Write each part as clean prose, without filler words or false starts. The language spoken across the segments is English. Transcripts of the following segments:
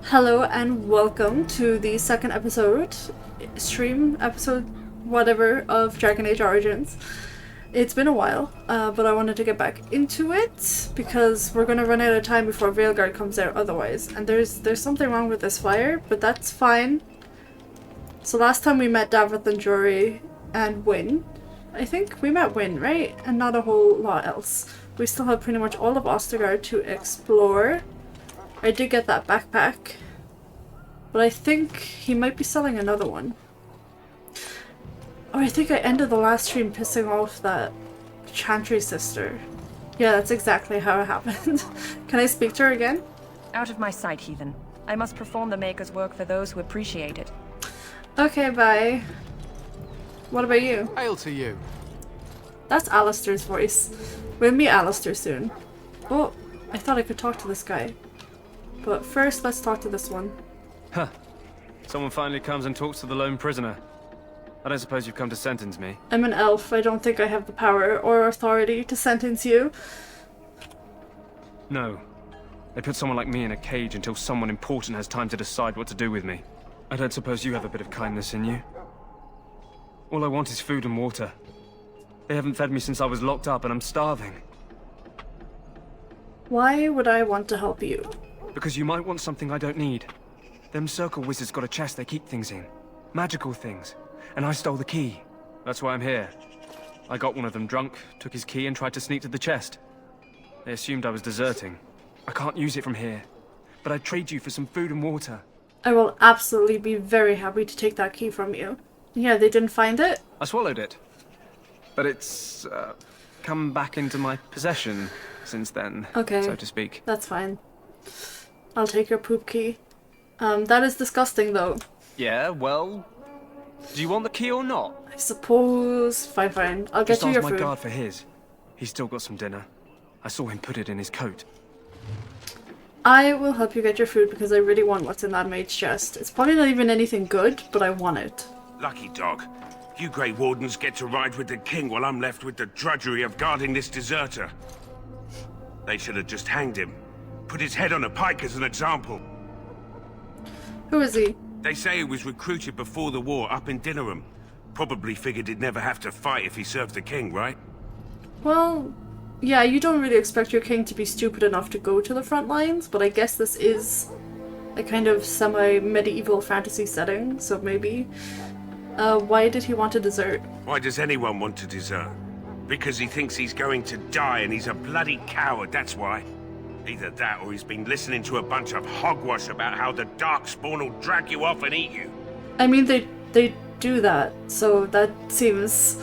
Hello and welcome to the second stream episode, whatever, of Dragon Age Origins. It's been a while, but I wanted to get back into it because we're gonna run out of time before Veilguard comes out otherwise. And there's something wrong with this fire, but that's fine. So last time we met Davith and Jory and Wynne. I think we met Wynne, right? And not a whole lot else. We still have pretty much all of Ostergard to explore. I did get that backpack, but I think he might be selling another one. Oh, I think I ended the last stream pissing off that Chantry sister. Yeah, that's exactly how it happened. Can I speak to her again? Out of my sight, heathen. I must perform the Maker's work for those who appreciate it. Okay, bye. What about you? Hail to you. That's Alistair's voice. We'll meet Alistair soon. Oh, I thought I could talk to this guy. But first, let's talk to this one. Huh. Someone finally comes and talks to the lone prisoner. I don't suppose you've come to sentence me. I'm an elf. I don't think I have the power or authority to sentence you. No. They put someone like me in a cage until someone important has time to decide what to do with me. I don't suppose you have a bit of kindness in you. All I want is food and water. They haven't fed me since I was locked up and I'm starving. Why would I want to help you? Because you might want something I don't need. Them circle wizards got a chest they keep things in. Magical things. And I stole the key. That's why I'm here. I got one of them drunk, took his key and tried to sneak to the chest. They assumed I was deserting. I can't use it from here. But I'd trade you for some food and water. I will absolutely be very happy to take that key from you. Yeah, they didn't find it? I swallowed it. But it's come back into my possession since then, okay, so to speak. That's fine. I'll take your poop key. That is disgusting though. Yeah, well, do you want the key or not? I suppose. Fine, fine. I'll get you your Just ask food. my guard for his. He's still got some dinner. I saw him put it in his coat. I will help you get your food because I really want what's in that maid's chest. It's probably not even anything good, but I want it. Lucky dog. You Grey Wardens get to ride with the king while I'm left with the drudgery of guarding this deserter. They should have just hanged him. Put his head on a pike as an example. Who is he? They say he was recruited before the war up in Dinnerham. Probably figured he'd never have to fight if he served the king, right? Well, yeah, you don't really expect your king to be stupid enough to go to the front lines, but I guess this is a kind of semi-medieval fantasy setting, so maybe. Why did he want to desert? Why does anyone want to desert? Because he thinks he's going to die and he's a bloody coward, that's why. Either that or he's been listening to a bunch of hogwash about how the darkspawn will drag you off and eat you. I mean, they do that, so that seems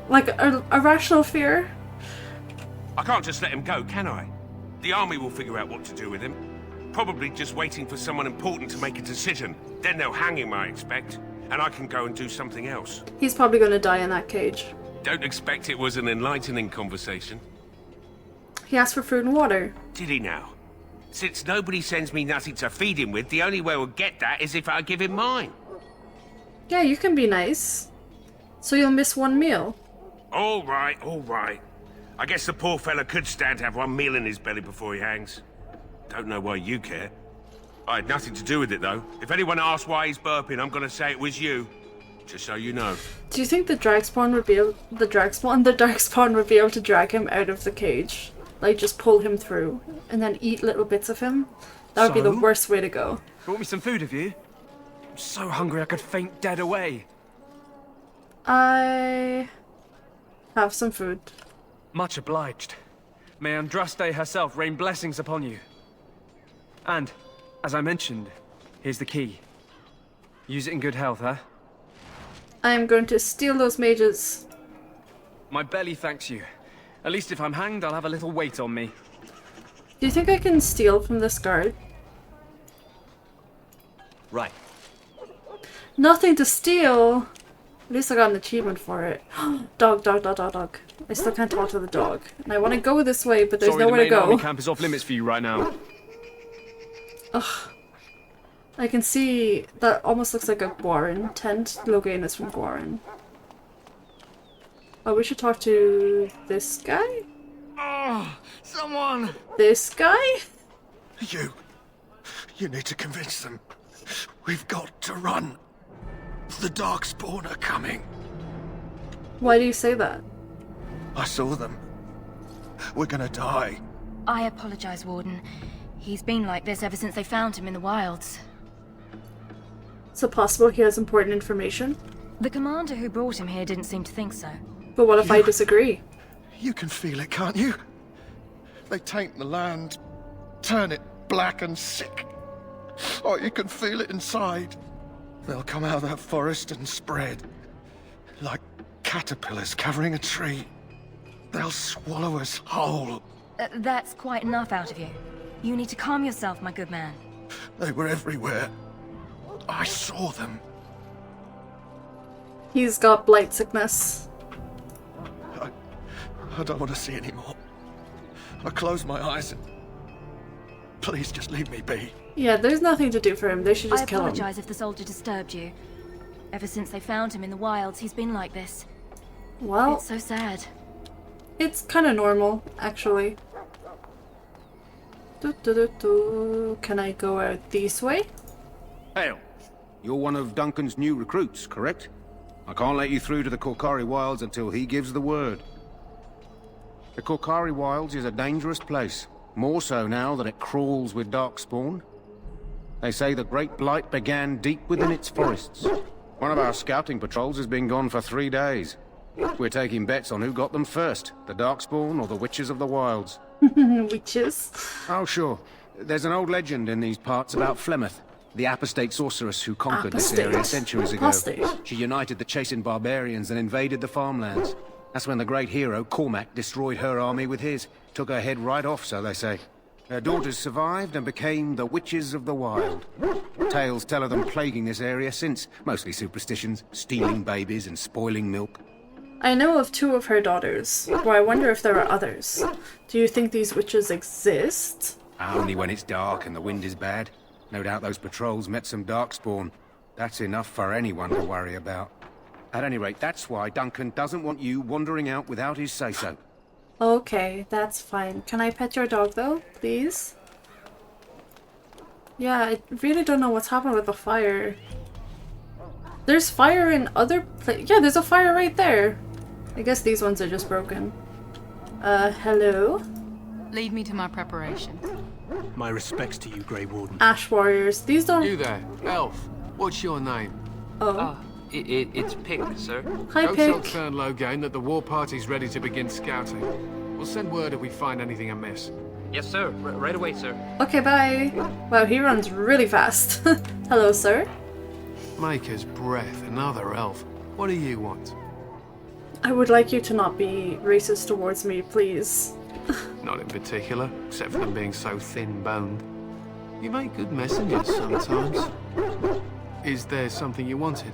like a rational fear. I can't just let him go, can I? The army will figure out what to do with him. Probably just waiting for someone important to make a decision. Then they'll hang him, I expect. And I can go and do something else. He's probably going to die in that cage. Don't expect it was an enlightening conversation. He asked for food and water. Did he now? Since nobody sends me nothing to feed him with, the only way we'll get that is if I give him mine. Yeah, you can be nice. So you'll miss one meal. All right, all right. I guess the poor fella could stand to have one meal in his belly before he hangs. Don't know why you care. I had nothing to do with it, though. If anyone asks why he's burping, I'm gonna say it was you. Just so you know. Do you think the darkspawn would be able to drag him out of the cage? Like, just pull him through, and then eat little bits of him? That would be the worst way to go. Brought me some food, have you? I'm so hungry I could faint dead away. I have some food. Much obliged. May Andraste herself rain blessings upon you. And, as I mentioned, here's the key. Use it in good health, huh? I am going to steal those mages. My belly thanks you. At least if I'm hanged, I'll have a little weight on me. Do you think I can steal from this guard? Right. Nothing to steal! At least I got an achievement for it. Dog, dog, dog, dog, dog. I still can't talk to the dog. And I want to go this way, but there's Sorry, nowhere the to main army go. camp is off limits for you right now. Ugh. I can see that almost looks like a Guarin tent. Logain is from Guarin. Oh, we should talk to this guy? Oh, someone! This guy? You You need to convince them. We've got to run. The darkspawn are coming. Why do you say that? I saw them. We're gonna die. I apologize, Warden. He's been like this ever since they found him in the wilds. Is it possible he has important information? The commander who brought him here didn't seem to think so. But what if I disagree? You can feel it, can't you? They taint the land, turn it black and sick. Oh, you can feel it inside. They'll come out of that forest and spread. Like caterpillars covering a tree. They'll swallow us whole. That's quite enough out of you. You need to calm yourself, my good man. They were everywhere. I saw them. He's got blight sickness. I don't want to see anymore. I close my eyes and... Please just leave me be. Yeah, there's nothing to do for him. They should just kill him. I apologize if the soldier disturbed you. Ever since they found him in the wilds, he's been like this. Well, It's so sad. it's kind of normal, actually. Can I go out this way? Hail. You're one of Duncan's new recruits, correct? I can't let you through to the Korkari Wilds until he gives the word. The Korkari Wilds is a dangerous place. More so now that it crawls with darkspawn. They say the Great Blight began deep within its forests. One of our scouting patrols has been gone for 3 days. We're taking bets on who got them first, the darkspawn or the witches of the wilds. Witches. Oh, sure. There's an old legend in these parts about Flemeth, the apostate sorceress who conquered this area Apostate? centuries ago. Apostate? She united the chasing barbarians and invaded the farmlands. That's when the great hero, Cormac, destroyed her army with his. Took her head right off, so they say. Her daughters survived and became the Witches of the Wild. Tales tell of them plaguing this area since. Mostly superstitions, stealing babies and spoiling milk. I know of 2 of her daughters, but I wonder if there are others. Do you think these witches exist? Only when it's dark and the wind is bad. No doubt those patrols met some darkspawn. That's enough for anyone to worry about. At any rate, that's why Duncan doesn't want you wandering out without his say-so. Okay, that's fine. Can I pet your dog though, please? Yeah, I really don't know what's happened with the fire. There's fire in other places. Yeah, there's a fire right there. I guess these ones are just broken. Hello? Lead me to my preparation. My respects to you, Grey Warden. Ash warriors. These don't... You there, elf. What's your name? Oh. It's Pick, sir. Hi, Go tell Pick. Colonel Logain that the war party's ready to begin scouting. We'll send word if we find anything amiss. Yes, sir. Right away, sir. Okay, bye. Wow, he runs really fast. Hello, sir. Maker's breath, another elf. What do you want? I would like you to not be racist towards me, please. Not in particular, except for them being so thin-boned. You make good messengers sometimes. Is there something you wanted?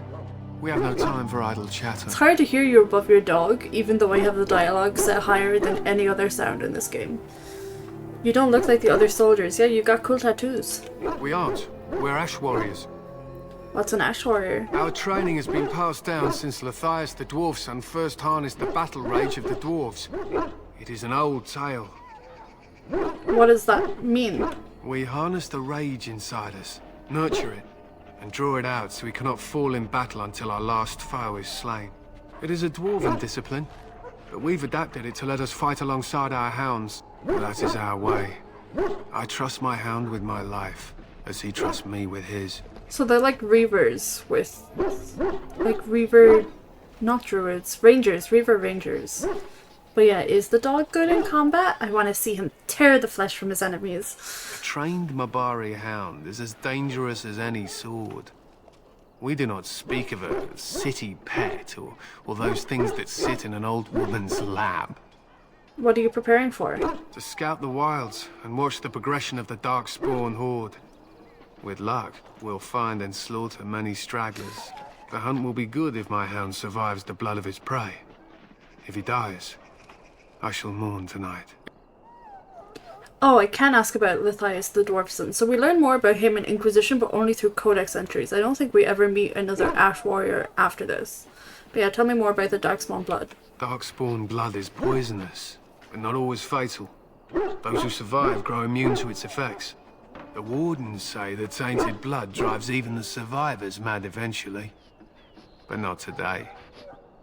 We have no time for idle chatter. It's hard to hear you above your dog, even though I have the dialogue set higher than any other sound in this game. You don't look like the other soldiers. Yeah, you've got cool tattoos. We aren't. We're Ash Warriors. What's an Ash Warrior? Our training has been passed down since Lathias the Dwarf Son first harnessed the battle rage of the dwarves. It is an old tale. What does that mean? We harness the rage inside us, nurture it, and draw it out so we cannot fall in battle until our last foe is slain. It is a dwarven discipline, but we've adapted it to let us fight alongside our hounds. That is our way. I trust my hound with my life, as he trusts me with his. So they're like reavers with... like reaver... not druids. Rangers. Reaver rangers. But yeah, is the dog good in combat? I want to see him tear the flesh from his enemies. A trained Mabari hound is as dangerous as any sword. We do not speak of a city pet or those things that sit in an old woman's lap. What are you preparing for? To scout the wilds and watch the progression of the darkspawn horde. With luck, we'll find and slaughter many stragglers. The hunt will be good if my hound survives the blood of his prey. If he dies, I shall mourn tonight. Oh, I can ask about Lathias the Dwarfson. So we learn more about him in Inquisition, but only through Codex entries. I don't think we ever meet another Ash Warrior after this. But yeah, tell me more about the Darkspawn blood. Darkspawn blood is poisonous, but not always fatal. Those who survive grow immune to its effects. The wardens say the tainted blood drives even the survivors mad eventually. But not today.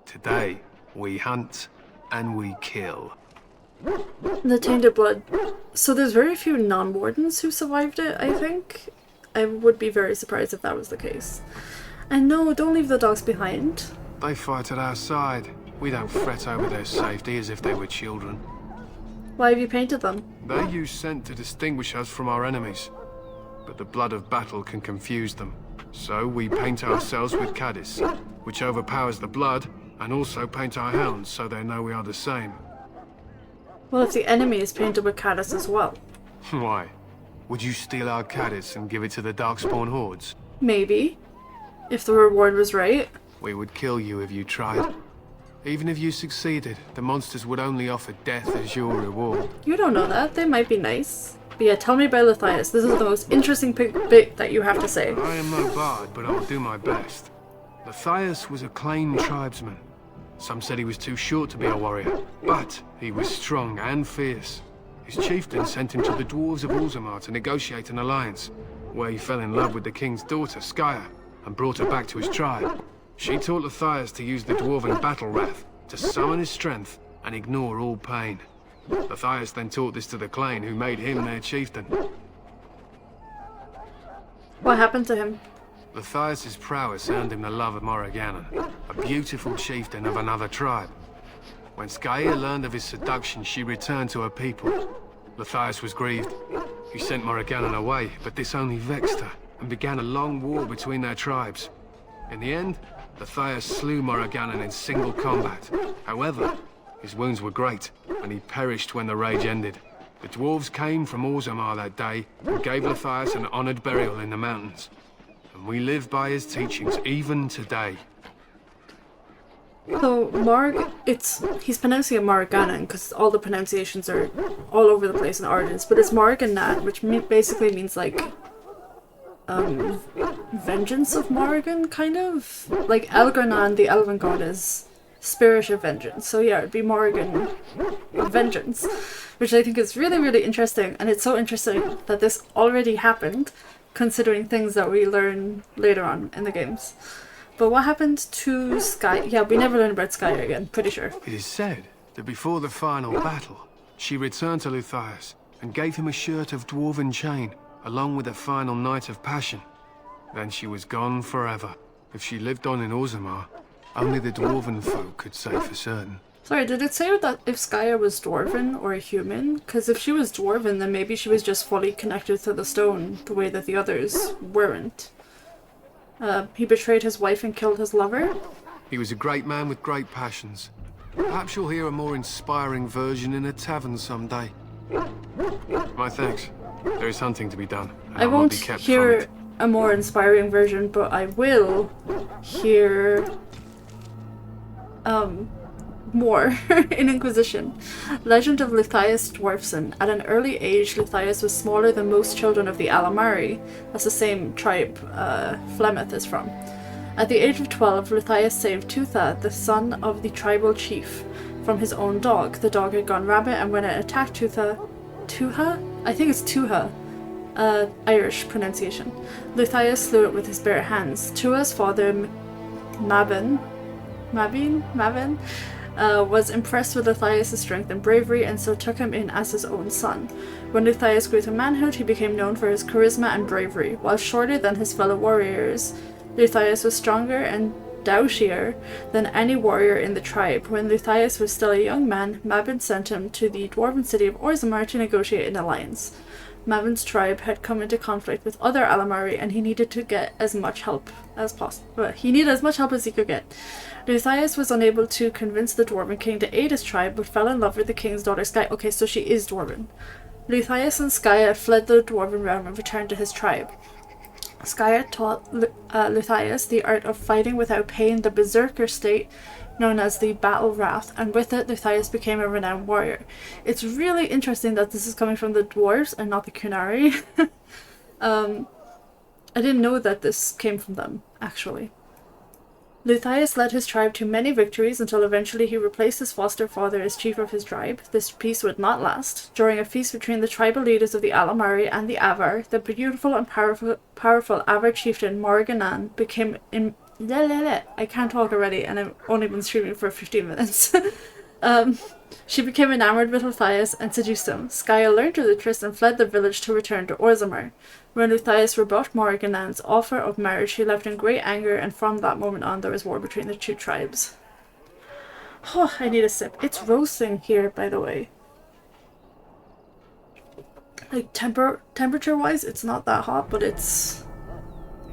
Today, we hunt and we kill. The tainted blood. So there's very few non-wardens who survived it, I think. I would be very surprised if that was the case. And no, don't leave the dogs behind. They fight at our side. We don't fret over their safety as if they were children. Why have you painted them? They use scent to distinguish us from our enemies. But the blood of battle can confuse them. So we paint ourselves with caddis, which overpowers the blood, and also paint our hounds so they know we are the same. Well, if the enemy is painted with caddis as well. Why? Would you steal our caddis and give it to the darkspawn hordes? Maybe. If the reward was right. We would kill you if you tried. Even if you succeeded, the monsters would only offer death as your reward. You don't know that. They might be nice. But yeah, tell me about Lithias. This is the most interesting bit that you have to say. I am no bard, but I'll do my best. Lithias was a claimed tribesman. Some said he was too short to be a warrior, but he was strong and fierce. His chieftain sent him to the dwarves of Orzammar to negotiate an alliance, where he fell in love with the king's daughter, Skya, and brought her back to his tribe. She taught Lithias to use the dwarven battle wrath to summon his strength and ignore all pain. Lithias then taught this to the Clane, who made him their chieftain. What happened to him? Lithias' prowess earned him the love of Morrigan, a beautiful chieftain of another tribe. When Skya learned of his seduction, she returned to her people. Lithias was grieved. He sent Morrigan away, but this only vexed her, and began a long war between their tribes. In the end, Lithias slew Morrigan in single combat. However, his wounds were great, and he perished when the rage ended. The dwarves came from Orzammar that day and gave Lithias an honored burial in the mountains. And we live by his teachings even today. So, he's pronouncing it Morriganan because all the pronunciations are all over the place in Origins, but it's Morriganan, which basically means like, vengeance of Morrigan, kind of? Like Elgranan, the elven god, is spirit of vengeance. So yeah, it'd be Morrigan of vengeance, which I think is really, really interesting. And it's so interesting that this already happened, considering things that we learn later on in the games. But what happened to Skya? Yeah, we never learn about Skya again, pretty sure. It is said that before the final battle, she returned to Lithias and gave him a shirt of dwarven chain, along with a final night of passion. Then she was gone forever. If she lived on in Orzammar, only the dwarven folk could say for certain. Sorry, did it say that if Skya was dwarven or a human? Because if she was dwarven, then maybe she was just fully connected to the stone, the way that the others weren't. He betrayed his wife and killed his lover? He was a great man with great passions. Perhaps you'll hear a more inspiring version in a tavern someday. My thanks. There is hunting to be done. I won't hear a more inspiring version, but I will hear more in Inquisition. Legend of Lithias Dwarfson. At an early age, Lithias was smaller than most children of the Alamari. That's the same tribe Flemeth is from. At the age of 12, Lithias saved Tutha, the son of the tribal chief, from his own dog. The dog had gone rabbit, and when it attacked Tuha? I think it's Tuha. Irish pronunciation. Lithias slew it with his bare hands. Tua's father, Mabin, was impressed with Lithias' strength and bravery, and so took him in as his own son. When Lithias grew to manhood, he became known for his charisma and bravery. While shorter than his fellow warriors, Lithias was stronger and doughtier than any warrior in the tribe. When Lithias was still a young man, Mabin sent him to the dwarven city of Orzammar to negotiate an alliance. Mabin's tribe had come into conflict with other Alamari, and he needed to get as much help as possible. He needed as much help as he could get. Lithias was unable to convince the dwarven king to aid his tribe, but fell in love with the king's daughter Skya. Okay, so she is dwarven. Lithias and Skya fled the dwarven realm and returned to his tribe. Skya taught Lithias the art of fighting without pain, the berserker state known as the battle wrath, and with it Lithias became a renowned warrior. It's really interesting that this is coming from the dwarves and not the Kunari. I didn't know that this came from them, actually. Luthius led his tribe to many victories until eventually he replaced his foster father as chief of his tribe. This peace would not last. During a feast between the tribal leaders of the Alamari and the Avar, the beautiful and powerful Avar chieftain Morrigan became I can't talk already, and I've only been streaming for 15 minutes. She became enamored with Luthius and seduced him. Skya learned of the tryst and fled the village to return to Orzammar. When Luthius rebuffed Morrigan's offer of marriage, he left in great anger, and from that moment on there was war between the two tribes. Oh, I need a sip. It's roasting here, by the way. Like, temperature-wise, it's not that hot, but it's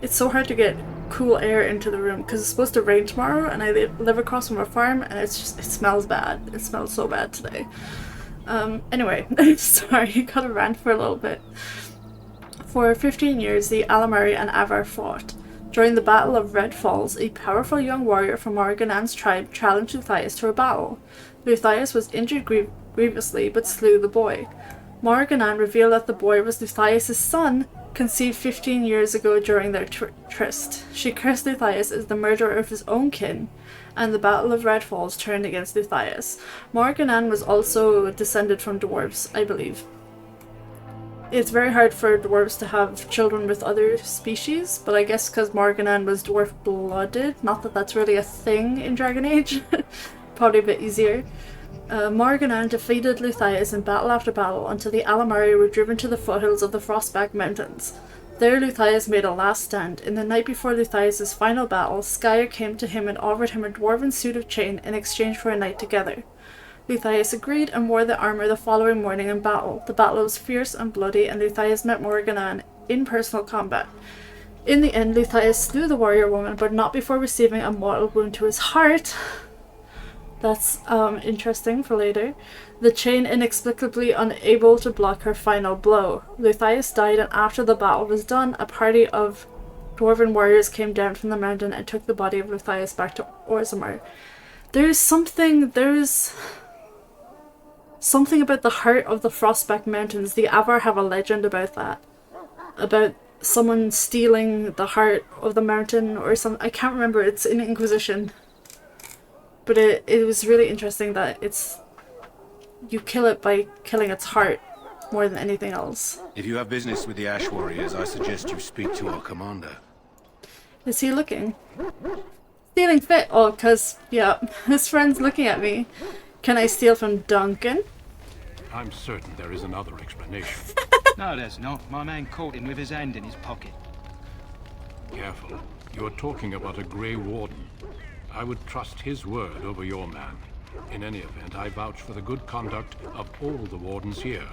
so hard to get cool air into the room because it's supposed to rain tomorrow, and I live across from a farm, and it smells bad. It smells so bad today. Anyway, sorry, got a rant for a little bit. For 15 years, the Alamari and Avar fought. During the Battle of Red Falls, a powerful young warrior from Morrigan's tribe challenged Luthius to a battle. Luthius was injured grievously, but slew the boy. Morrigan revealed that the boy was Luthius' son, conceived 15 years ago during their tryst. She cursed Luthius as the murderer of his own kin, and the Battle of Red Falls turned against Luthius. Morrigan was also descended from dwarves, I believe. It's very hard for dwarves to have children with other species, but I guess because Morrigan was dwarf-blooded, not that that's really a thing in Dragon Age, probably a bit easier. Morrigan defeated Luthius in battle after battle until the Alamari were driven to the foothills of the Frostback Mountains. There Luthius made a last stand. In the night before Luthius' final battle, Skya came to him and offered him a dwarven suit of chain in exchange for a night together. Luthius agreed and wore the armor the following morning in battle. The battle was fierce and bloody, and Luthius met Morrigan in personal combat. In the end, Luthius slew the warrior woman, but not before receiving a mortal wound to his heart. That's interesting for later. The chain inexplicably unable to block her final blow. Luthius died, and after the battle was done, a party of dwarven warriors came down from the mountain and took the body of Luthius back to Orzammar. There's something about the heart of the Frostback Mountains. The Avar have a legend about that. About someone stealing the heart of the mountain or something. I can't remember, it's in Inquisition. But it was really interesting that you kill it by killing its heart more than anything else. If you have business with the Ash Warriors, I suggest you speak to our commander. Is he looking? Stealing fit? Oh, because, yeah, his friend's looking at me. Can I steal from Duncan? I'm certain there is another explanation. No, there's not. My man caught him with his hand in his pocket. Careful. You're talking about a Grey Warden. I would trust his word over your man. In any event, I vouch for the good conduct of all the wardens here.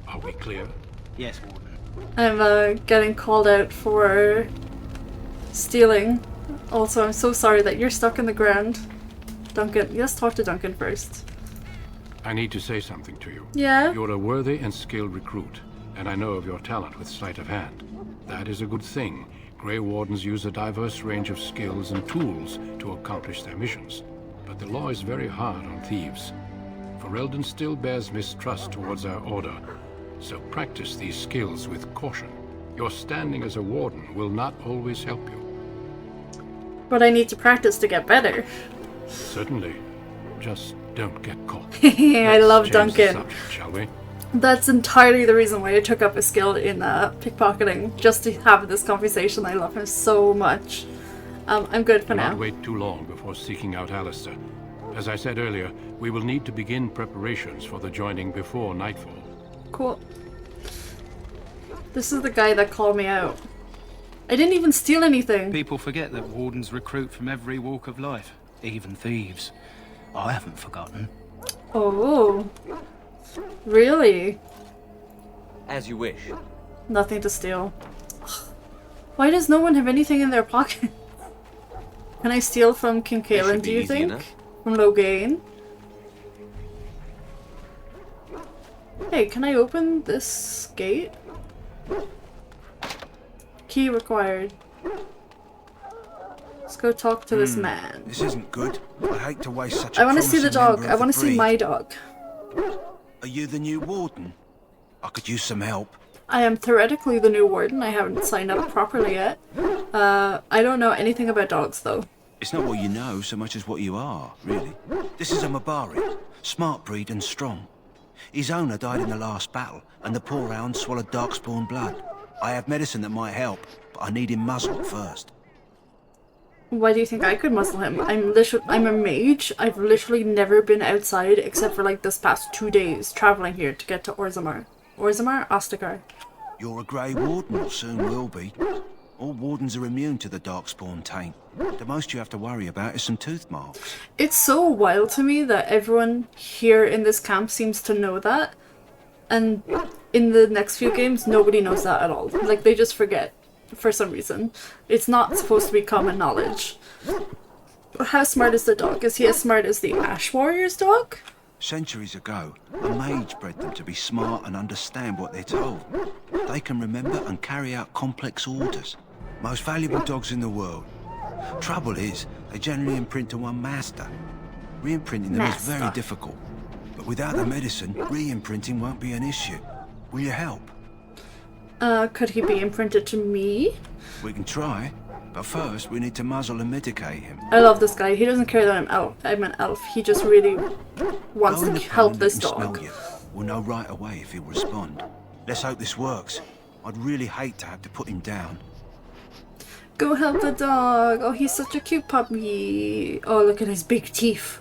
Are we clear? Yes, Warden. I'm getting called out for stealing. Also, I'm so sorry that you're stuck in the ground. Duncan, let's talk to Duncan first. I need to say something to you. Yeah? You're a worthy and skilled recruit, and I know of your talent with sleight of hand. That is a good thing. Grey Wardens use a diverse range of skills and tools to accomplish their missions. But the law is very hard on thieves. Ferelden still bears mistrust towards our order, so practice these skills with caution. Your standing as a warden will not always help you. But I need to practice to get better. Certainly. Just don't get caught. I love Duncan. Subject, shall we? That's entirely the reason why I took up a skill in pickpocketing, just to have this conversation. I love him so much. I'm good for now. Do not wait too long before seeking out Alistair. As I said earlier, we will need to begin preparations for the joining before nightfall. Cool. This is the guy that called me out. I didn't even steal anything. People forget that wardens recruit from every walk of life, even thieves. I haven't forgotten. Oh. Really? As you wish. Nothing to steal. Why does no one have anything in their pocket? Can I steal from King Kaelin, do you think? Enough. From Logain? Hey, can I open this gate? Key required. Let's go talk to this man. This isn't good. I hate to waste such I want to see the dog. I want to see my dog. Are you the new warden? I could use some help. I am theoretically the new warden. I haven't signed up properly yet. I don't know anything about dogs, though. It's not what you know so much as what you are, really. This is a Mabari, smart breed and strong. His owner died in the last battle, and the poor hound swallowed darkspawn blood. I have medicine that might help, but I need him muzzled first. Why do you think I could muzzle him? I'm a mage. I've literally never been outside except for like this past 2 days traveling here to get to Orzammar. Orzammar? Ostagar. You're a Grey Warden, or soon will be. All wardens are immune to the darkspawn taint. The most you have to worry about is some tooth marks. It's so wild to me that everyone here in this camp seems to know that. And in the next few games, nobody knows that at all. Like, they just forget. For some reason. It's not supposed to be common knowledge. How smart is the dog? Is he as smart as the Ash Warrior's dog? Centuries ago, a mage bred them to be smart and understand what they're told. They can remember and carry out complex orders. Most valuable dogs in the world. Trouble is, they generally imprint to one master. Re-imprinting them is very difficult. But without the medicine, re-imprinting won't be an issue. Will you help? Could he be imprinted to me? We can try, but first we need to muzzle and medicate him. I love this guy. He doesn't care that I'm an elf. He just really wants to help this dog. We'll know right away if he'll respond. Let's hope this works. I'd really hate to have to put him down. Go help the dog. Oh, he's such a cute puppy. Oh, look at his big teeth.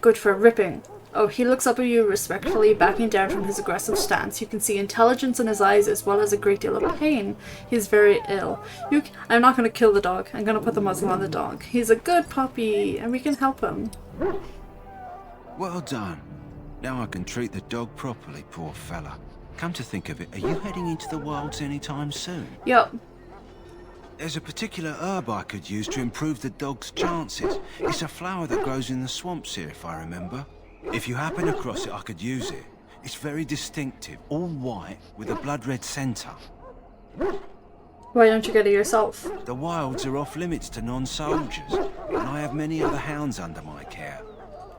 Good for ripping. Oh, he looks up at you respectfully, backing down from his aggressive stance. You can see intelligence in his eyes as well as a great deal of pain. He's very ill. I'm not going to kill the dog. I'm going to put the muzzle on the dog. He's a good puppy, and we can help him. Well done. Now I can treat the dog properly, poor fella. Come to think of it, are you heading into the wilds anytime soon? Yup. There's a particular herb I could use to improve the dog's chances. It's a flower that grows in the swamps here, if I remember. If you happen across it, I could use it. It's very distinctive, all white with a blood-red centre. Why don't you get it yourself? The wilds are off limits to non-soldiers, and I have many other hounds under my care.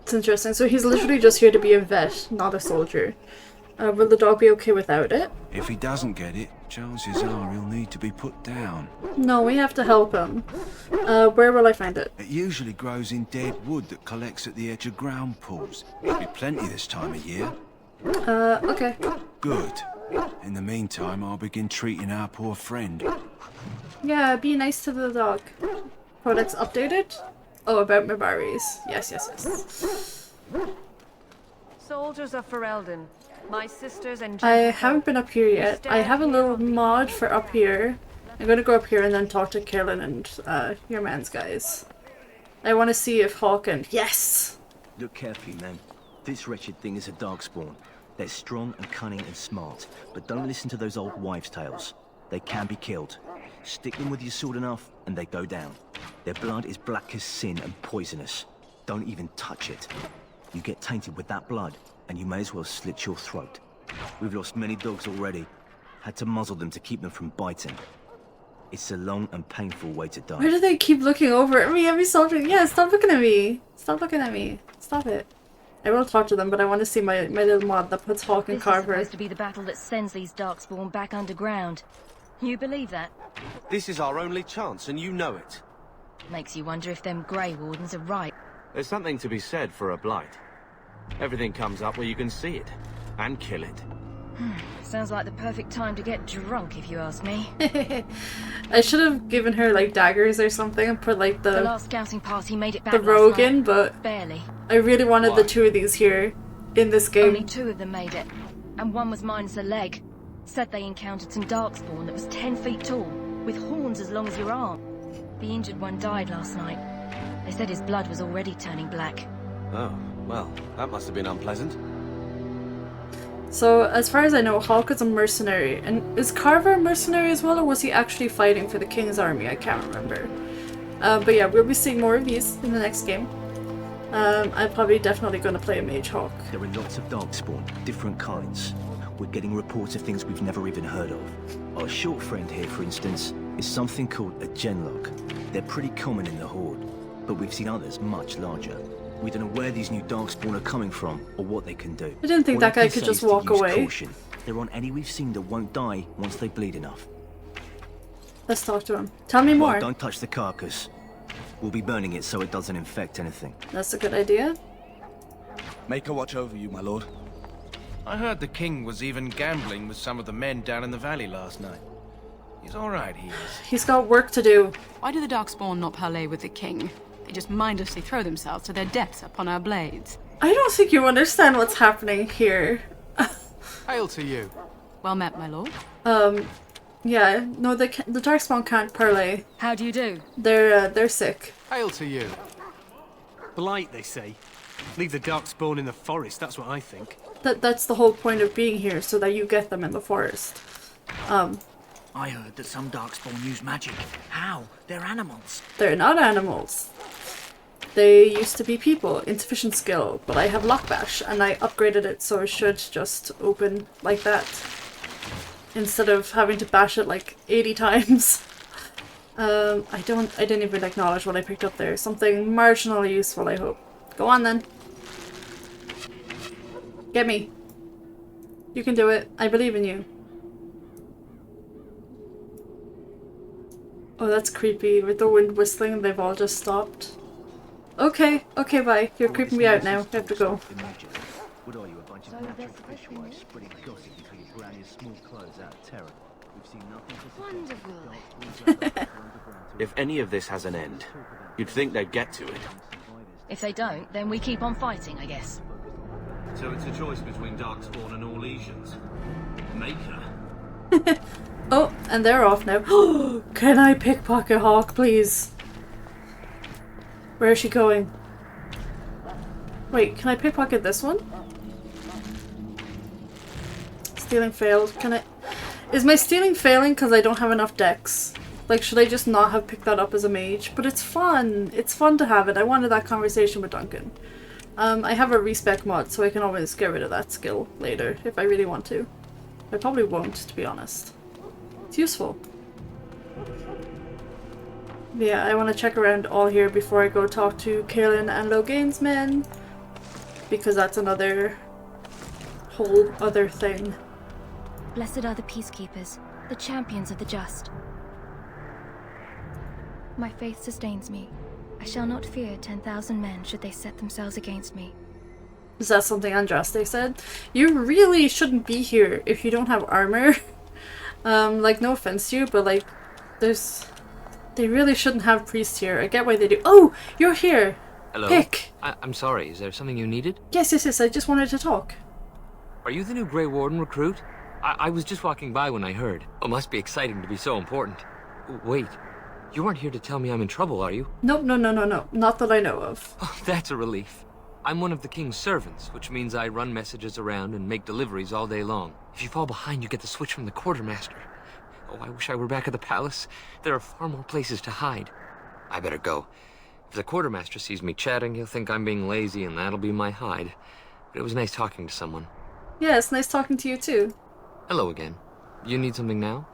It's interesting. So he's literally just here to be a vet, not a soldier. Will the dog be okay without it? If he doesn't get it, chances are he'll need to be put down. No, we have to help him. Where will I find it? It usually grows in dead wood that collects at the edge of ground pools. There'll be plenty this time of year. Okay. Good. In the meantime, I'll begin treating our poor friend. Yeah, be nice to the dog. Codex updated? Oh, about Mabaris. Yes. Soldiers of Ferelden, my sisters and I haven't been up here yet. I have a little mod for up here. I'm gonna go up here and then talk to Kaelin and your man's guys. I want to see if Hawken... Yes! Look carefully, man. This wretched thing is a darkspawn. They're strong and cunning and smart, but don't listen to those old wives' tales. They can be killed. Stick them with your sword enough, and they go down. Their blood is black as sin and poisonous. Don't even touch it. You get tainted with that blood, and you may as well slit your throat. We've lost many dogs already. Had to muzzle them to keep them from biting. It's a long and painful way to die. Why do they keep looking over at me every soldier? Yeah, stop looking at me. Stop looking at me. Stop it. I will talk to them, but I want to see my little mod that puts Hawk and Carver. This is supposed to be the battle that sends these darkspawn back underground. You believe that? This is our only chance, and you know it. Makes you wonder if them Grey Wardens are right. There's something to be said for a blight. Everything comes up where you can see it, and kill it. Sounds like the perfect time to get drunk, if you ask me. I should have given her like daggers or something and put like the last scouting party made it back the rogue in, but barely. I really wanted the two of these here in this game. Only 2 of them made it, and one was minus a leg. Said they encountered some darkspawn that was 10 feet tall, with horns as long as your arm. The injured one died last night. They said his blood was already turning black. Oh, well, that must have been unpleasant. So, as far as I know, Hawk is a mercenary. And is Carver a mercenary as well, or was he actually fighting for the King's army? I can't remember. But yeah, we'll be seeing more of these in the next game. I'm probably definitely going to play a Mage Hawk. There are lots of darkspawn, different kinds. We're getting reports of things we've never even heard of. Our short friend here, for instance, is something called a genlock. They're pretty common in the Horde, but we've seen others much larger. We don't know where these new darkspawn are coming from, or what they can do. I didn't think that guy could just walk away. Caution. They're on any we've seen that won't die once they bleed enough. Let's talk to him. Tell me more. Well, don't touch the carcass. We'll be burning it so it doesn't infect anything. That's a good idea. Make her watch over you, my lord. I heard the king was even gambling with some of the men down in the valley last night. He's all right, he is. He's got work to do. Why do the darkspawn not parley with the king? They just mindlessly throw themselves to their deaths upon our blades. I don't think you understand what's happening here. Hail to you. Well met, my lord. Yeah, no, the darkspawn can't parley. How do you do? They're sick. Hail to you. Blight, they say. Leave the darkspawn in the forest, that's what I think. That's the whole point of being here, so that you get them in the forest. I heard that some darkspawn use magic. How? They're animals. They're not animals. They used to be people. Insufficient skill, but I have lockbash, and I upgraded it so it should just open like that. Instead of having to bash it like 80 times. I didn't even acknowledge what I picked up there. Something marginally useful, I hope. Go on then. Get me. You can do it. I believe in you. Oh, that's creepy. With the wind whistling, they've all just stopped. Okay, okay, bye. You're creeping me out now. I have to go. What are you, a bunch of natural fishwives spreading gossip until you brown your small clothes out of terror? We've seen nothing to Wonderful. If any of this has an end, you'd think they'd get to it. If they don't, then we keep on fighting, I guess. So it's a choice between darkspawn and Orlesians. Make her. Oh, and they're off now. Can I pickpocket Hawk, please? Where is she going? Wait, can I pickpocket this one? Stealing failed. Can I... Is my stealing failing because I don't have enough dex? Like, should I just not have picked that up as a mage? But it's fun. It's fun to have it. I wanted that conversation with Duncan. I have a respec mod, so I can always get rid of that skill later if I really want to. I probably won't, to be honest. It's useful. Yeah, I want to check around all here before I go talk to Kaelin and Logain's men. Because that's another whole other thing. Blessed are the peacekeepers, the champions of the just. My faith sustains me. I shall not fear 10,000 men should they set themselves against me. Is that something Andraste said? You really shouldn't be here if you don't have armor. Like, no offense to you, but like, they really shouldn't have priests here. I get why they do. Oh, you're here. Hello? Pick. I'm sorry, is there something you needed? Yes, I just wanted to talk. Are you the new Grey Warden recruit? I was just walking by when I heard. Oh, must be exciting to be so important. Wait, you aren't here to tell me I'm in trouble, are you? Nope, no. Not that I know of. Oh, that's a relief. I'm one of the king's servants, which means I run messages around and make deliveries all day long. If you fall behind, you get the switch from the quartermaster. Oh, I wish I were back at the palace. There are far more places to hide. I better go. If the quartermaster sees me chatting, he'll think I'm being lazy, and that'll be my hide. But it was nice talking to someone. Yeah, it's nice talking to you too. Hello again. You need something now?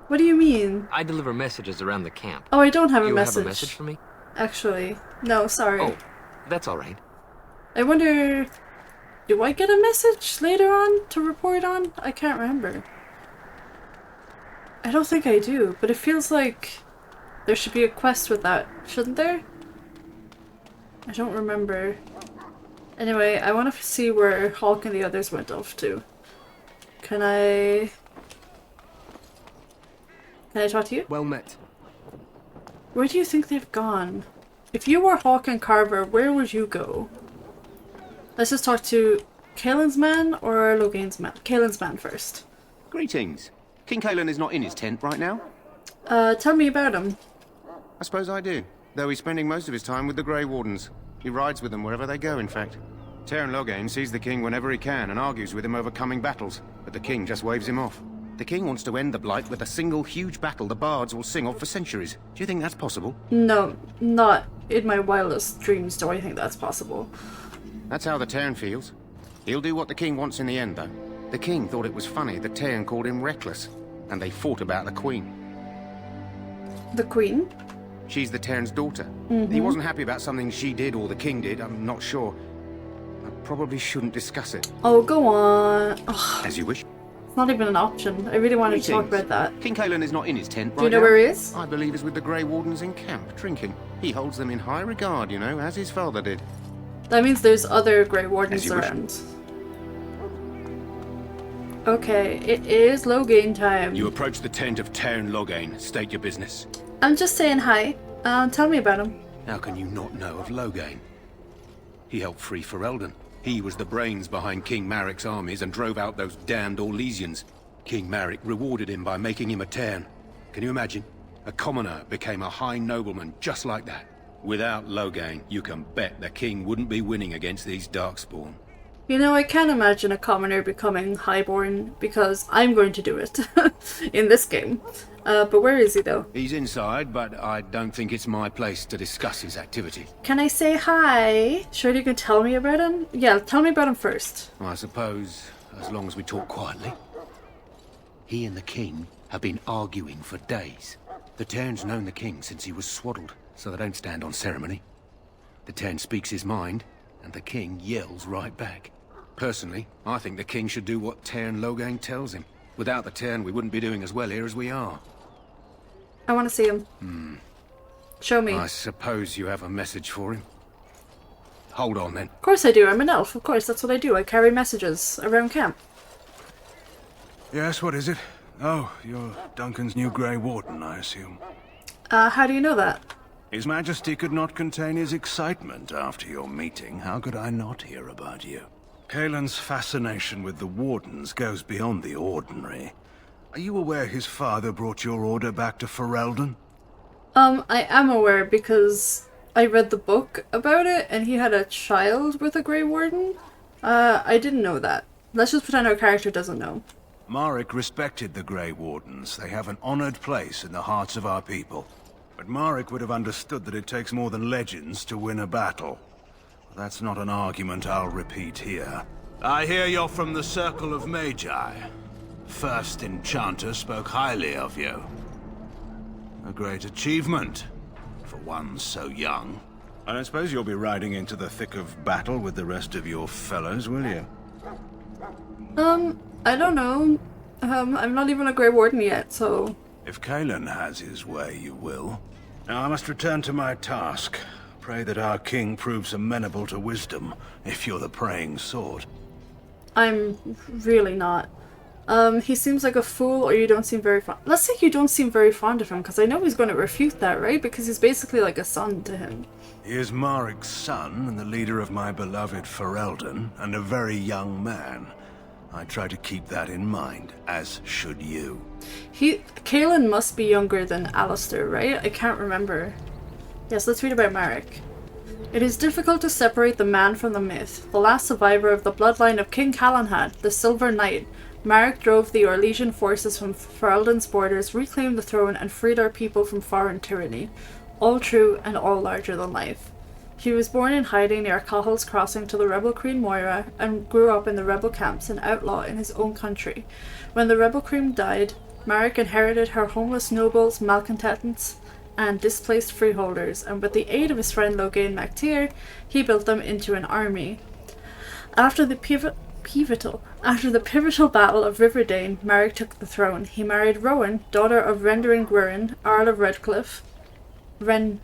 What do you mean? I deliver messages around the camp. Oh, I don't have a message. You have a message for me? Actually, no, sorry. Oh, that's all right. I wonder, do I get a message later on to report on? I can't remember. I don't think I do, but it feels like there should be a quest with that, shouldn't there? I don't remember. Anyway, I want to see where Hulk and the others went off to. Can I talk to you? Well met. Where do you think they've gone? If you were Hawk and Carver, where would you go? Let's just talk to Kaelin's man or Logain's man? Kaelin's man first. Greetings. King Kaelin is not in his tent right now? Tell me about him. I suppose I do, though he's spending most of his time with the Grey Wardens. He rides with them wherever they go, in fact. Teyrn Logain sees the king whenever he can and argues with him over coming battles, but the king just waves him off. The king wants to end the Blight with a single huge battle the bards will sing of for centuries. Do you think that's possible? No, not in my wildest dreams do I think that's possible. That's how the Teyrn feels. He'll do what the king wants in the end, though. The king thought it was funny that Teyrn called him reckless, and they fought about the queen. The queen? She's the Teyrn's daughter. Mm-hmm. He wasn't happy about something she did or the king did, I'm not sure. I probably shouldn't discuss it. Oh, go on. Ugh. As you wish. It's not even an option. I really wanted to talk about that. King Kaelin is not in his tent Do you know where he is? I believe he's with the Grey Wardens in camp, drinking. He holds them in high regard, you know, as his father did. That means there's other Grey Wardens around. Okay, it is Loghain time. You approach the tent of Tairn Loghain. State your business. I'm just saying hi. Tell me about him. How can you not know of Loghain? He helped free Ferelden. He was the brains behind King Maric's armies and drove out those damned Orlesians. King Maric rewarded him by making him a Tairn. Can you imagine? A commoner became a high nobleman just like that. Without Loghain, you can bet the king wouldn't be winning against these darkspawn. You know, I can't imagine a commoner becoming highborn because I'm going to do it in this game. But where is he though? He's inside, but I don't think it's my place to discuss his activity. Can I say hi? Sure you can tell me about him? Yeah, tell me about him first. I suppose, as long as we talk quietly. He and the king have been arguing for days. The Tairn's known the king since he was swaddled, so they don't stand on ceremony. The Tairn speaks his mind, and the king yells right back. Personally, I think the king should do what Tairn Loghain tells him. Without the Tairn, we wouldn't be doing as well here as we are. I want to see him. Show me. I suppose you have a message for him. Hold on then. Of course I do, I'm an elf. Of course, that's what I do. I carry messages around camp. Yes, what is it? Oh, you're Duncan's new Grey Warden, I assume. How do you know that? His Majesty could not contain his excitement after your meeting. How could I not hear about you? Kaelin's fascination with the Wardens goes beyond the ordinary. Are you aware his father brought your order back to Ferelden? I am aware because I read the book about it and he had a child with a Grey Warden. I didn't know that. Let's just pretend our character doesn't know. Maric respected the Grey Wardens. They have an honored place in the hearts of our people. But Maric would have understood that it takes more than legends to win a battle. That's not an argument I'll repeat here. I hear you're from the Circle of Magi. First Enchanter spoke highly of you. A great achievement, for one so young. I don't suppose you'll be riding into the thick of battle with the rest of your fellows, will you? I don't know. I'm not even a Grey Warden yet, so... If Kaelin has his way, you will. Now I must return to my task. Pray that our king proves amenable to wisdom, if you're the praying sort. I'm really not. He seems like a fool, or you don't seem very fond. Let's say you don't seem very fond of him, because I know he's going to refute that, right? Because he's basically like a son to him. He is Maric's son, and the leader of my beloved Ferelden, and a very young man. I try to keep that in mind, as should you. Kaelin must be younger than Alistair, right? I can't remember. Yes, let's read about Maric. It is difficult to separate the man from the myth. The last survivor of the bloodline of King Calanhad, the Silver Knight, Maric drove the Orlesian forces from Ferelden's borders, reclaimed the throne, and freed our people from foreign tyranny. All true and all larger than life. He was born in hiding near Cahill's crossing to the rebel Queen Moira, and grew up in the rebel camps an outlaw in his own country. When the rebel queen died, Maric inherited her homeless nobles, malcontents, and displaced freeholders, and with the aid of his friend Loghain MacTair, he built them into an army. After the pivotal battle of Riverdane, Maric took the throne. He married Rowan, daughter of Rendoran Gwyrn, Earl of Redcliffe. Rendoran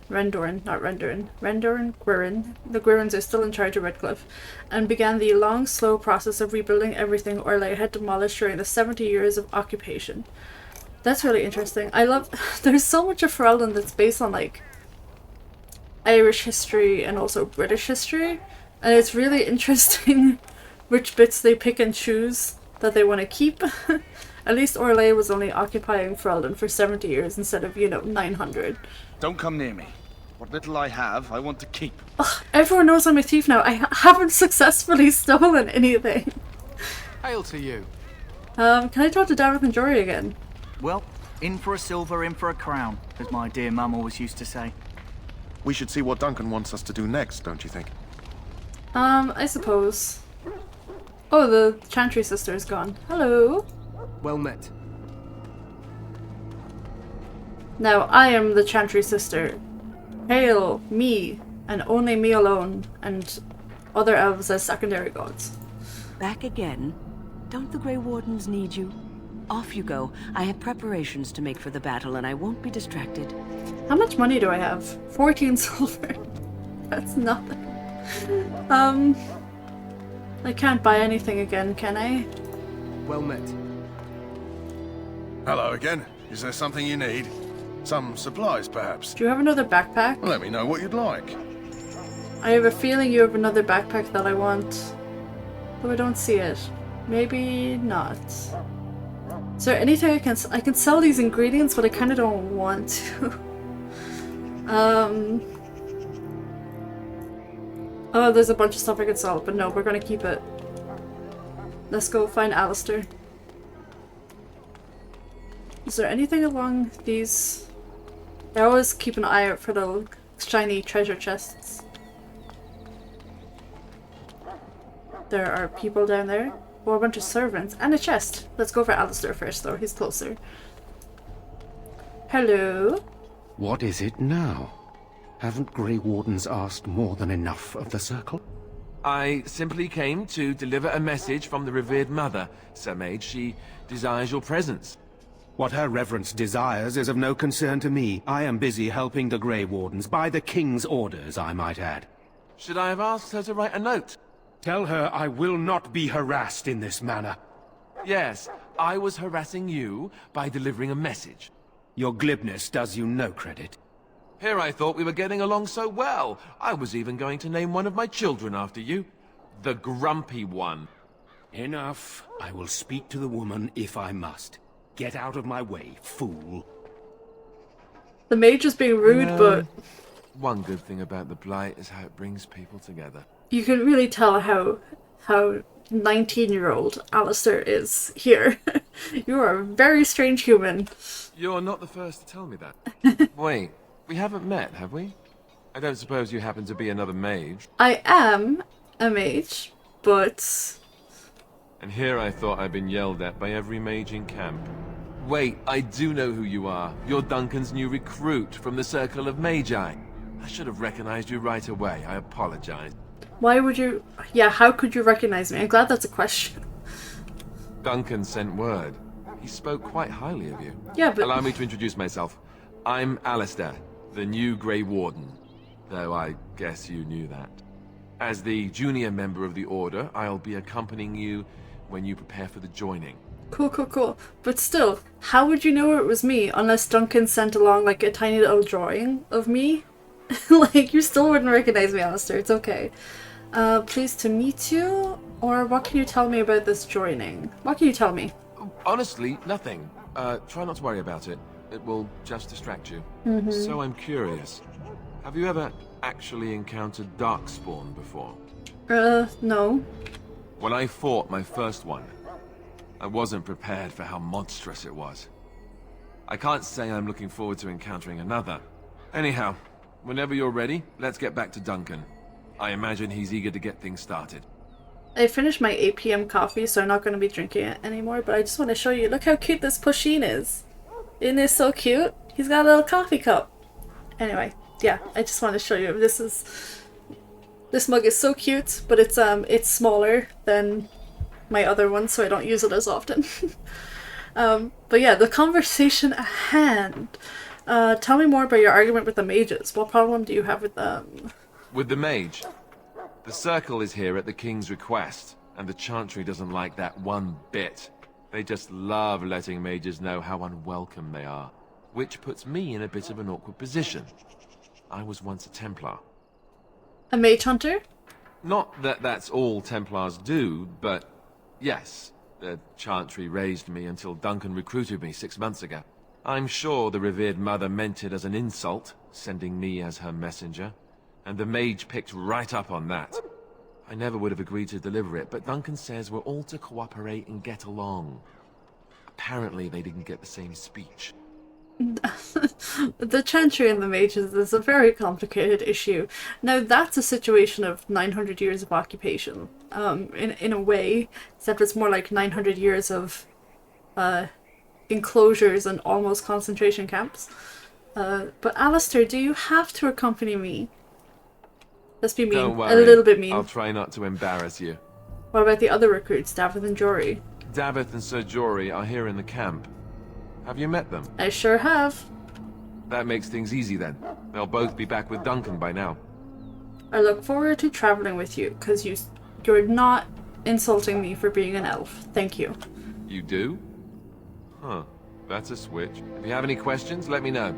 Gwyrn. The Gwyrns are still in charge of Redcliffe, and began the long, slow process of rebuilding everything Orlais had demolished during the 70 years of occupation. That's really interesting. I love... There's so much of Ferelden that's based on, like, Irish history and also British history, and it's really interesting which bits they pick and choose that they want to keep. At least Orlais was only occupying Ferelden for 70 years instead of, 900. Don't come near me. What little I have, I want to keep. Ugh, everyone knows I'm a thief now. I haven't successfully stolen anything. Hail to you. Can I talk to Davith and Jory again? Well, in for a silver, in for a crown, as my dear mum always used to say. We should see what Duncan wants us to do next, don't you think? I suppose. Oh, the Chantry sister is gone. Hello. Well met. Now, I am the Chantry sister. Hail me, and only me alone, and other elves as secondary gods. Back again? Don't the Grey Wardens need you? Off you go. I have preparations to make for the battle, and I won't be distracted. How much money do I have? 14 silver. That's nothing. I can't buy anything again, can I? Well met. Hello again. Is there something you need? Some supplies, perhaps? Do you have another backpack? Let me know what you'd like. I have a feeling you have another backpack that I want. Though I don't see it. Maybe not. Is there anything I can sell these ingredients, but I kind of don't want to. Oh, there's a bunch of stuff I could sell, but no, we're gonna keep it. Let's go find Alistair. Is there anything along these? I always keep an eye out for the shiny treasure chests. There are people down there. Or a bunch of servants. And a chest. Let's go for Alistair first, though. He's closer. Hello? What is it now? Haven't Grey Wardens asked more than enough of the Circle? I simply came to deliver a message from the revered mother, Sir Mage. She desires your presence. What her reverence desires is of no concern to me. I am busy helping the Grey Wardens, by the King's orders, I might add. Should I have asked her to write a note? Tell her I will not be harassed in this manner. Yes, I was harassing you by delivering a message. Your glibness does you no credit. Here I thought we were getting along so well. I was even going to name one of my children after you. The Grumpy One. Enough. I will speak to the woman if I must. Get out of my way, fool. The mage is being rude, but... One good thing about the Blight is how it brings people together. You can really tell how 19-year-old Alistair is here. You are a very strange human. You're not the first to tell me that. Wait, we haven't met, have we? I don't suppose you happen to be another mage? I am a mage, but... And here I thought I'd been yelled at by every mage in camp. Wait, I do know who you are. You're Duncan's new recruit from the Circle of Magi. I should have recognized you right away. I apologize. Why would you... Yeah, how could you recognize me? I'm glad that's a question. Duncan sent word. He spoke quite highly of you. Yeah, but... Allow me to introduce myself. I'm Alistair, the new Grey Warden. Though I guess you knew that. As the junior member of the Order, I'll be accompanying you when you prepare for the joining. Cool, cool, cool. But still, how would you know it was me unless Duncan sent along like a tiny little drawing of me? Like, you still wouldn't recognize me, Alistair. It's okay. Pleased to meet you? Or what can you tell me about this joining? What can you tell me? Honestly, nothing. Try not to worry about it. It will just distract you. So I'm curious. Have you ever actually encountered darkspawn before? No. When I fought my first one, I wasn't prepared for how monstrous it was. I can't say I'm looking forward to encountering another. Anyhow, whenever you're ready, let's get back to Duncan. I imagine he's eager to get things started. I finished my 8 PM coffee, so I'm not going to be drinking it anymore, but I just want to show you. Look how cute this Pusheen is. Isn't it so cute? He's got a little coffee cup. Anyway, yeah, I just want to show you. This mug is so cute, but it's smaller than my other one, so I don't use it as often. But yeah, the conversation at hand. Tell me more about your argument with the mages. What problem do you have with them? With the mage? The Circle is here at the King's request, and the Chantry doesn't like that one bit. They just love letting mages know how unwelcome they are, which puts me in a bit of an awkward position. I was once a Templar. A mage hunter? Not that that's all Templars do, but yes, the Chantry raised me until Duncan recruited me 6 months ago. I'm sure the revered mother meant it as an insult, sending me as her messenger, and the mage picked right up on that. I never would have agreed to deliver it, but Duncan says we're all to cooperate and get along. Apparently they didn't get the same speech. The Chantry and the mages is a very complicated issue. Now that's a situation of 900 years of occupation, in a way, except it's more like 900 years of enclosures and almost concentration camps. But Alistair, do you have to accompany me? Let's be mean. Don't worry. A little bit mean. I'll try not to embarrass you. What about the other recruits, Davith and Jory? Davith and Sir Jory are here in the camp. Have you met them? I sure have. That makes things easy then. They'll both be back with Duncan by now. I look forward to traveling with you, because you're not insulting me for being an elf. Thank you. You do? Huh. That's a switch. If you have any questions, let me know.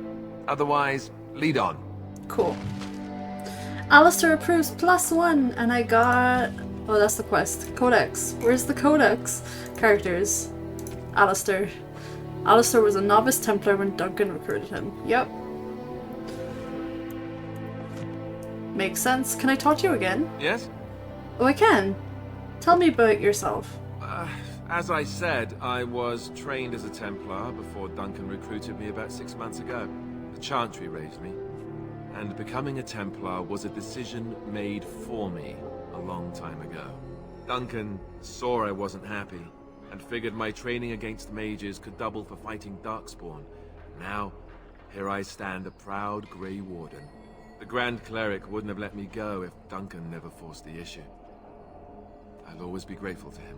Otherwise, lead on. Cool. Alistair approves +1, and I got... Oh, that's the quest. Codex. Where's the Codex? Characters. Alistair. Alistair was a novice Templar when Duncan recruited him. Yep. Makes sense. Can I talk to you again? Yes? Oh, I can. Tell me about yourself. As I said, I was trained as a Templar before Duncan recruited me about 6 months ago. The Chantry raised me. And becoming a Templar was a decision made for me a long time ago. Duncan saw I wasn't happy, and figured my training against mages could double for fighting darkspawn. Now, here I stand, a proud Grey Warden. The Grand Cleric wouldn't have let me go if Duncan never forced the issue. I'll always be grateful to him.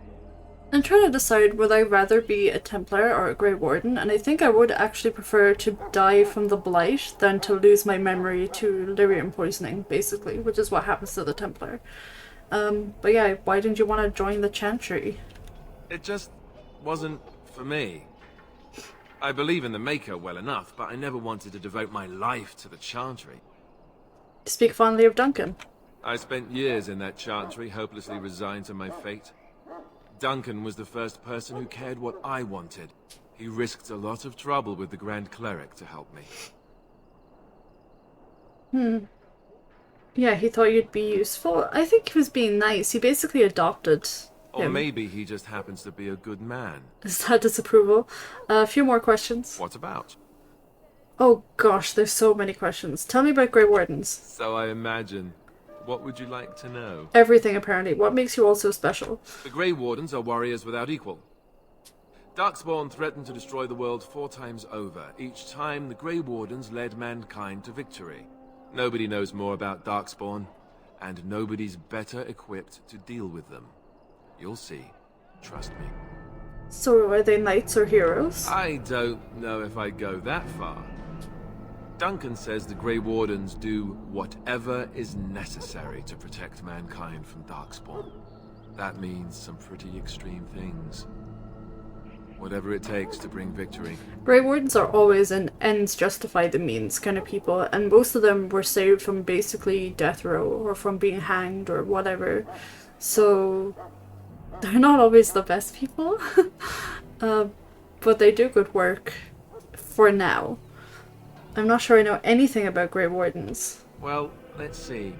I'm trying to decide would I rather be a Templar or a Grey Warden, and I think I would actually prefer to die from the Blight than to lose my memory to lyrium poisoning, basically, which is what happens to the Templar. But yeah, why didn't you want to join the Chantry? It just wasn't for me. I believe in the Maker well enough, but I never wanted to devote my life to the Chantry. Speak fondly of Duncan. I spent years in that Chantry, hopelessly resigned to my fate. Duncan was the first person who cared what I wanted. He risked a lot of trouble with the Grand Cleric to help me. Yeah, he thought you'd be useful. I think he was being nice. He basically adopted Or him. maybe he just happens to be a good man. Is that disapproval? A few more questions. What about? Oh gosh, there's so many questions. Tell me about Grey Wardens. So I imagine. What would you like to know? Everything, apparently. What makes you all so special? The Grey Wardens are warriors without equal. Darkspawn threatened to destroy the world 4 times over. Each time, the Grey Wardens led mankind to victory. Nobody knows more about Darkspawn, and nobody's better equipped to deal with them. You'll see. Trust me. So are they knights or heroes? I don't know if I'd go that far. Duncan says the Grey Wardens do whatever is necessary to protect mankind from Darkspawn. That means some pretty extreme things. Whatever it takes to bring victory. Grey Wardens are always an ends justify the means kind of people, and most of them were saved from basically death row or from being hanged or whatever. So they're not always the best people, but they do good work for now. I'm not sure I know anything about Grey Wardens. Well, let's see.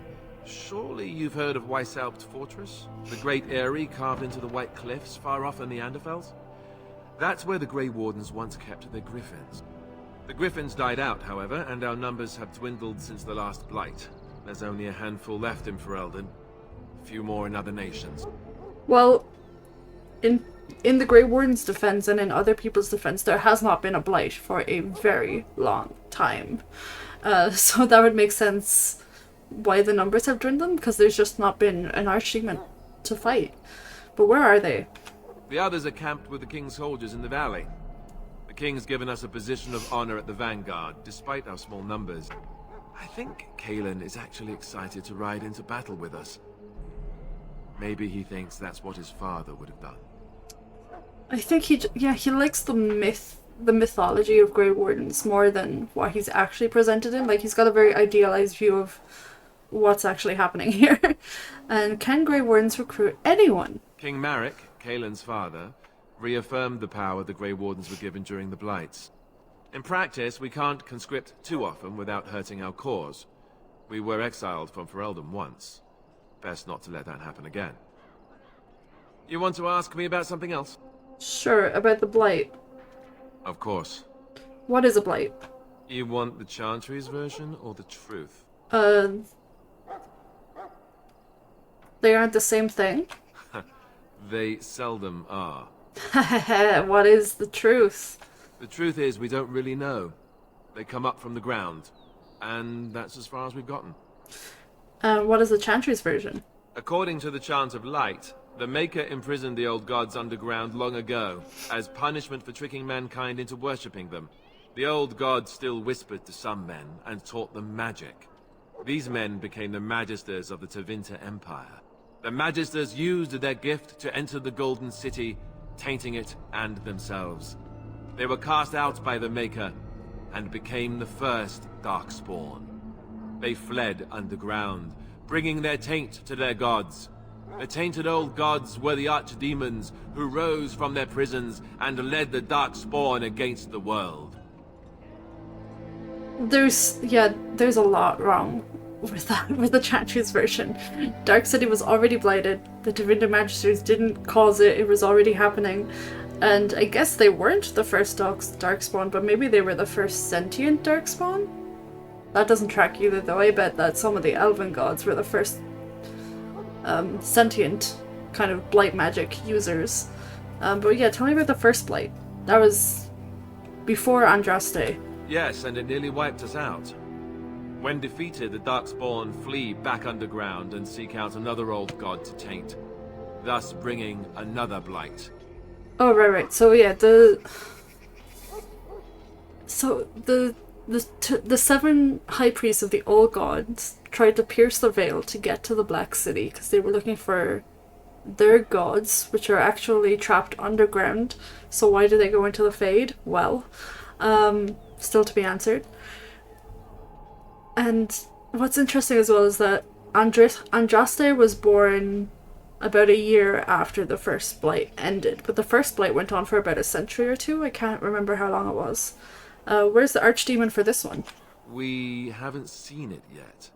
Surely you've heard of Weishaupt Fortress? The great eyrie carved into the White Cliffs far off in the Anderfels? That's where the Grey Wardens once kept their griffins. The griffins died out, however, and our numbers have dwindled since the last Blight. There's only a handful left in Ferelden. A few more in other nations. Well, in the Grey Warden's defense and in other people's defense, there has not been a Blight for a very long time. So that would make sense why the numbers have dwindled, because there's just not been an archdemon to fight. But where are they? The others are camped with the King's soldiers in the valley. The King's given us a position of honor at the vanguard, despite our small numbers. I think Kalen is actually excited to ride into battle with us. Maybe he thinks that's what his father would have done. I think he likes the mythology of Grey Wardens more than what he's actually presented in. Like, he's got a very idealized view of what's actually happening here. And can Grey Wardens recruit anyone? King Marek, Kalen's father, reaffirmed the power the Grey Wardens were given during the Blights. In practice, we can't conscript too often without hurting our cause. We were exiled from Ferelden once. Best not to let that happen again. You want to ask me about something else? Sure, about the Blight. Of course. What is a Blight? You want the Chantry's version or the truth? They aren't the same thing? They seldom are. What is the truth? The truth is, we don't really know. They come up from the ground, and that's as far as we've gotten. What is the Chantry's version? According to the Chant of Light, The Maker imprisoned the old gods underground long ago, as punishment for tricking mankind into worshipping them. The old gods still whispered to some men, and taught them magic. These men became the Magisters of the Tevinter Empire. The Magisters used their gift to enter the Golden City, tainting it and themselves. They were cast out by the Maker, and became the first Darkspawn. They fled underground, bringing their taint to their gods. The tainted old gods were the archdemons who rose from their prisons and led the Darkspawn against the world. There's a lot wrong with that, with the Chantry's version. Dark City was already blighted, the Tevinter Magisters didn't cause it, it was already happening, and I guess they weren't the first Darkspawn, but maybe they were the first sentient Darkspawn? That doesn't track either though. I bet that some of the Elven gods were the first sentient kind of blight magic users. But yeah, tell me about the first blight. That was before Andraste. Yes, and it nearly wiped us out. When defeated, the Darkspawn flee back underground and seek out another old god to taint, thus bringing another blight. Oh, right. So yeah, the 7 high priests of the old gods tried to pierce the veil to get to the Black City because they were looking for their gods, which are actually trapped underground. So why did they go into the Fade? Well, still to be answered. And what's interesting as well is that Andraste was born about a year after the first blight ended, but the first blight went on for about a century or two. I can't remember how long it was. Where's the archdemon for this one? We haven't seen it yet.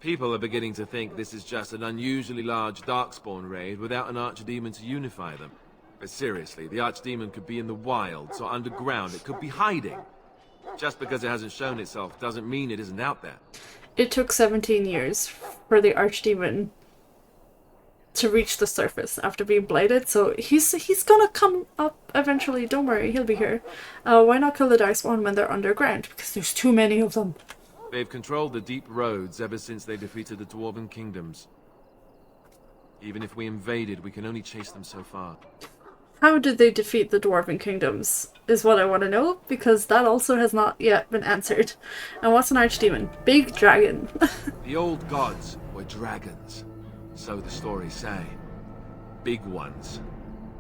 People are beginning to think this is just an unusually large Darkspawn raid without an archdemon to unify them. But seriously, the archdemon could be in the wilds or underground. It could be hiding. Just because it hasn't shown itself doesn't mean it isn't out there. It took 17 years for the archdemon to reach the surface after being blighted, so he's gonna come up eventually. Don't worry, he'll be here. Why not kill the Darkspawn when they're underground? Because there's too many of them. They've controlled the deep roads ever since they defeated the Dwarven kingdoms. Even if we invaded, we can only chase them so far. How did they defeat the Dwarven kingdoms is what I want to know, because that also has not yet been answered. And what's an archdemon? Big dragon. The old gods were dragons, so the stories say. Big ones.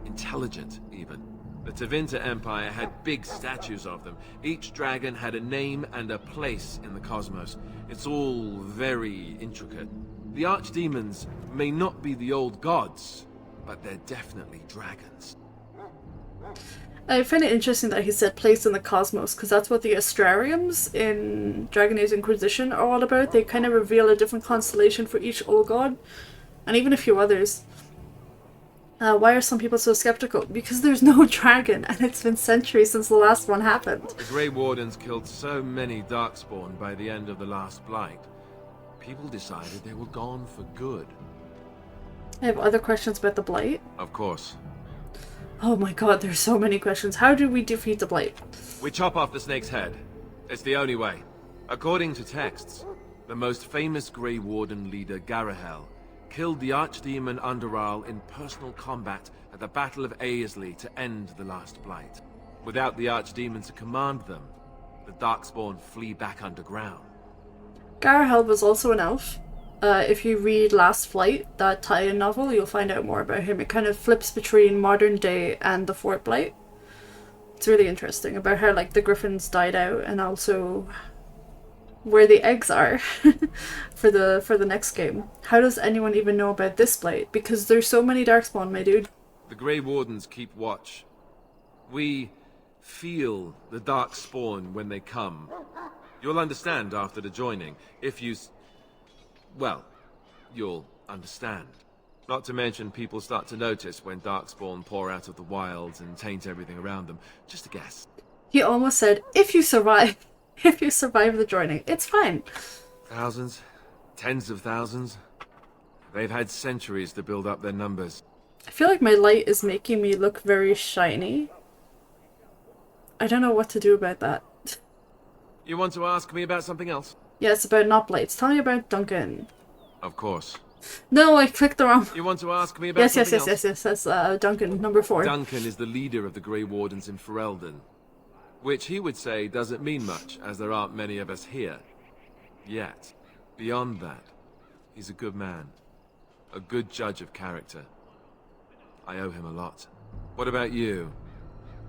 Intelligent, even. The Tevinter Empire had big statues of them. Each dragon had a name and a place in the cosmos. It's all very intricate. The archdemons may not be the old gods, but they're definitely dragons. I find it interesting that he said place in the cosmos, because that's what the Astrariums in Dragon Age Inquisition are all about. They kind of reveal a different constellation for each old god, and even a few others. Why are some people so skeptical? Because there's no dragon, and it's been centuries since the last one happened. The Grey Wardens killed so many Darkspawn by the end of the last Blight. People decided they were gone for good. I have other questions about the Blight. Of course. Oh my god, there's so many questions. How do we defeat the Blight? We chop off the snake's head. It's the only way. According to texts, the most famous Grey Warden leader, Garahel, killed the Archdemon Underal in personal combat at the Battle of Aesley to end the last Blight. Without the Archdemon to command them, the Darkspawn flee back underground. Garahel was also an elf. If you read Last Flight, that tie-in novel, you'll find out more about him. It kind of flips between modern day and the Fort Blight. It's really interesting about how, like, the griffins died out, and also where the eggs are for the next game. How does anyone even know about this Blight? Because there's so many Darkspawn, my dude. The Grey Wardens keep watch. We feel the Darkspawn when they come. You'll understand after the joining, if you... well, you'll understand. Not to mention people start to notice when Darkspawn pour out of the wilds and taint everything around them. Just a guess. He almost said, if you survive. If you survive the joining. It's fine. Thousands? Tens of thousands? They've had centuries to build up their numbers. I feel like my light is making me look very shiny. I don't know what to do about that. You want to ask me about something else? Yes, about not blights. Tell me about Duncan. Of course. No, I clicked the wrong. You want to ask me about Yes, something else? yes. That's Duncan, number 4. Duncan is the leader of the Grey Wardens in Ferelden, which he would say doesn't mean much, as there aren't many of us here. Yet, beyond that, he's a good man. A good judge of character. I owe him a lot. What about you?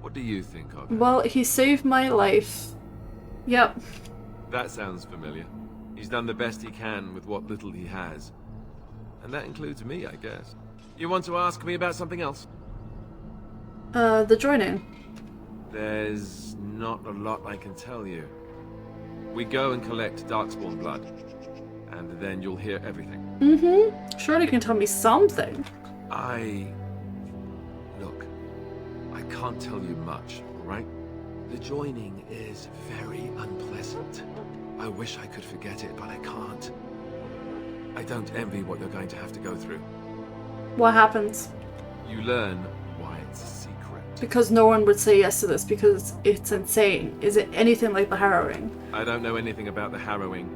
What do you think of him? Well, he saved my life. Yep. That sounds familiar. He's done the best he can with what little he has. And that includes me, I guess. You want to ask me about something else? The joining. There's not a lot I can tell you. We go and collect darkspawn blood, and then you'll hear everything. Surely you can tell me something. Look, I can't tell you much, alright? The joining is very unpleasant. I wish I could forget it, but I can't. I don't envy what you're going to have to go through. What happens? You learn why it's a secret. Because no one would say yes to this because it's insane. Is it anything like the harrowing? I don't know anything about the harrowing.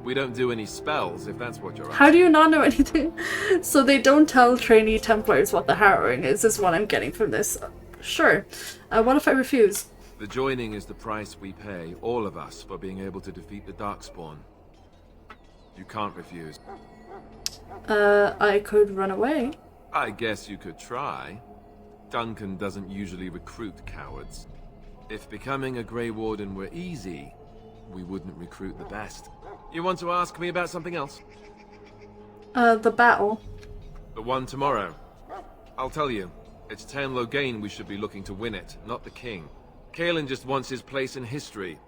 We don't do any spells, if that's what you're asking. How do you not know anything? So they don't tell trainee Templars what the harrowing is what I'm getting from this. Sure. What if I refuse? The joining is the price we pay, all of us, for being able to defeat the darkspawn. You can't refuse. I could run away. I guess you could try. Duncan doesn't usually recruit cowards. If becoming a Grey Warden were easy, we wouldn't recruit the best. You want to ask me about something else? The battle. The one tomorrow. I'll tell you. It's Tairn Loghain we should be looking to win it, not the king. Caelan just wants his place in history.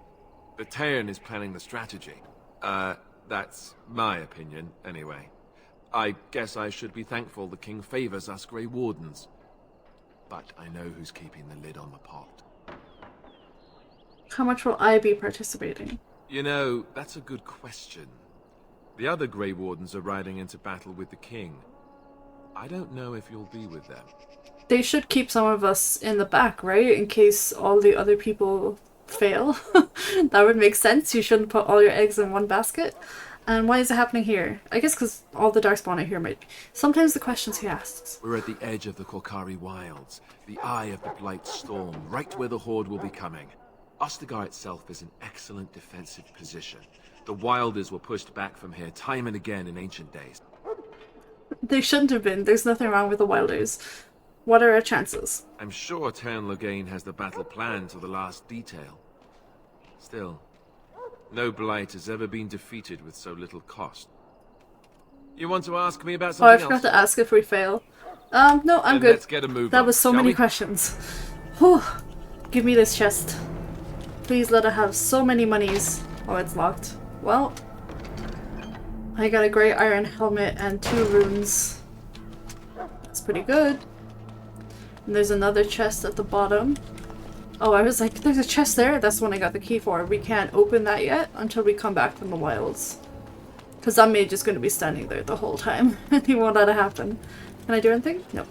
But Tairn is planning the strategy. That's my opinion, anyway. I guess I should be thankful the king favors us Grey Wardens. But I know who's keeping the lid on the pot. How much will I be participating? You know, that's a good question. The other Grey Wardens are riding into battle with the king. I don't know if you'll be with them. They should keep some of us in the back, right? In case all the other people fail. That would make sense. You shouldn't put all your eggs in one basket. And why is it happening here? I guess because all the darkspawn are here might be. Sometimes the questions he asks. We're at the edge of the Korkari Wilds, the eye of the Blight Storm, right where the Horde will be coming. Ostagar itself is an excellent defensive position. The Wilders were pushed back from here time and again in ancient days. They shouldn't have been. There's nothing wrong with the Wilders. What are our chances? I'm sure Tairn Loghain has the battle planned to the last detail. Still, no Blight has ever been defeated with so little cost. You want to ask me about something else? I forgot to ask if we fail. No, I'm good. Let's get a move That on, was so shall many we? questions. Whew. Give me this chest. Please let it have so many monies. Oh, it's locked. Well, I got a grey iron helmet and 2 runes. That's pretty good. And there's another chest at the bottom. Oh, I was like, there's a chest there? That's the one I got the key for. We can't open that yet until we come back from the wilds. Because that mage is going to be standing there the whole time. And he won't let it happen. Can I do anything? No.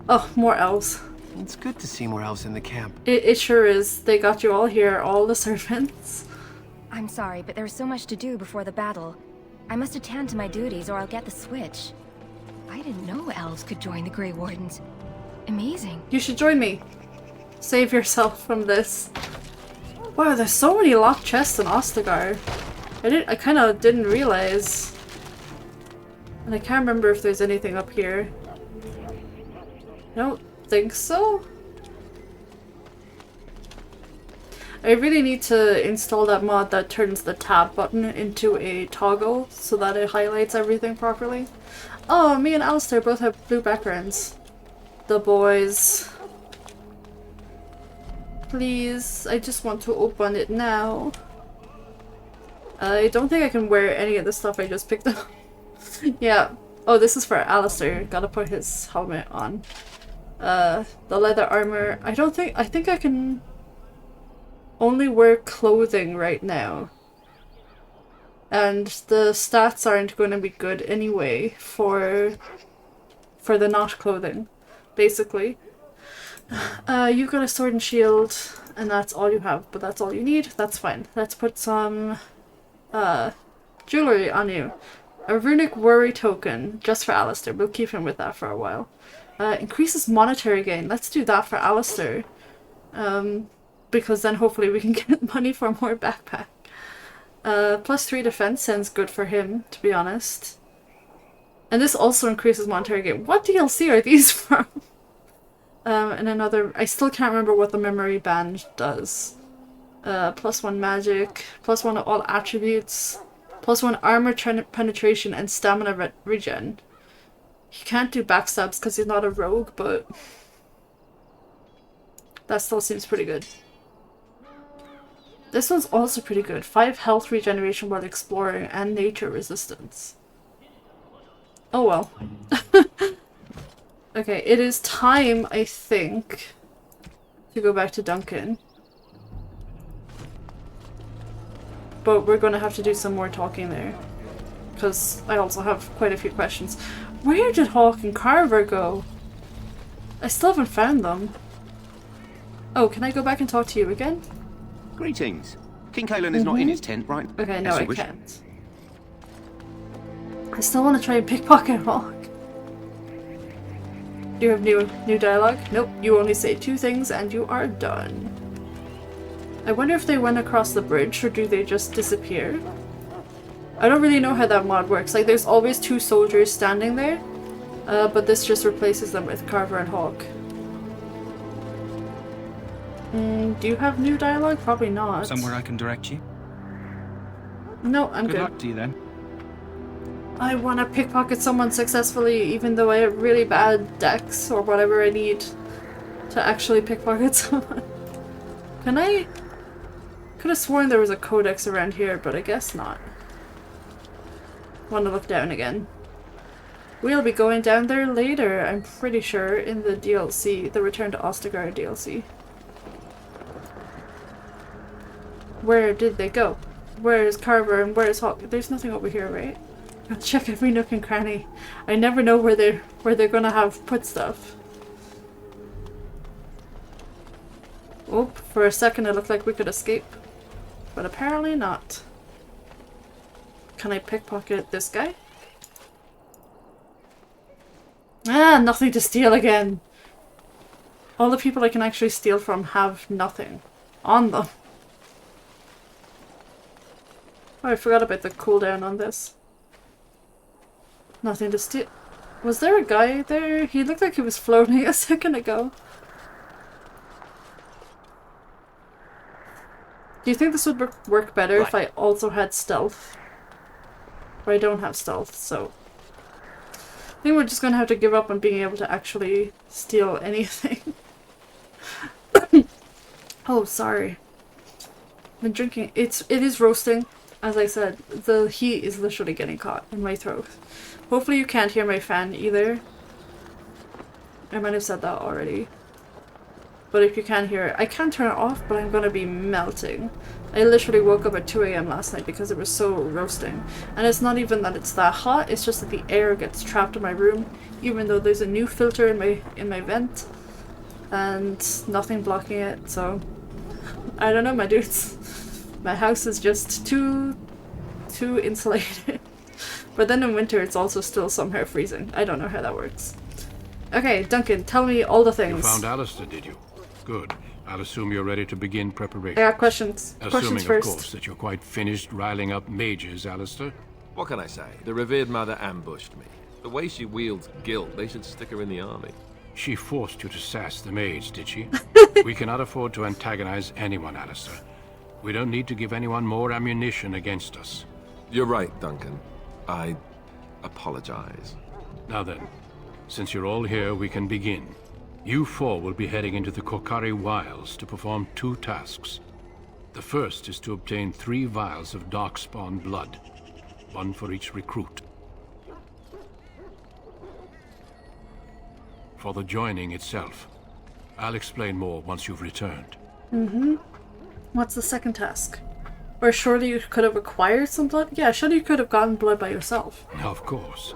Oh, more elves. It's good to see more elves in the camp. It sure is. They got you all here, all the servants. I'm sorry, but there's so much to do before the battle. I must attend to my duties or I'll get the switch. I didn't know elves could join the Grey Wardens. Amazing. You should join me. Save yourself from this. Wow, there's so many locked chests in Ostagar. I kind of didn't realize. And I can't remember if there's anything up here. I don't think so. I really need to install that mod that turns the tab button into a toggle so that it highlights everything properly. Oh, me and Alistair both have blue backgrounds. The boys. Please, I just want to open it now. I don't think I can wear any of the stuff I just picked up. Yeah. Oh, this is for Alistair. Gotta put his helmet on. The leather armor. I think I can only wear clothing right now. And the stats aren't going to be good anyway for the not clothing, basically. You've got a sword and shield, and that's all you have, but that's all you need. That's fine. Let's put some jewelry on you. A runic worry token, just for Alistair. We'll keep him with that for a while. Increases monetary gain. Let's do that for Alistair. Because then hopefully we can get money for more backpack. +3 defense sounds good for him, to be honest. And this also increases monetary gain. What DLC are these from? And another... I still can't remember what the memory band does. +1 magic, +1 all attributes, +1 armor penetration and stamina regen. He can't do backstabs because he's not a rogue, but that still seems pretty good. This one's also pretty good. 5 health regeneration while exploring and nature resistance. Oh well. Okay, it is time, I think, to go back to Duncan. But we're gonna have to do some more talking there. Because I also have quite a few questions. Where did Hawk and Carver go? I still haven't found them. Oh, can I go back and talk to you again? Greetings. King Kalen is not in his tent, right? Okay, no, As you I wish. can't. I still want to try and pickpocket Hawk. Do you have new dialogue? Nope, you only say 2 things and you are done. I wonder if they went across the bridge or do they just disappear? I don't really know how that mod works. Like, there's always 2 soldiers standing there, but this just replaces them with Carver and Hawk. Do you have new dialogue? Probably not. Somewhere I can direct you? No, I'm good. Good luck to you then. I want to pickpocket someone successfully, even though I have really bad dex or whatever I need to actually pickpocket someone. Can I... Could have sworn there was a codex around here, but I guess not. Want to look down again. We'll be going down there later, I'm pretty sure, in the DLC, the Return to Ostagar DLC. Where did they go? Where is Carver and where is Hawk? There's nothing over here, right? I'll check every nook and cranny. I never know where they're gonna have put stuff. Oh, for a second it looked like we could escape. But apparently not. Can I pickpocket this guy? Ah, nothing to steal again. All the people I can actually steal from have nothing on them. Oh, I forgot about the cooldown on this. Nothing to steal. Was there a guy there? He looked like he was floating a second ago. Do you think this would work better if I also had stealth? But I don't have stealth, so... I think we're just gonna have to give up on being able to actually steal anything. Oh, sorry. I've been drinking. It is roasting. As I said, the heat is literally getting caught in my throat. Hopefully you can't hear my fan either. I might have said that already. But if you can't hear it, I can turn it off, but I'm gonna be melting. I literally woke up at 2 AM last night because it was so roasting. And it's not even that it's that hot, it's just that the air gets trapped in my room, even though there's a new filter in my vent and nothing blocking it, so I don't know, my dudes. My house is just too insulated. But then in winter it's also still somehow freezing. I don't know how that works. Okay, Duncan, tell me all the things. You found Alistair, did you? Good. I'll assume you're ready to begin preparations. I got questions. Assuming, Questions first. of course, that you're quite finished riling up mages, Alistair. What can I say? The revered mother ambushed me. The way she wields guilt, they should stick her in the army. She forced you to sass the mage, did she? We cannot afford to antagonize anyone, Alistair. We don't need to give anyone more ammunition against us. You're right, Duncan. I apologize. Now then, since you're all here, we can begin. You 4 will be heading into the Korcari Wilds to perform 2 tasks. The first is to obtain 3 vials of darkspawn blood, 1 for each recruit. For the joining itself, I'll explain more once you've returned. What's the second task? Or surely you could have acquired some blood? Yeah, surely you could have gotten blood by yourself. Of course.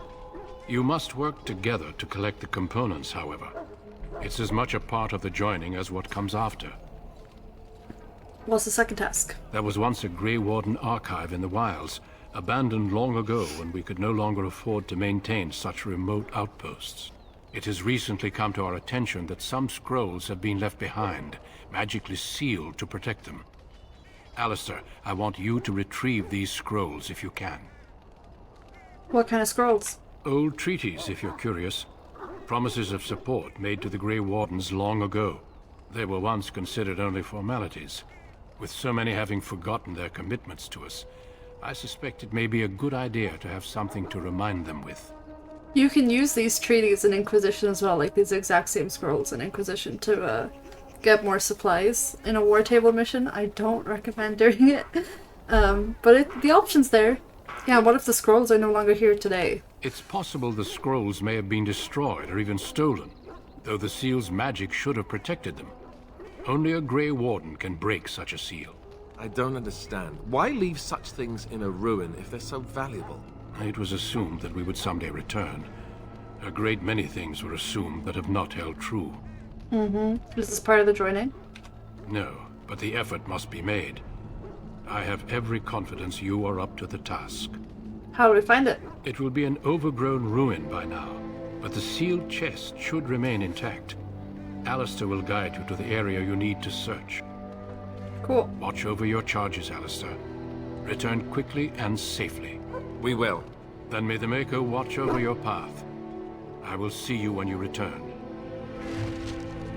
You must work together to collect the components, however. It's as much a part of the joining as what comes after. What's the second task? There was once a Grey Warden archive in the wilds, abandoned long ago when we could no longer afford to maintain such remote outposts. It has recently come to our attention that some scrolls have been left behind, magically sealed to protect them. Alistair, I want you to retrieve these scrolls if you can. What kind of scrolls? Old treaties, if you're curious. Promises of support made to the Grey Wardens long ago. They were once considered only formalities. With so many having forgotten their commitments to us, I suspect it may be a good idea to have something to remind them with. You can use these treaties in Inquisition as well, like these exact same scrolls in Inquisition to get more supplies in a war table mission. I don't recommend doing it, but the option's there. Yeah, what if the scrolls are no longer here today? It's possible the scrolls may have been destroyed or even stolen, though the seal's magic should have protected them. Only a Grey Warden can break such a seal. I don't understand. Why leave such things in a ruin if they're so valuable? It was assumed that we would someday return. A great many things were assumed that have not held true. Is this part of the joining? No, but the effort must be made. I have every confidence you are up to the task. How do we find it? It will be an overgrown ruin by now, but the sealed chest should remain intact. Alistair will guide you to the area you need to search. Cool. Watch over your charges, Alistair. Return quickly and safely. We will. Then may the Maker watch over your path. I will see you when you return.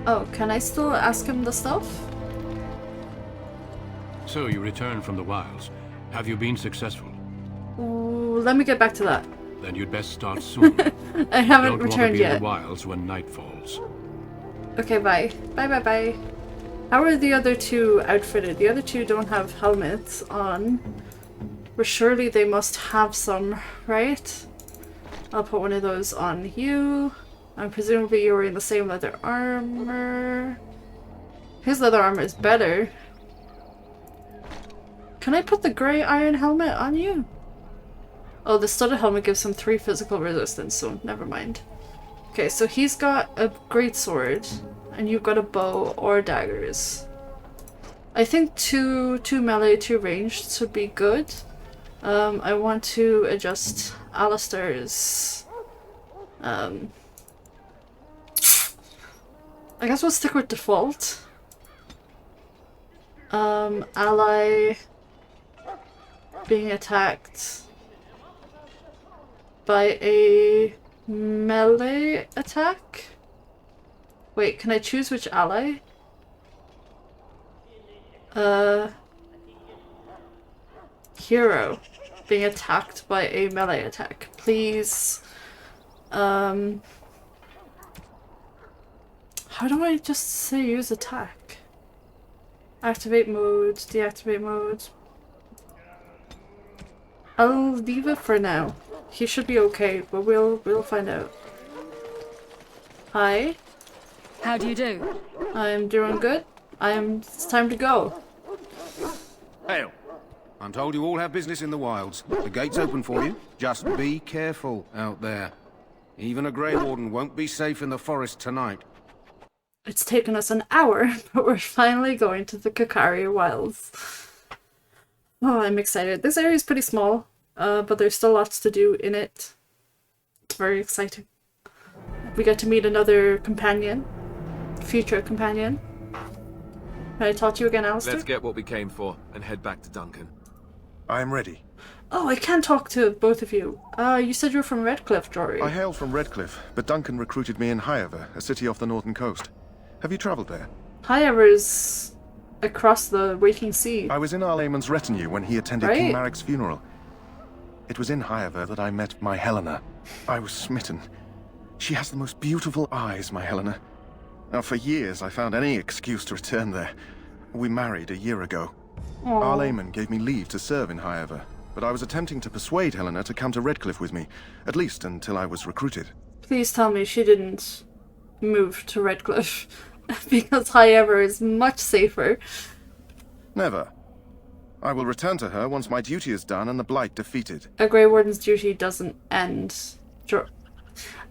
Oh, can I still ask him the stuff? So you return from the wilds. Have you been successful? Ooh, let me get back to that. Then you'd best start soon. I haven't Don't returned want to be yet. in the wilds when night falls. Okay, bye. Bye. How are the other two outfitted? The other two don't have helmets on. But surely they must have some, right? I'll put one of those on you. And presumably you're wearing the same leather armor. His leather armor is better. Can I put the grey iron helmet on you? Oh, the studded helmet gives him 3 physical resistance, so never mind. Okay, so he's got a great sword, and you've got a bow or daggers. I think two melee, 2 ranged should be good. I want to adjust Alistair's. I guess we'll stick with default. Ally being attacked by a melee attack? Wait, can I choose which ally? Hero being attacked by a melee attack. Please. How do I just say use attack? Activate mode, deactivate mode. I'll leave it for now. He should be okay, but we'll find out. Hi. How do you do? I'm doing good. It's time to go. Hail. I'm told you all have business in the wilds. The gate's open for you. Just be careful out there. Even a Grey Warden won't be safe in the forest tonight. It's taken us an hour, but we're finally going to the Kokari Wilds. Oh, I'm excited. This area is pretty small, but there's still lots to do in it. It's very exciting. We get to meet another companion. Future companion. Can I talk to you again, Alistair? Let's get what we came for and head back to Duncan. I'm ready. Oh, I can talk to both of you. You said you were from Redcliffe, Jory. I hail from Redcliffe, but Duncan recruited me in Highever, a city off the northern coast. Have you travelled there? Highever's across the Waking Sea. I was in Arl Eamon's retinue when he attended King Maric's funeral. It was in Highever that I met my Helena. I was smitten. She has the most beautiful eyes, my Helena. Now, for years I found any excuse to return there. We married a year ago. Arl Eamon gave me leave to serve in Highever, but I was attempting to persuade Helena to come to Redcliffe with me, at least until I was recruited. Please tell me she didn't move to Redcliffe, because Highever is much safer. Never. I will return to her once my duty is done and the Blight defeated. A Grey Warden's duty doesn't end. A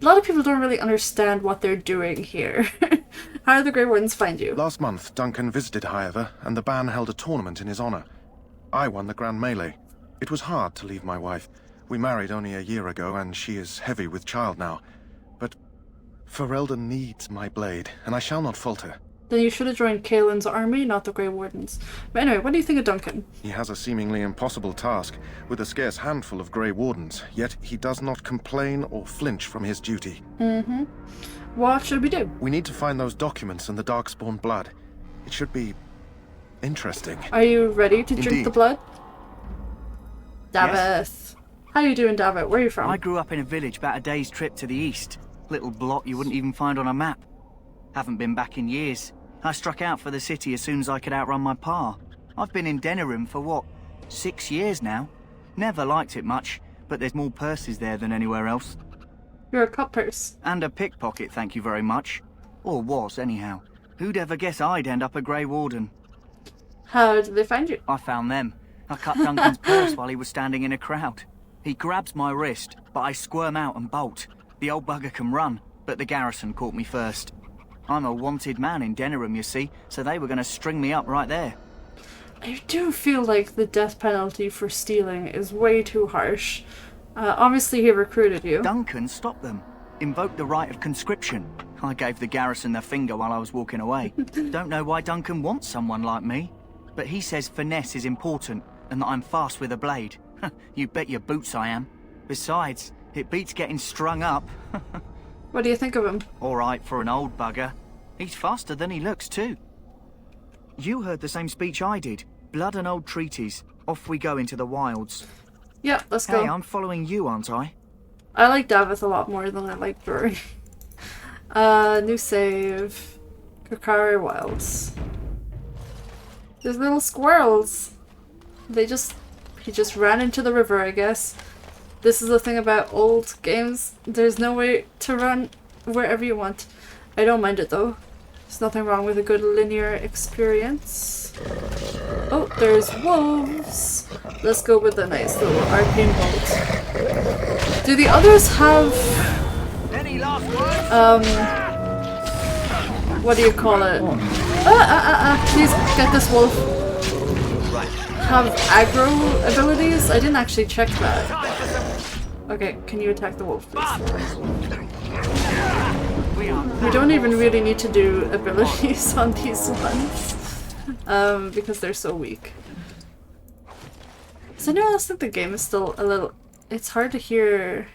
lot of people don't really understand what they're doing here. How do the Grey Wardens find you? Last month, Duncan visited Highever, and the band held a tournament in his honor. I won the Grand Melee. It was hard to leave my wife. We married only a year ago, and she is heavy with child now. But Ferelden needs my blade, and I shall not falter. Then you should have joined Kaelin's army, not the Grey Wardens. But anyway, what do you think of Duncan? He has a seemingly impossible task, with a scarce handful of Grey Wardens, yet he does not complain or flinch from his duty. Mm-hmm. What should we do? We need to find those documents and the Darkspawn blood. It should be interesting. Are you ready to drink Indeed. the blood? Davith. Yes. How you doing, Davith? Where are you from? I grew up in a village about a day's trip to the east. Little blot you wouldn't even find on a map. Haven't been back in years. I struck out for the city as soon as I could outrun my pa. I've been in Denerim for what, 6 years now? Never liked it much, but there's more purses there than anywhere else. You're a cut purse. And a pickpocket, thank you very much. Or was, anyhow. Who'd ever guess I'd end up a Grey Warden? How did they find you? I found them. I cut Duncan's purse while he was standing in a crowd. He grabs my wrist, but I squirm out and bolt. The old bugger can run, but the garrison caught me first. I'm a wanted man in Denerim, you see, so they were going to string me up right there. I do feel like the death penalty for stealing is way too harsh. Obviously he recruited you. Duncan stopped them. Invoked the right of conscription. I gave the garrison the finger while I was walking away. Don't know why Duncan wants someone like me, but he says finesse is important and that I'm fast with a blade. You bet your boots I am. Besides, it beats getting strung up. What do you think of him? All right for an old bugger. He's faster than he looks too. You heard the same speech I did. Blood and old treaties. Off we go into the wilds. Yeah, let's go. Hey, I'm following you, aren't I? I like Davith a lot more than I like Drury. New save. Kokari Wilds. There's little squirrels. He just ran into the river, I guess. This is the thing about old games. There's no way to run wherever you want. I don't mind it though. There's nothing wrong with a good linear experience. Oh, there's wolves. Let's go with the nice little arcane bolt. Do the others have what do you call it? Please get this wolf. Have aggro abilities? I didn't actually check that. Okay, can you attack the wolf, please? We don't even really need to do abilities on these ones. Because they're so weak. Does anyone else think the game is still a little... It's hard to hear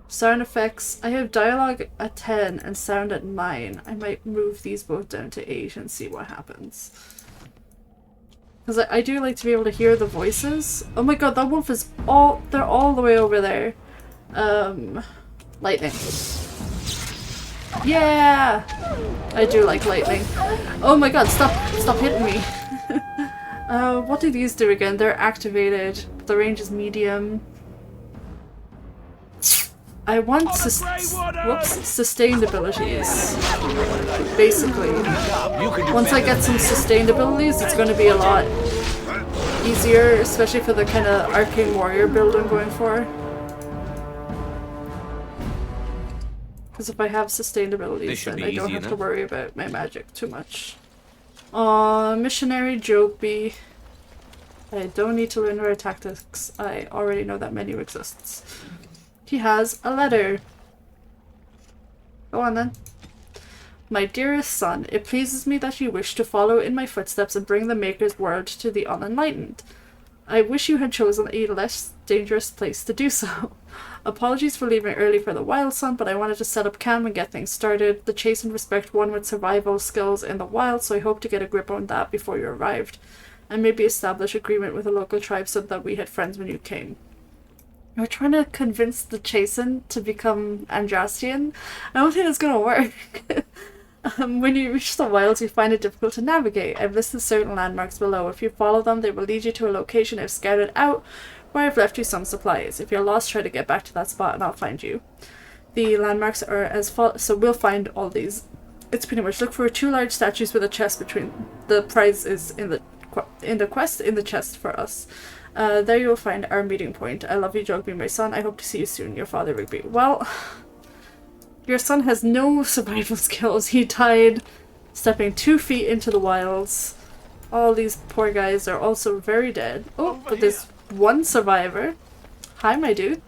sound effects. I have dialogue at 10 and sound at 9. I might move these both down to 8 and see what happens. Because I do like to be able to hear the voices. Oh my god, that wolf is all... They're all the way over there. Lightning. Yeah! I do like lightning. Oh my god, stop hitting me. What do these do again? They're activated. The range is medium. I want sustained abilities. Basically. Once I get some sustained abilities, it's going to be a lot easier, especially for the kind of arcane warrior build I'm going for. Because if I have sustained abilities, then I don't have to worry about my magic too much. Missionary Joby. I don't need to learn rare tactics. I already know that menu exists. He has a letter. Go on then. My dearest son, it pleases me that you wish to follow in my footsteps and bring the Maker's word to the unenlightened. I wish you had chosen a less dangerous place to do so. Apologies for leaving early for the wild, son, but I wanted to set up camp and get things started. The chase and respect one with survival skills in the wild, so I hope to get a grip on that before you arrived. And maybe establish agreement with a local tribe so that we had friends when you came. We're trying to convince the Chasen to become Andrastian. I don't think that's gonna work. When you reach the wilds, you find it difficult to navigate. I've listed certain landmarks below. If you follow them, they will lead you to a location I've scouted out, where I've left you some supplies. If you're lost, try to get back to that spot and I'll find you. The landmarks are as follows, so we'll find all these. It's pretty much look for 2 large statues with a chest between. The prize is in the quest in the chest for us. There you will find our meeting point. I love you, Jogby, my son. I hope to see you soon. Your father, Rigby. Well, your son has no survival skills. He died stepping 2 feet into the wilds. All these poor guys are also very dead. Oh, but there's one survivor. Hi, my dude.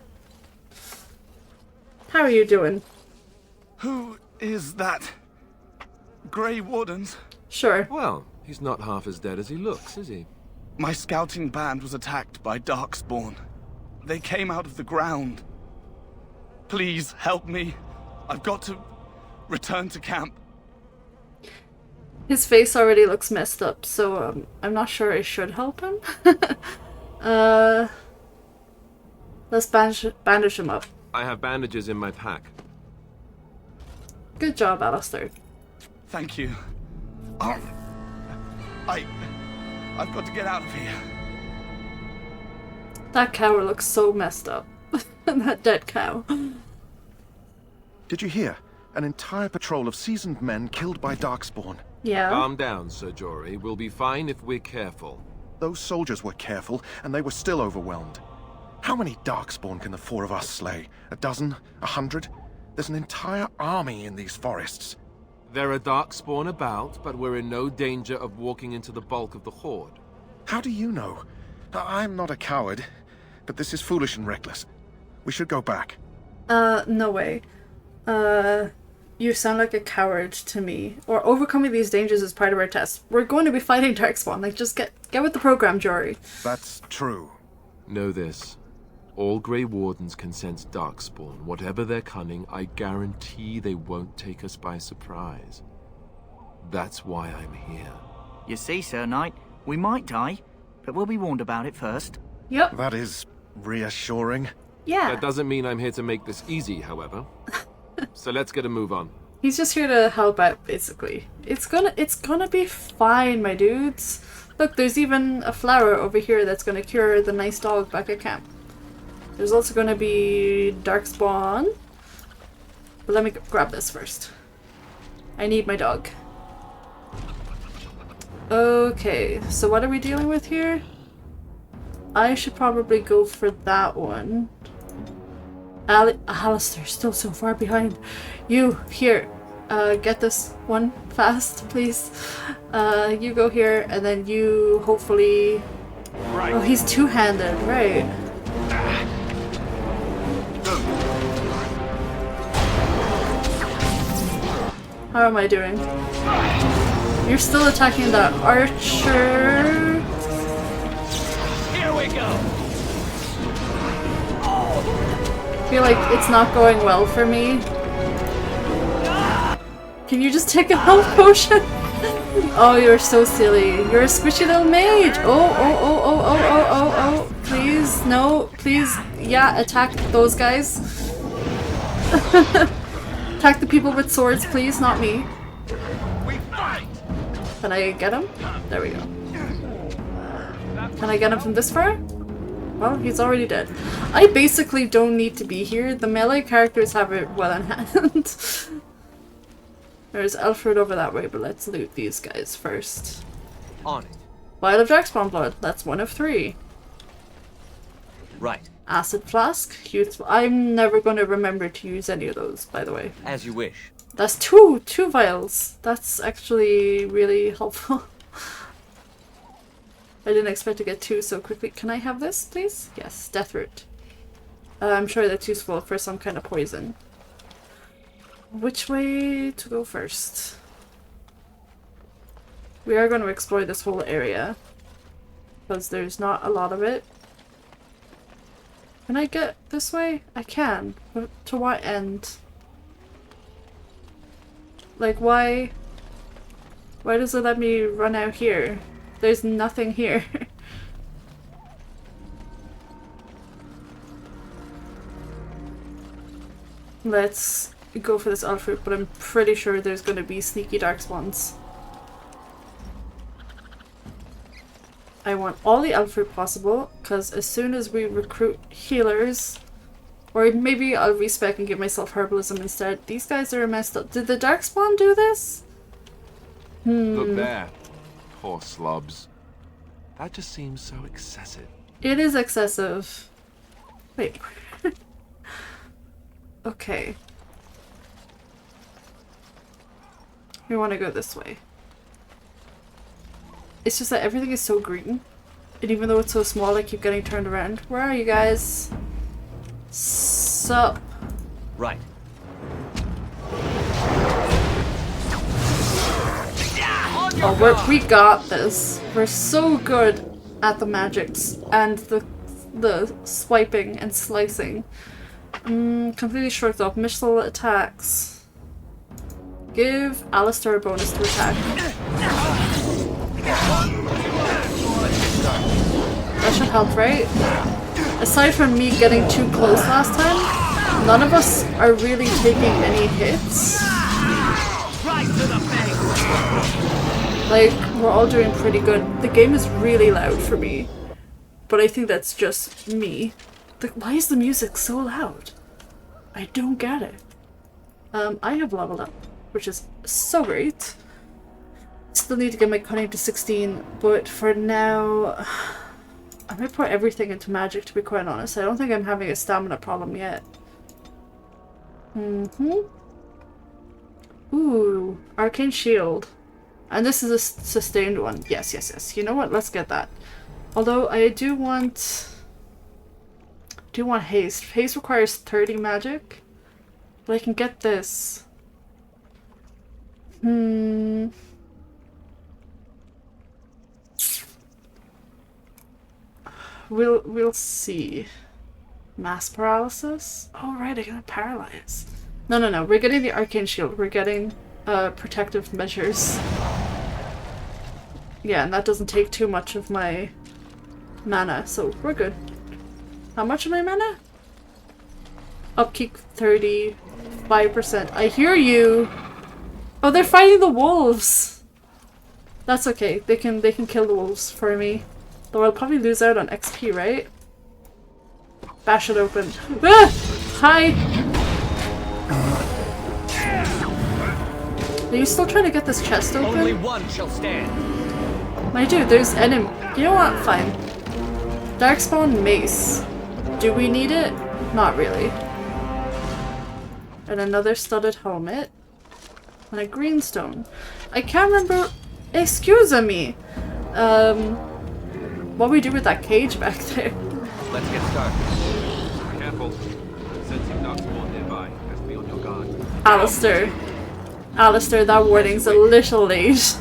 How are you doing? Who is that? Grey Wardens? Sure. Well, he's not half as dead as he looks, is he? My scouting band was attacked by darkspawn. They came out of the ground. Please help me. I've got to return to camp. His face already looks messed up, so I'm not sure I should help him. Let's bandage him up. I have bandages in my pack. Good job, Alistair. Thank you. I've got to get out of here. That cow looks so messed up. That dead cow. Did you hear? An entire patrol of seasoned men killed by darkspawn. Yeah. Calm down, Sir Jory. We'll be fine if we're careful. Those soldiers were careful, and they were still overwhelmed. How many darkspawn can the four of us slay? A dozen? 100? There's an entire army in these forests. There are darkspawn about, but we're in no danger of walking into the bulk of the horde. How do you know? I'm not a coward, but this is foolish and reckless. We should go back. No way. You sound like a coward to me. Or overcoming these dangers is part of our test. We're going to be fighting darkspawn. Like, just get with the program, Jory. That's true. Know this. All Grey Wardens can sense darkspawn. Whatever their cunning, I guarantee they won't take us by surprise. That's why I'm here. You see, Sir Knight, we might die, but we'll be warned about it first. Yep. That is reassuring. Yeah. That doesn't mean I'm here to make this easy, however. So let's get a move on. He's just here to help out, basically. It's gonna be fine, my dudes. Look, there's even a flower over here that's gonna cure the nice dog back at camp. There's also gonna be darkspawn. But let me grab this first. I need my dog. Okay, so what are we dealing with here? I should probably go for that one. Alistair's still so far behind. You, here, get this one fast, please. You go here, and then you hopefully... Right. Oh, he's two-handed, right. How am I doing? You're still attacking that archer. Here we go. I feel like it's not going well for me. Can you just take a health potion? Oh, you're so silly. You're a squishy little mage. Oh. Please, no, please. Yeah, attack those guys. Attack the people with swords, please, not me. Can I get him? There we go. Can I get him from this far? Well, he's already dead. I basically don't need to be here. The melee characters have it well in hand. There's Alfred over that way, but let's loot these guys first. On it. Vial of Darkspawn blood. That's 1 of 3. Right. Acid flask. Youthful. I'm never going to remember to use any of those, by the way. As you wish. That's two vials. That's actually really helpful. I didn't expect to get 2 so quickly. Can I have this, please? Yes, death root. I'm sure that's useful for some kind of poison. Which way to go first? We are going to explore this whole area, because there's not a lot of it. Can I get this way? I can. But to what end? Like, why does it let me run out here? There's nothing here. Let's go for this Alfred, but I'm pretty sure there's going to be sneaky darkspawns. I want all the Alfred possible, because as soon as we recruit healers, or maybe I'll respec and give myself herbalism instead. These guys are messed up. Did the darkspawn do this? Look there. Poor slobs. That just seems so excessive. It is excessive. Wait. Okay. We want to go this way. It's just that everything is so green. And even though it's so small, I keep getting turned around. Where are you guys? Sup? Right. Oh, we got this. We're so good at the magics and the swiping and slicing. Completely shrugged off missile attacks. Give Alistair a bonus to attack. That should help, right? Aside from me getting too close last time, none of us are really taking any hits. Like, we're all doing pretty good. The game is really loud for me, but I think that's just me. Why is the music so loud? I don't get it. I have leveled up, which is so great. Still need to get my cunning to 16, but for now, I might put everything into magic, to be quite honest. I don't think I'm having a stamina problem yet. Ooh, arcane shield. And this is a sustained one. Yes, yes, yes. You know what? Let's get that. Although I do want haste. Haste requires 30 magic, but I can get this. We'll see. Mass paralysis? Oh right, I gotta paralyze. No. We're getting the arcane shield. We're getting protective measures. Yeah, and that doesn't take too much of my mana, so we're good. How much of my mana? Upkeep 35%. I hear you! Oh, they're fighting the wolves! That's okay. They can kill the wolves for me. Though I'll probably lose out on XP, right? Bash it open. Ah! Hi! Are you still trying to get this chest open? Only one shall stand. My dude, there's enemy. You know what? Fine. Darkspawn mace. Do we need it? Not really. And another studded helmet. And a greenstone. I can't remember. Excuse me. What we do with that cage back there? Let's get started. Careful. Sensing darkspawn nearby. Best be on your guard. Alistair, that warning's a little late.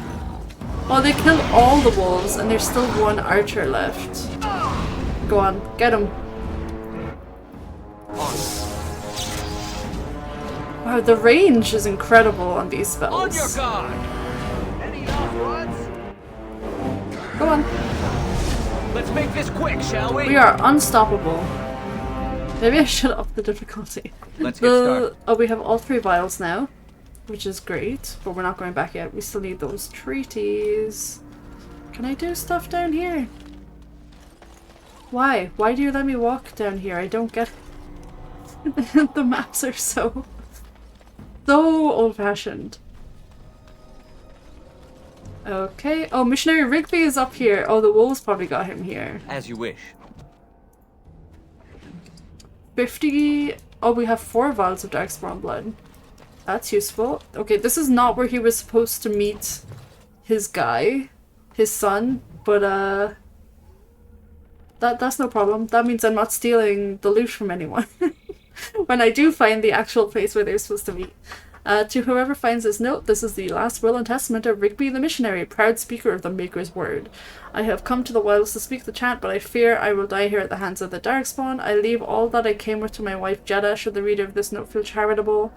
Oh, they killed all the wolves and there's still one archer left. Go on, get him. Wow, the range is incredible on these spells. On your guard. Any last words? Go on. Let's make this quick, shall we? We are unstoppable. Maybe I should up the difficulty. Let's get started. Oh, we have all 3 vials now, which is great, but we're not going back yet. We still need those treaties. Can I do stuff down here? Why? Why do you let me walk down here? I don't get it. The maps are so old-fashioned. Okay. Oh, Missionary Rigby is up here. Oh, the wolves probably got him here. As you wish. 50. Oh, we have 4 vials of darkspawn blood. That's useful. Okay, this is not where he was supposed to meet his guy, his son, but that's no problem. That means I'm not stealing the loot from anyone when I do find the actual place where they're supposed to meet. To whoever finds this note, this is the last will and testament of Rigby the missionary, proud speaker of the Maker's word. I have come to the wilds to speak the chant, but I fear I will die here at the hands of the darkspawn. I leave all that I came with to my wife Jeddah, should the reader of this note feel charitable.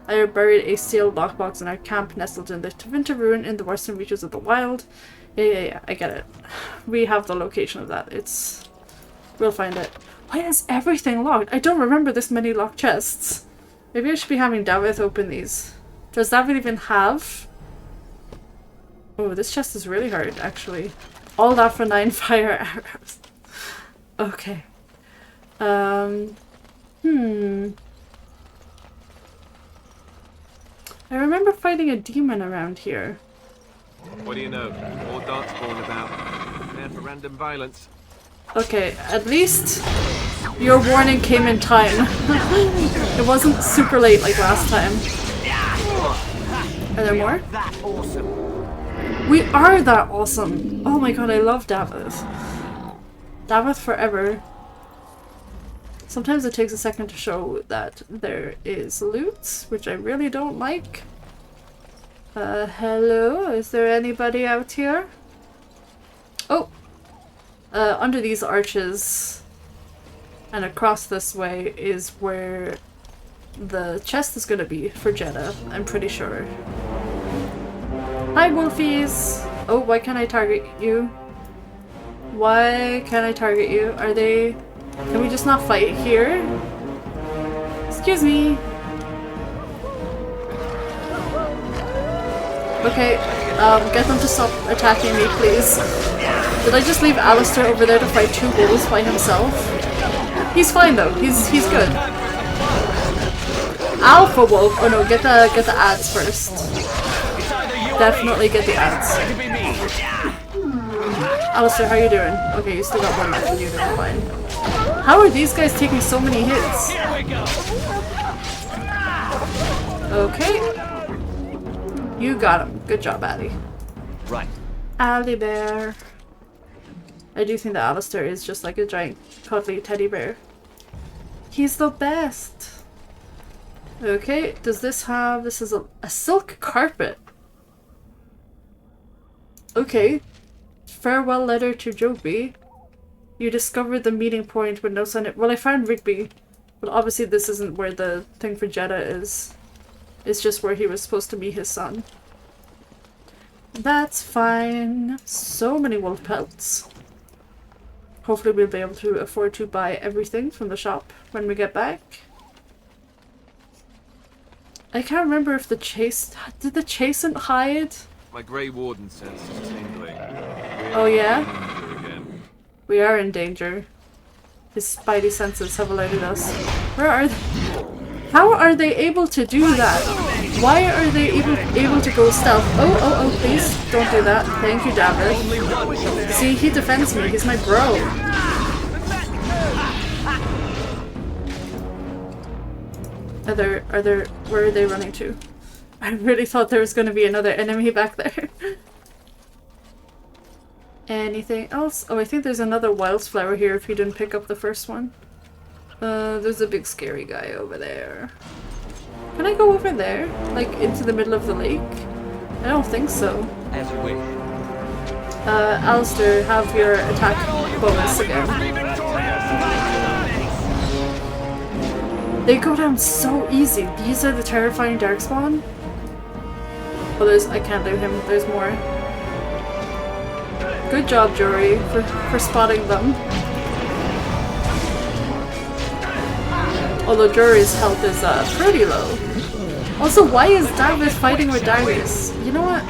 I have buried a sealed lockbox in our camp, nestled in the Tevinter ruin in the western reaches of the wild. Yeah, I get it. We have the location of that. We'll find it. Why is everything locked? I don't remember this many locked chests. Maybe I should be having Davith open these. Does Davith even have... Oh, this chest is really hard, actually. All that for 9 fire arrows. Okay. I remember fighting a demon around here. What do you know? More darkspawn about. Prepare for random violence. Okay, at least your warning came in time. It wasn't super late like last time. Are there more? That awesome. We are that awesome! Oh my god, I love Davith. Davith forever. Sometimes it takes a second to show that there is loot, which I really don't like. Hello? Is there anybody out here? Oh! Under these arches and across this way is where the chest is gonna be for Jeddah, I'm pretty sure. Hi, Wolfies! Oh, why can't I target you? Why can't I target you? Are they... Can we just not fight here? Excuse me! Okay, get them to stop attacking me, please. Did I just leave Alistair over there to fight 2 wolves by himself? He's fine though, he's good. Alpha wolf! Oh no, get the ads first. Definitely get the ads. Alistair, how you doing? Okay, you still got 1 left in you, then fine. How are these guys taking so many hits? Okay. You got him. Good job, Addy. Right. Addy bear. I do think that Alistair is just like a giant cuddly teddy bear. He's the best. Okay, does this have... This is a silk carpet. Okay. Farewell letter to Joby. You discovered the meeting point with no sign. Well, I found Rigby, but obviously this isn't where the thing for Jeddah is. It's just where he was supposed to meet his son. That's fine. So many wolf pelts. Hopefully we'll be able to afford to buy everything from the shop when we get back. I can't remember if the chase... Did the chasant hide? My Grey Warden sense is tingling. Oh yeah? We are in danger. His spidey senses have alerted us. Where are they? How are they able to do that? Why are they able to go stealth? Oh, please don't do that. Thank you, David. See, he defends me. He's my bro. Where are they running to? I really thought there was going to be another enemy back there. Anything else? Oh, I think there's another wildflower here if you didn't pick up the first one. There's a big scary guy over there. Can I go over there? Like, into the middle of the lake? I don't think so. As you wish. Alistair, have your attack bonus again. They go down so easy. These are the terrifying darkspawn? Oh, I can't do him. There's more. Good job, Jory, for spotting them. Although Jory's health is pretty low. Also, why is David fighting with Darius? You know what?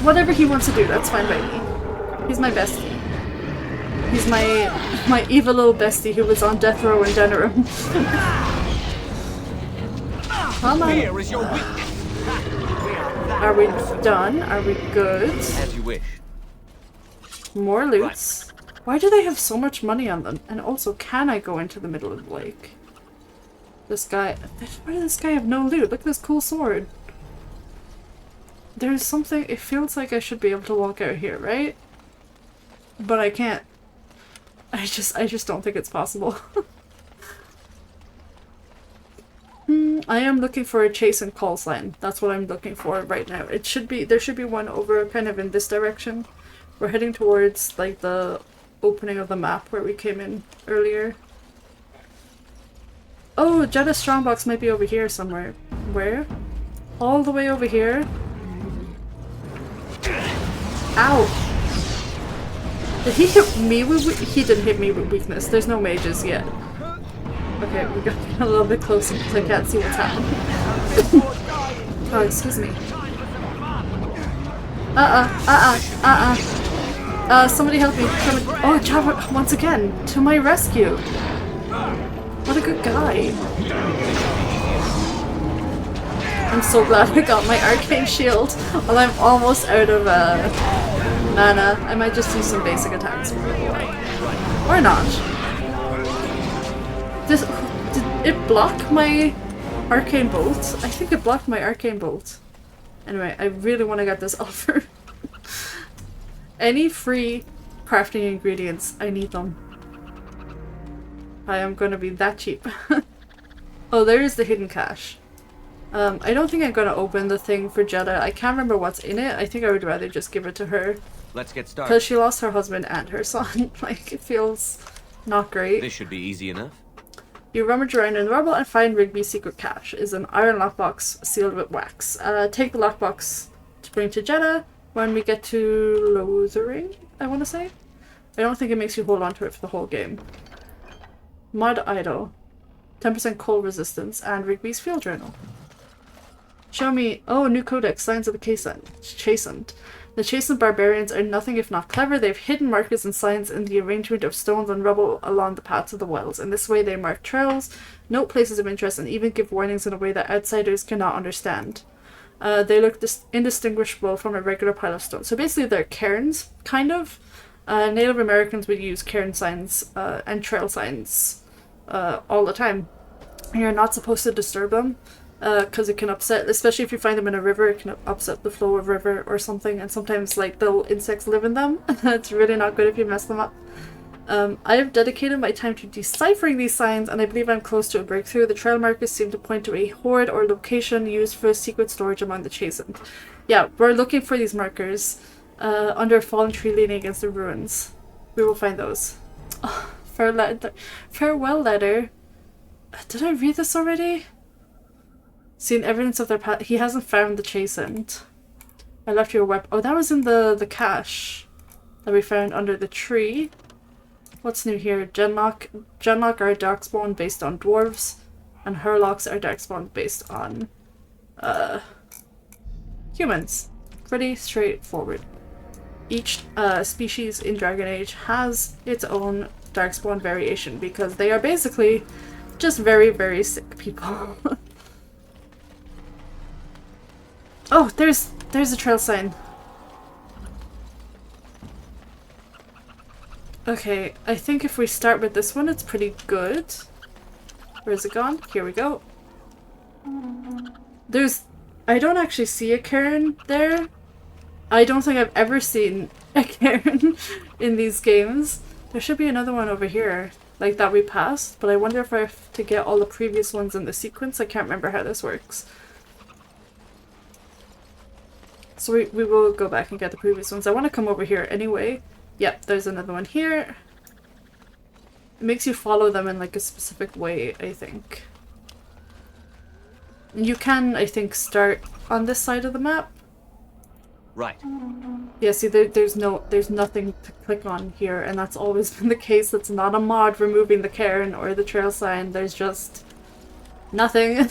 Whatever he wants to do, that's fine by me. He's my bestie. He's my evil little bestie who was on death row in Denerim. Come on. Are we done? Are we good? As you wish. More loots. Why do they have so much money on them? And also, can I go into the middle of the lake? This guy... Why does this guy have no loot? Look at this cool sword. There's something... It feels like I should be able to walk out here, right? But I can't. I just don't think it's possible. I am looking for a chase and call sign. That's what I'm looking for right now. It should be... There should be one over kind of in this direction. We're heading towards, like, the opening of the map where we came in earlier. Oh, Jeddah Strongbox might be over here somewhere. Where? All the way over here? Ow! Did he hit me with... He didn't hit me with weakness. There's no mages yet. Okay, we got a little bit closer because I can't see what's happening. Oh, excuse me. Somebody help me. Oh, Java, once again, to my rescue. What a good guy. I'm so glad I got my arcane shield. Well, I'm almost out of mana. I might just use some basic attacks. Or not. Did it block my arcane bolt? I think it blocked my arcane bolt. Anyway, I really want to get this offer. Any free crafting ingredients. I need them. I am gonna be that cheap. Oh, there's the hidden cache. I don't think I'm gonna open the thing for Jeddah. I can't remember what's in it. I think I would rather just give it to her. Let's get started. Because she lost her husband and her son. Like, it feels not great. This should be easy enough. You rummage around in the rubble and find Rigby's secret cache. Is an iron lockbox sealed with wax. Take the lockbox to bring to Jeddah when we get to Lothering, I want to say. I don't think it makes you hold on to it for the whole game. Mud Idol. 10% cold resistance and Rigby's field journal. Show me. Oh, new codex. Signs of the Chastened. The Chastened barbarians are nothing if not clever. They've hidden markers and signs in the arrangement of stones and rubble along the paths of the wells. In this way they mark trails, note places of interest, and even give warnings in a way that outsiders cannot understand. They look indistinguishable from a regular pile of stone. So basically they're cairns, kind of. Native Americans would use cairn signs and trail signs all the time. You're not supposed to disturb them. Because it can upset, especially if you find them in a river, it can upset the flow of river or something, and sometimes like the insects live in them. It's really not good if you mess them up. I have dedicated my time to deciphering these signs, and I believe I'm close to a breakthrough. The trail markers seem to point to a hoard or location used for secret storage among the Chastened. Yeah, we're looking for these markers under a fallen tree leaning against the ruins. We will find those. Oh, farewell letter. Did I read this already? Seen evidence of their path. He hasn't found the Chastened. I left your weapon. Oh, that was in the cache that we found under the tree. What's new here? Genlock are darkspawn based on dwarves, and Hurlocks are darkspawn based on humans. Pretty straightforward. Each species in Dragon Age has its own darkspawn variation because they are basically just very, very sick people. Oh, there's a trail sign. Okay, I think if we start with this one, it's pretty good. Where is it gone? Here we go. I don't actually see a cairn there. I don't think I've ever seen a cairn in these games. There should be another one over here, like that we passed, but I wonder if I have to get all the previous ones in the sequence. I can't remember how this works. So we will go back and get the previous ones. I want to come over here anyway. Yep, there's another one here. It makes you follow them in like a specific way, I think. You can, I think, start on this side of the map. Right. Yeah, see, there's nothing to click on here, and that's always been the case. That's not a mod removing the cairn or the trail sign. There's just nothing.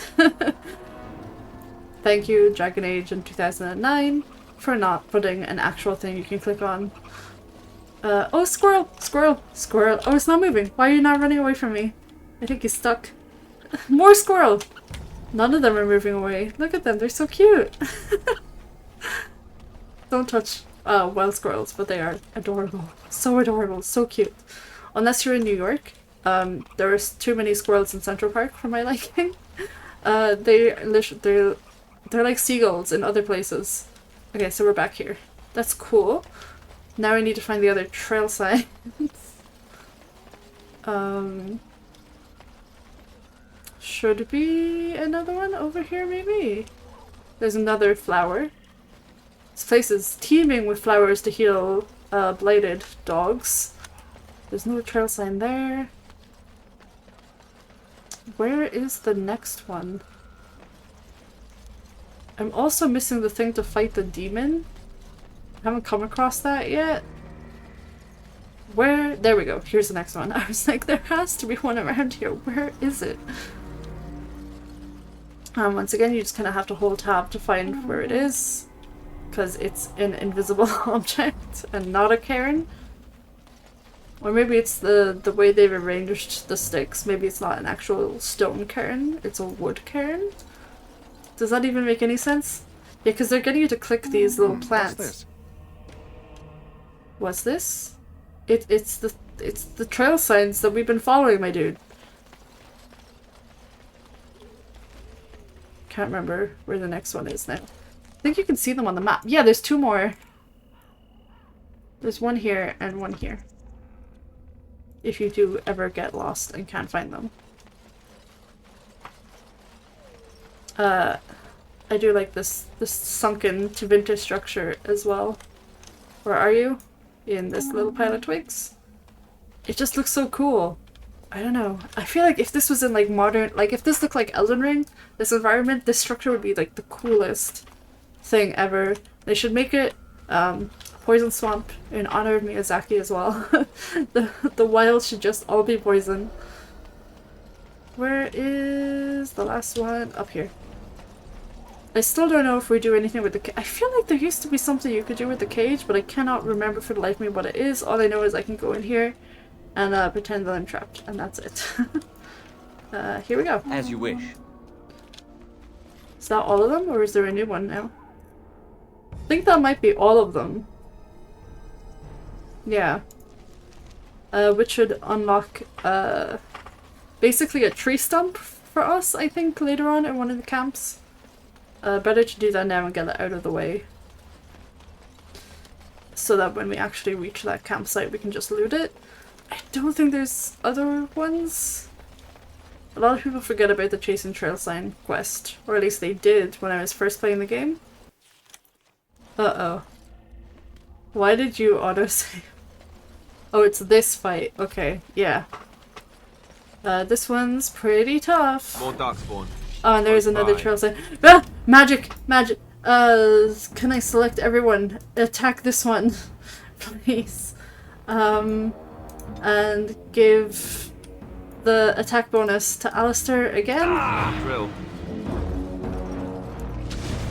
Thank you, Dragon Age in 2009, for not putting an actual thing you can click on. Oh, squirrel! Squirrel! Squirrel! Oh, it's not moving. Why are you not running away from me? I think he's stuck. More squirrel! None of them are moving away. Look at them, they're so cute! Don't touch wild squirrels, but they are adorable. So adorable, so cute. Unless you're in New York, there's too many squirrels in Central Park for my liking. They're like seagulls in other places. Okay, so we're back here. That's cool. Now I need to find the other trail signs. Should be another one over here, maybe? There's another flower. This place is teeming with flowers to heal blighted dogs. There's no trail sign there. Where is the next one? I'm also missing the thing to fight the demon. I haven't come across that yet. Where? There we go. Here's the next one. I was like, there has to be one around here. Where is it? Once again, you just kind of have to hold tab to find where it is. Because it's an invisible object and not a cairn. Or maybe it's the way they've arranged the sticks. Maybe it's not an actual stone cairn. It's a wood cairn. Does that even make any sense? Yeah, because they're getting you to click these little plants. What's this? It's the trail signs that we've been following, my dude. Can't remember where the next one is now. I think you can see them on the map. Yeah, there's two more. There's one here and one here. If you do ever get lost and can't find them. I do like this sunken to vintage structure as well. Where are you? In this little pile of twigs? It just looks so cool. I don't know. I feel like if this was in like modern, like if this looked like Elden Ring, this environment, this structure would be like the coolest thing ever. They should make it poison swamp in honor of Miyazaki as well. the wilds should just all be poison. Where is the last one? Up here. I still don't know if we do anything with the I feel like there used to be something you could do with the cage, but I cannot remember for the life of me what it is. All I know is I can go in here and pretend that I'm trapped, and that's it. Here we go. As you wish. Is that all of them, or is there a new one now? I think that might be all of them. Yeah. Which should unlock basically a tree stump for us, I think, later on in one of the camps. Better to do that now and get it out of the way. So that when we actually reach that campsite we can just loot it. I don't think there's other ones. A lot of people forget about the Chase and Trail Sign quest. Or at least they did when I was first playing the game. Uh-oh. Why did you autosave? Oh, it's this fight. Okay, yeah. This one's pretty tough. More darkspawn. Oh, and there's another trail sign. Ah! Magic! Magic! Can I select everyone? Attack this one, please. And give the attack bonus to Alistair again. Drill.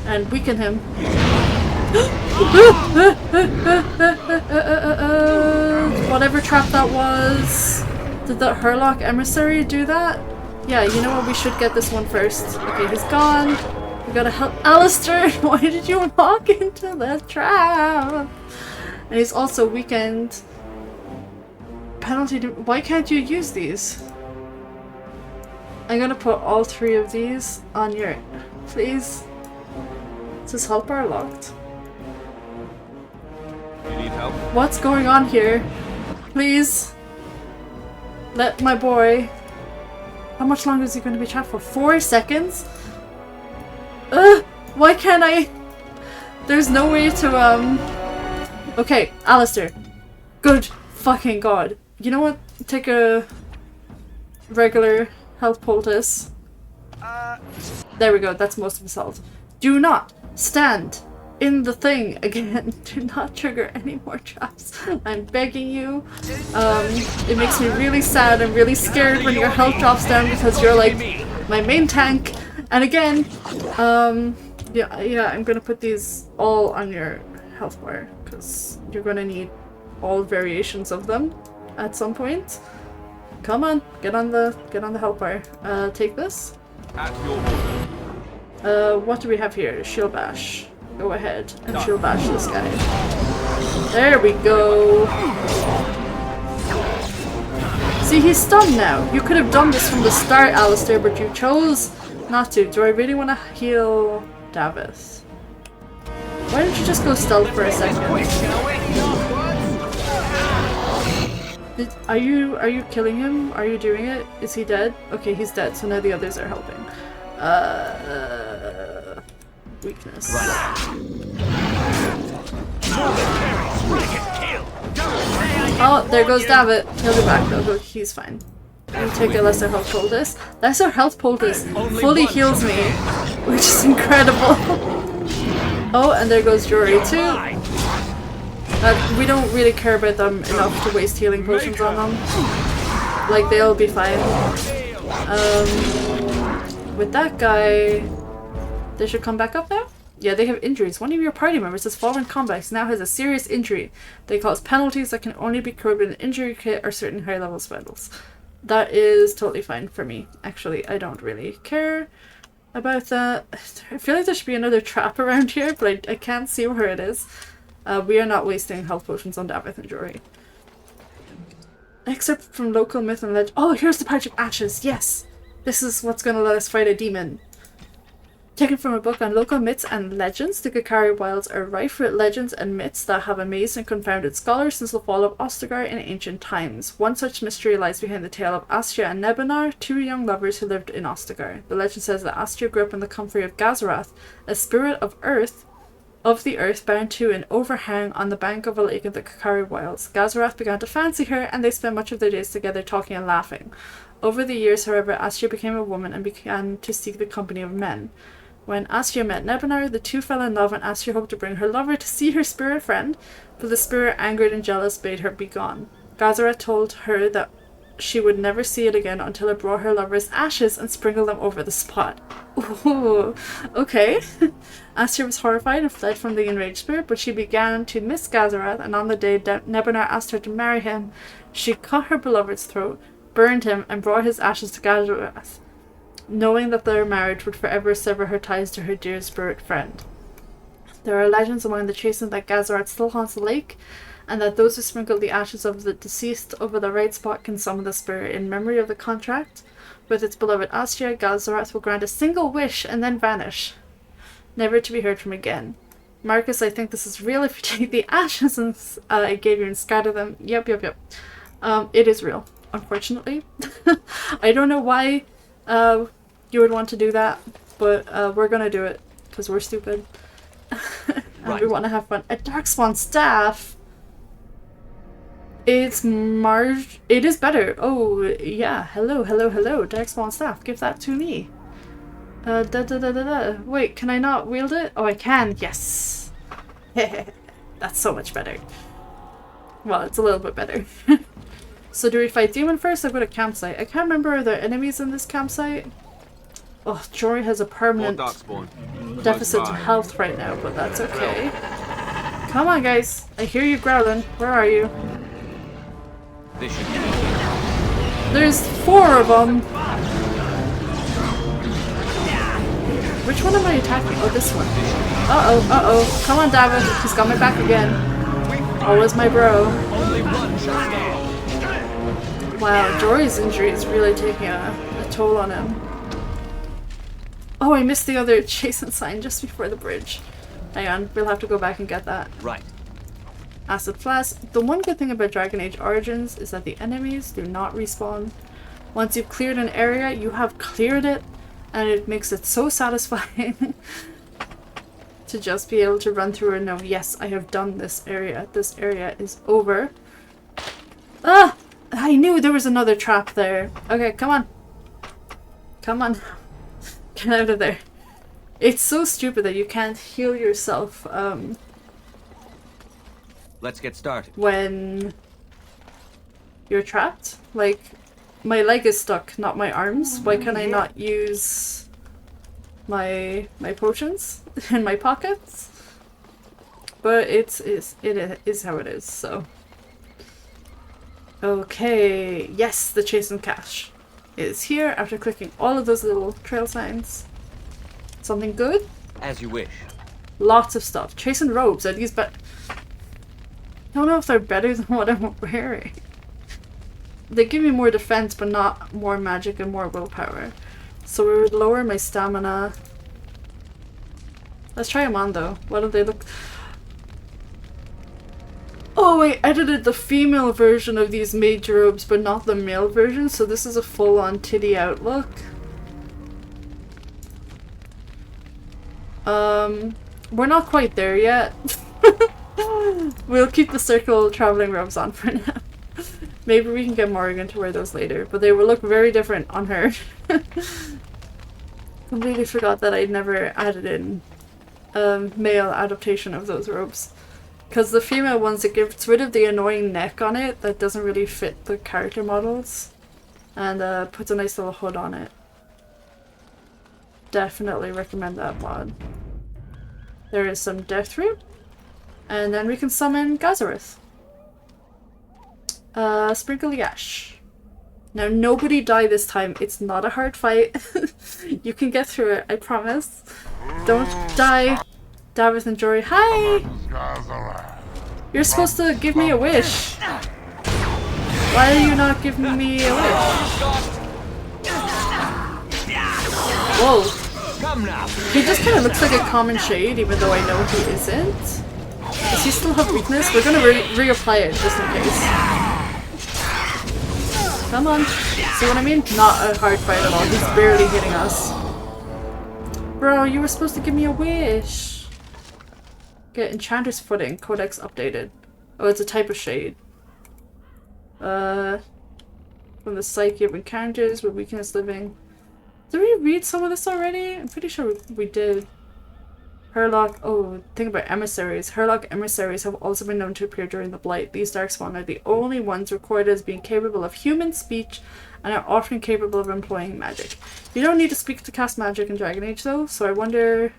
And weaken him. Whatever trap that was. Did the Hurlock Emissary do that? Yeah, you know what? We should get this one first. Okay, he's gone. We gotta help Alistair. Why did you walk into the trap? And he's also weakened. Penalty to— why can't you use these? I'm gonna put all three of these on your— please. Is this help bar locked? You need help? What's going on here? Please. Let my boy— how much longer is he going to be trapped for? 4 seconds? Why can't I— there's no way to, okay, Alistair. Good fucking god. You know what? Take a regular health poultice. There we go, that's most of his health. Do not stand in the thing again. Do not trigger any more traps. I'm begging you. It makes me really sad and really scared when your health drops down because you're like my main tank. And again, yeah, I'm gonna put these all on your health bar because you're gonna need all variations of them at some point. Come on, get on the health bar. Take this. At your order. What do we have here? Shield bash. Go ahead and shield bash this guy. There we go. See, he's stunned now. You could have done this from the start, Alistair, but you chose not to. Do I really want to heal Davith? Why don't you just go stealth for a second? Are you killing him? Are you doing it? Is he dead? Okay, he's dead, so now the others are helping. Weakness. Oh, there goes David. He'll be back though. He's fine. You take a lesser health poultice. Lesser health poultice fully heals me, which is incredible. Oh, and there goes Jory too. We don't really care about them enough to waste healing potions on them. Like, they'll be fine. With that guy, they should come back up now? Yeah, they have injuries. One of your party members has fallen in combat, now has a serious injury. They cause penalties that can only be cured with an injury kit or certain high level spells. That is totally fine for me. Actually, I don't really care about that. I feel like there should be another trap around here, but I can't see where it is. We are not wasting health potions on Davith and Jory. Except from local myth and legend. Oh, here's the patch of ashes. Yes! This is what's gonna let us fight a demon. Taken from a book on local myths and legends, the Kokari Wilds are rife with legends and myths that have amazed and confounded scholars since the fall of Ostagar in ancient times. One such mystery lies behind the tale of Astria and Nebunar, two young lovers who lived in Ostagar. The legend says that Astria grew up in the comfort of Gazarath, a spirit of the earth bound to an overhang on the bank of a lake in the Kokari Wilds. Gazarath began to fancy her, and they spent much of their days together talking and laughing. Over the years, however, Astria became a woman and began to seek the company of men. When Astria met Nebunar, the two fell in love, and Astria hoped to bring her lover to see her spirit friend, but the spirit, angered and jealous, bade her be gone. Gazarath told her that she would never see it again until it brought her lover's ashes and sprinkled them over the spot. Ooh, okay. Astria was horrified and fled from the enraged spirit, but she began to miss Gazarath, and on the day Nebunar asked her to marry him, she cut her beloved's throat, burned him, and brought his ashes to Gazarath, knowing that their marriage would forever sever her ties to her dear spirit friend. There are legends among the Chastened that Gazarath still haunts the lake, and that those who sprinkle the ashes of the deceased over the right spot can summon the spirit. In memory of the contract with its beloved Astria, Gazarath will grant a single wish and then vanish, never to be heard from again. Marcus, I think this is real. If you take the ashes and I gave you and scatter them, yep. It is real, unfortunately. I don't know why you would want to do that, but we're gonna do it because we're stupid. And we want to have fun. A darkspawn staff. It is better. Oh yeah. Hello. Darkspawn staff. Give that to me. Wait, can I not wield it? Oh, I can. Yes. That's so much better. Well, it's a little bit better. So do we fight demon first or go to campsite? I can't remember, are there enemies in this campsite? Oh, Jory has a permanent deficit to health right now, but that's okay. Come on, guys. I hear you growling. Where are you? There's 4 of them. Which one am I attacking? Oh, this one. Uh-oh. Come on, David. He's got my back again. Always my bro. Wow, Jory's injury is really taking a toll on him. Oh, I missed the other Chastened sign just before the bridge. Hang on, we'll have to go back and get that. Right. Acid Flask. The one good thing about Dragon Age Origins is that the enemies do not respawn. Once you've cleared an area, you have cleared it, and it makes it so satisfying to just be able to run through and know, yes, I have done this area. This area is over. Ah! I knew there was another trap there. Okay, come on. Come on. Get out of there. It's so stupid that you can't heal yourself Let's get started. when you're trapped. Like, my leg is stuck, not my arms. Why can I not use my potions in my pockets? But it is how it is, so. Okay, yes, the Chastened cache is here after clicking all of those little trail signs. Something good? As you wish. Lots of stuff. Chastened robes, are these I don't know if they're better than what I'm wearing. They give me more defense, but not more magic and more willpower. So we would lower my stamina. Let's try them on though. What do they look? Oh, I edited the female version of these mage robes, but not the male version, so this is a full-on titty out look. We're not quite there yet. We'll keep the circle traveling robes on for now. Maybe we can get Morrigan to wear those later, but they will look very different on her. Completely forgot that I'd never added in a male adaptation of those robes. Because the female ones, it gets rid of the annoying neck on it that doesn't really fit the character models. And puts a nice little hood on it. Definitely recommend that mod. There is some death root. And then we can summon Gazarath. Sprinkle the ash. Now nobody die this time. It's not a hard fight. You can get through it, I promise. Don't die. Davith and Jory, hi! You're supposed to give me a wish. Why are you not giving me a wish? Whoa. Come now. He just kind of looks like a common shade, even though I know he isn't. Does he still have weakness? We're gonna reapply it just in case. Come on. See what I mean? Not a hard fight at all. He's barely hitting us. Bro, you were supposed to give me a wish. Get Enchanter's Footing. Codex updated. Oh, it's a type of shade. From the Psyche of Encounters with Weakness Living. Did we read some of this already? I'm pretty sure we did. Herlock, oh, think about emissaries. Herlock emissaries have also been known to appear during the Blight. These darkspawn are the only ones recorded as being capable of human speech and are often capable of employing magic. You don't need to speak to cast magic in Dragon Age though, so I wonder...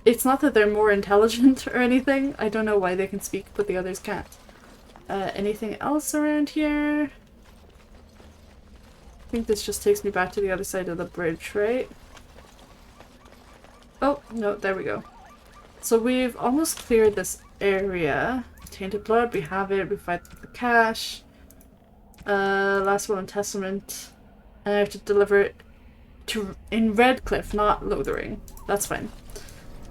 It's not that they're more intelligent or anything. I don't know why they can speak but the others can't. Anything else around here? I think this just takes me back to the other side of the bridge, right? Oh, no, there we go. So we've almost cleared this area. Tainted Blood, we have it. We fight the cache. Last Will and Testament. And I have to deliver it in Redcliffe, not Lothering. That's fine.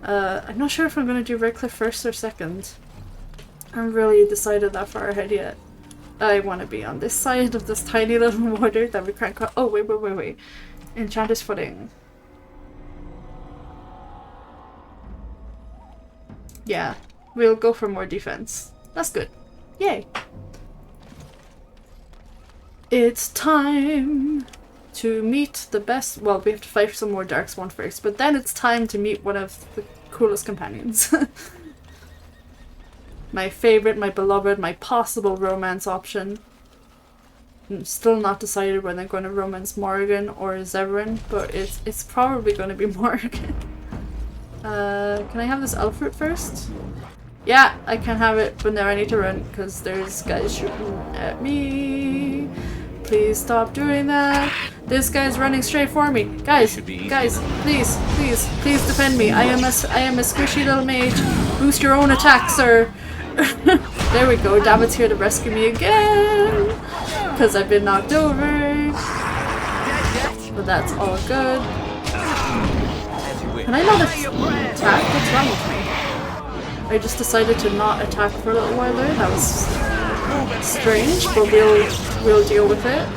I'm not sure if I'm going to do Redcliffe first or second. I haven't really decided that far ahead yet. I want to be on this side of this tiny little water that we can't cut. Oh, wait. Enchanter's Footing. Yeah, we'll go for more defense. That's good. Yay! It's time to meet the best... Well, we have to fight some more darkspawn first, but then it's time to meet one of the coolest companions. My favorite, my beloved, my possible romance option. I'm still not decided whether I'm going to romance Morrigan or Zevran, but it's probably going to be Morrigan. Can I have this elf fruit first? Yeah, I can have it, but now I need to run because there's guys shooting at me. Please stop doing that. This guy's running straight for me. Guys, please defend me. I am a squishy little mage. Boost your own attack, sir. There we go. David's here to rescue me again because I've been knocked over. But that's all good. Can I not attack? What's wrong with me? I just decided to not attack for a little while there. That was strange, but we'll deal with it.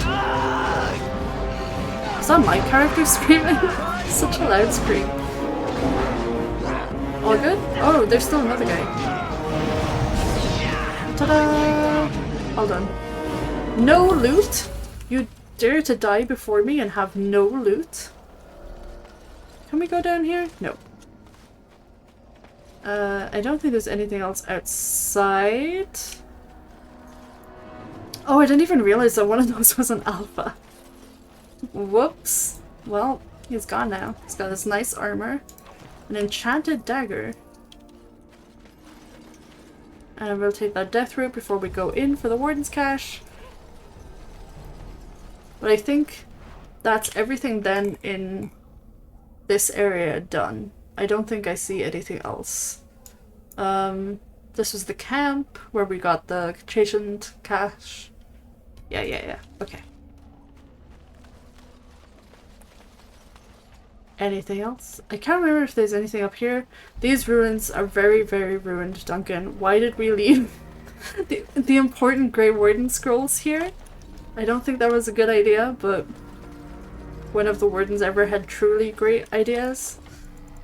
Is that my character screaming? Such a loud scream. All good? Oh, there's still another guy. Ta-da! All done. No loot? You dare to die before me and have no loot? Can we go down here? No. I don't think there's anything else outside. Oh, I didn't even realize that one of those was an alpha. Whoops. Well, he's gone now. He's got this nice armor. An enchanted dagger. And we'll take that death route before we go in for the Warden's Cache. But I think that's everything then in this area done. I don't think I see anything else. This was the camp where we got the chastened cache. Yeah. Okay. Anything else? I can't remember if there's anything up here. These ruins are very, very ruined, Duncan. Why did we leave the important Grey Warden scrolls here? I don't think that was a good idea, but when have the Wardens ever had truly great ideas?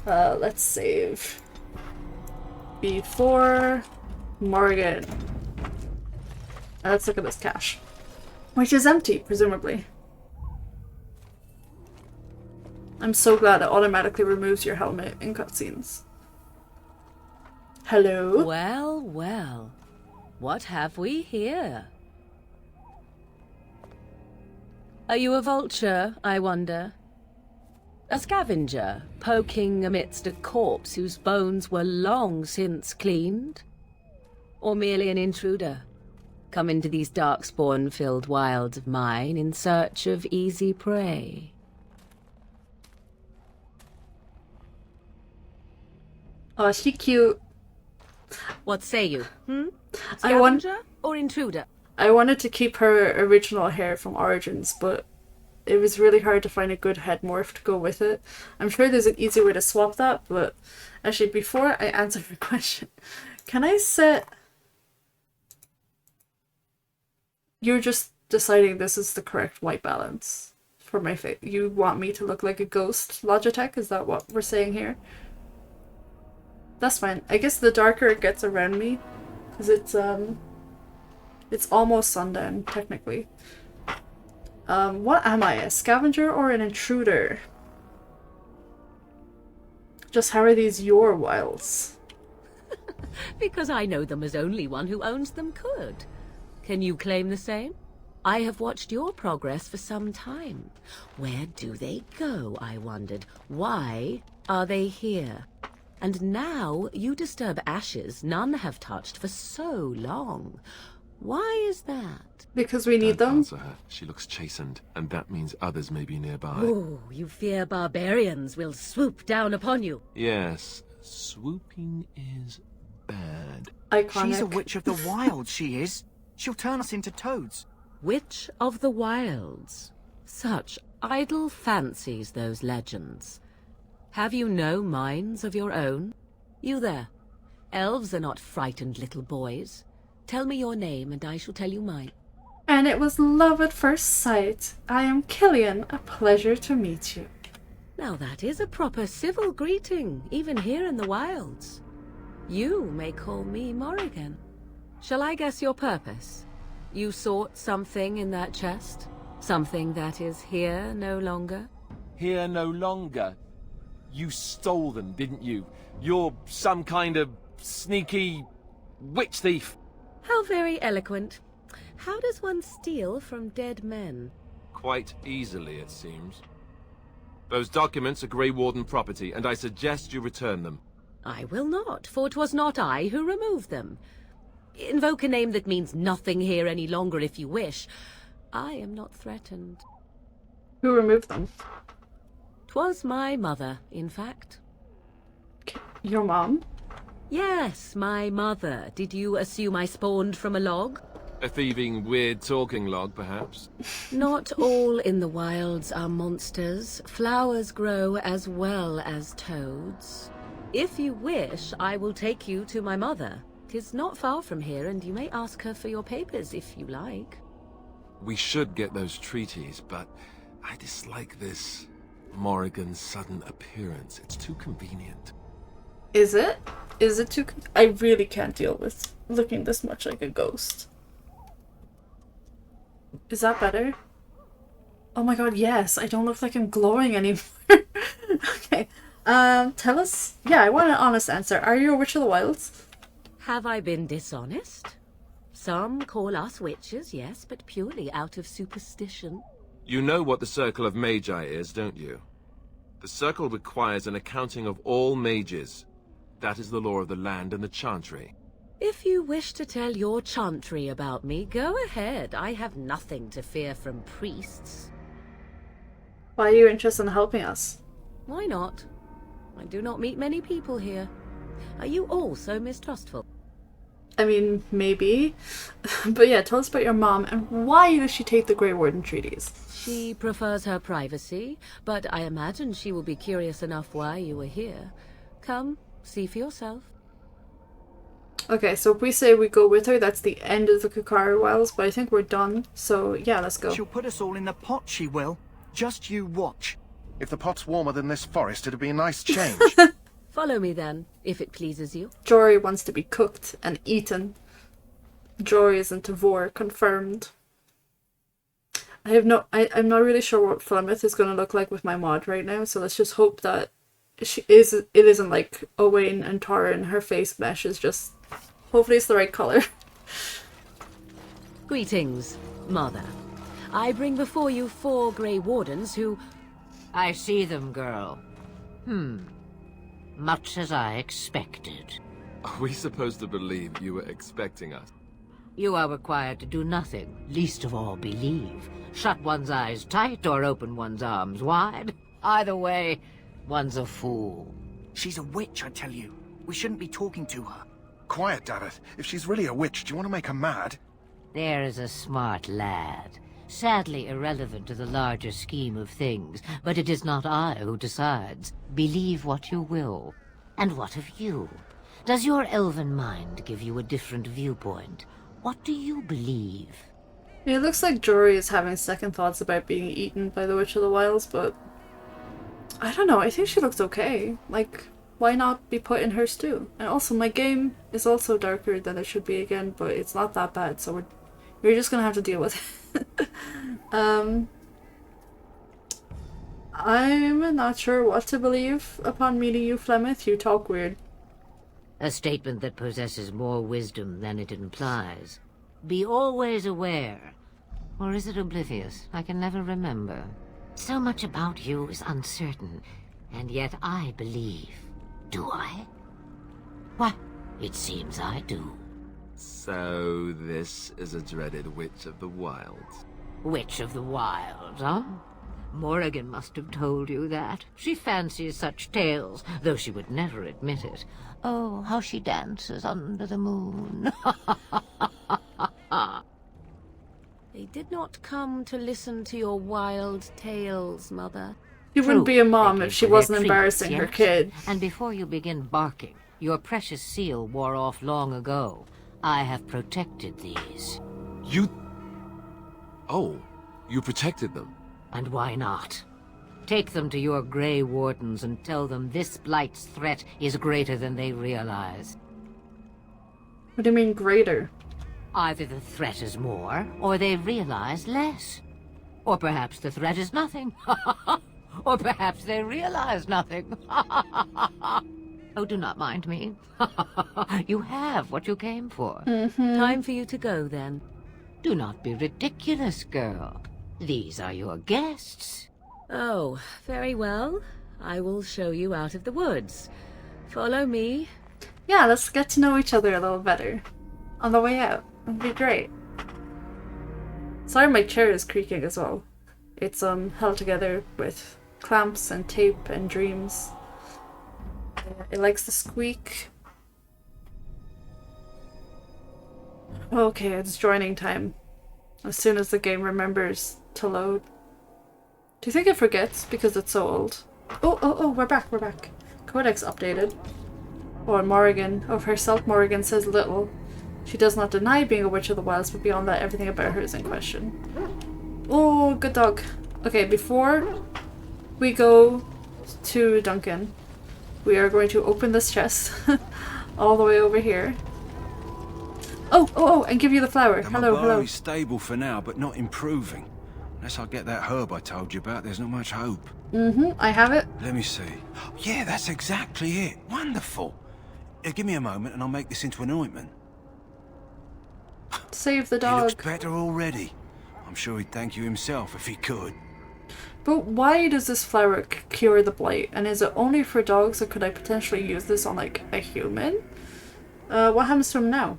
Let's save. Before Morrigan. Let's look at this cache. Which is empty, presumably. I'm so glad it automatically removes your helmet in cutscenes. Hello? Well. What have we here? Are you a vulture, I wonder? A scavenger, poking amidst a corpse whose bones were long since cleaned? Or merely an intruder, come into these darkspawn-filled wilds of mine in search of easy prey? Oh, she cute. What say you? Scavenger or intruder? I wanted to keep her original hair from Origins, but it was really hard to find a good head morph to go with it. I'm sure there's an easy way to swap that, but actually before I answer your question, can I set... You're just deciding this is the correct white balance for my face. You want me to look like a ghost, Logitech? Is that what we're saying here? That's fine. I guess the darker it gets around me, because it's almost sundown, technically. What am I? A scavenger or an intruder? Just how are these your wilds? Because I know them as only one who owns them could. Can you claim the same? I have watched your progress for some time. Where do they go, I wondered? Why are they here? And now you disturb ashes none have touched for so long. Why is that? Because we need them. Answer her. She looks chastened, and that means others may be nearby. Oh, you fear barbarians will swoop down upon you. Yes, swooping is bad. Iconic. She's a witch of the wilds, she is. She'll turn us into toads. Witch of the wilds. Such idle fancies, those legends. Have you no minds of your own? You there. Elves are not frightened little boys. Tell me your name and I shall tell you mine. And it was love at first sight. I am Killian. A pleasure to meet you. Now that is a proper civil greeting, even here in the wilds. You may call me Morrigan. Shall I guess your purpose? You sought something in that chest? Something that is here no longer? Here no longer? You stole them, didn't you? You're some kind of sneaky witch thief. How very eloquent. How does one steal from dead men? Quite easily, it seems. Those documents are Grey Warden property, and I suggest you return them. I will not, for 'twas not I who removed them. Invoke a name that means nothing here any longer if you wish. I am not threatened. Who removed them? 'Twas my mother, in fact. Your mom? Yes, my mother. Did you assume I spawned from a log? A thieving, weird talking log, perhaps? Not all in the wilds are monsters. Flowers grow as well as toads. If you wish, I will take you to my mother. 'Tis not far from here, and you may ask her for your papers if you like. We should get those treaties, but I dislike this Morrigan's sudden appearance. It's too convenient. Is it? Is it too... I really can't deal with looking this much like a ghost. Is that better? Oh my god, yes. I don't look like I'm glowing anymore. Okay. Tell us... Yeah, I want an honest answer. Are you a witch of the wilds? Have I been dishonest? Some call us witches, yes, but purely out of superstition. You know what the Circle of Magi is, don't you? The Circle requires an accounting of all mages. That is the law of the land and the Chantry. If you wish to tell your chantry about me, go ahead. I have nothing to fear from priests. Why are you interested in helping us? Why not? I do not meet many people here. Are you all so mistrustful? I mean, maybe. But yeah, tell us about your mom and why does she take the Grey Warden treaties? She prefers her privacy, but I imagine she will be curious enough why you are here. Come, see for yourself. Okay, so if we say we go with her, that's the end of the Kukari Wilds, but I think we're done. So yeah, let's go. She'll put us all in the pot, she will. Just you watch. If the pot's warmer than this forest, it'd be a nice change. Follow me then, if it pleases you. Jory wants to be cooked and eaten. Jory isn't a vor, confirmed. I'm not really sure what Flemeth is going to look like with my mod right now, so let's just hope that it isn't like Owain and Tara and her face mesh is just... Hopefully it's the right colour. Greetings, Mother. I bring before you 4 Grey Wardens who... I see them, girl. Much as I expected. Are we supposed to believe you were expecting us? You are required to do nothing, least of all believe. Shut one's eyes tight or open one's arms wide. Either way, one's a fool. She's a witch, I tell you. We shouldn't be talking to her. Quiet, dammit. If she's really a witch, do you want to make her mad? There is a smart lad. sadly irrelevant to the larger scheme of things, but it is not I who decides. Believe what you will. And what of you? Does your elven mind give you a different viewpoint? What do you believe? It looks like Jory is having second thoughts about being eaten by the Witch of the Wilds, but I don't know, I think she looks okay. Like, why not be put in her stew? And also, my game is also darker than it should be again, but it's not that bad, so we're just gonna have to deal with it. I'm not sure what to believe upon meeting you, Flemeth. You talk weird. A statement that possesses more wisdom than it implies. Be always aware. Or is it oblivious? I can never remember. So much about you is uncertain, and yet I believe. Do I? Why, it seems I do. So this is a dreaded Witch of the Wilds. Witch of the Wilds, huh? Morrigan must have told you that. She fancies such tales, though she would never admit it. Oh, how she dances under the moon. They did not come to listen to your wild tales, Mother. You wouldn't be a mom if she wasn't embarrassing her kid. And before you begin barking, your precious seal wore off long ago. I have protected these. You... Oh, you protected them? And why not? Take them to your Grey Wardens and tell them this Blight's threat is greater than they realize. What do you mean, greater? Either the threat is more, or they realize less. Or perhaps the threat is nothing. Or perhaps they realize nothing. Oh, do not mind me. You have what you came for. Time for you to go, then. Do not be ridiculous, girl. These are your guests. Oh, very well. I will show you out of the woods. Follow me. Yeah, let's get to know each other a little better. On the way out. It'd be great. Sorry my chair is creaking as well. It's held together with clamps and tape and dreams. It likes to squeak. Okay, it's joining time. As soon as the game remembers to load. Do you think it forgets because it's so old? Oh, we're back. Codex updated. Oh, and Morrigan, of herself, Morrigan says little. She does not deny being a Witch of the Wilds, but beyond that, everything about her is in question. Oh, good dog. Okay, before we go to Duncan, we are going to open this chest all the way over here. Oh, and give you the flower. Hello. Stable for now, but not improving. Unless I get that herb I told you about, there's not much hope. I have it. Let me see. Yeah, that's exactly it. Wonderful. Give me a moment and I'll make this into an ointment. Save the dog. He looks better already. I'm sure he'd thank you himself if he could. But why does this flower cure the blight? And is it only for dogs, or could I potentially use this on, like, a human? What happens to him now?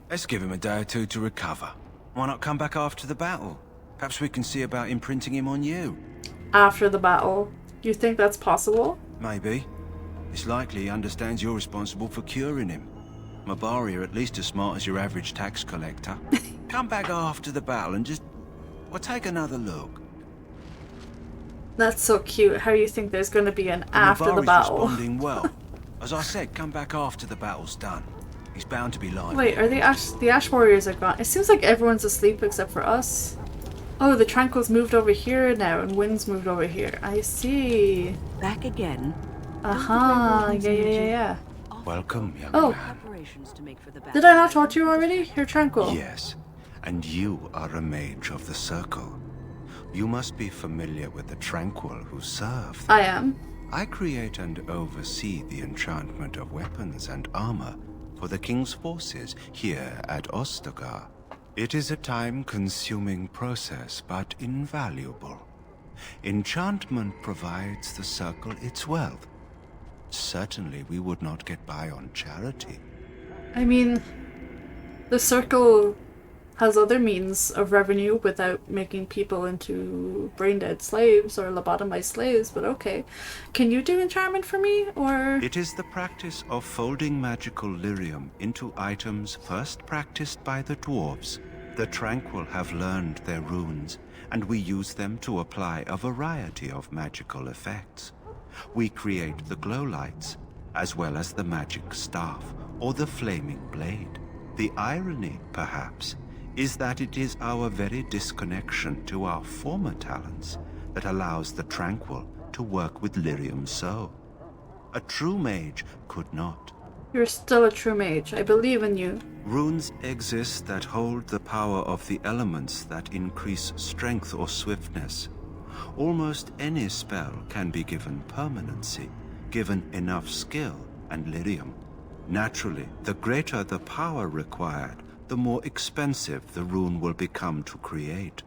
Let's give him a day or two to recover. Why not come back after the battle? Perhaps we can see about imprinting him on you. After the battle? You think that's possible? Maybe. It's likely he understands you're responsible for curing him. Mabari are at least as smart as your average tax collector. Come back after the battle and just... well, take another look. That's so cute. How do you think there's going to be an after the battle? Responding well. As I said, come back after the battle's done. He's bound to be lying. Wait, are the Ash Warriors are gone? It seems like everyone's asleep except for us. Oh, the Tranquil's moved over here now, and Wind's moved over here. I see. Back again. Yeah. Welcome, young man. Did I not talk to you already? You're Tranquil. Yes, and you are a mage of the Circle. You must be familiar with the Tranquil who serve them. I am. I create and oversee the enchantment of weapons and armor for the King's forces here at Ostagar. It is a time-consuming process, but invaluable. Enchantment provides the Circle its wealth. Certainly we would not get by on charity. I mean, the Circle has other means of revenue without making people into brain-dead slaves or lobotomized slaves, but okay. Can you do enchantment for me, or...? It is the practice of folding magical lyrium into items first practiced by the dwarves. The Tranquil have learned their runes and we use them to apply a variety of magical effects. We create the glow lights, as well as the magic staff or the flaming blade. The irony, perhaps, is that it is our very disconnection to our former talents that allows the Tranquil to work with lyrium so. A true mage could not. You're still a true mage. I believe in you. Runes exist that hold the power of the elements that increase strength or swiftness. Almost any spell can be given permanency, given enough skill and lyrium. Naturally, the greater the power required, the more expensive the rune will become to create.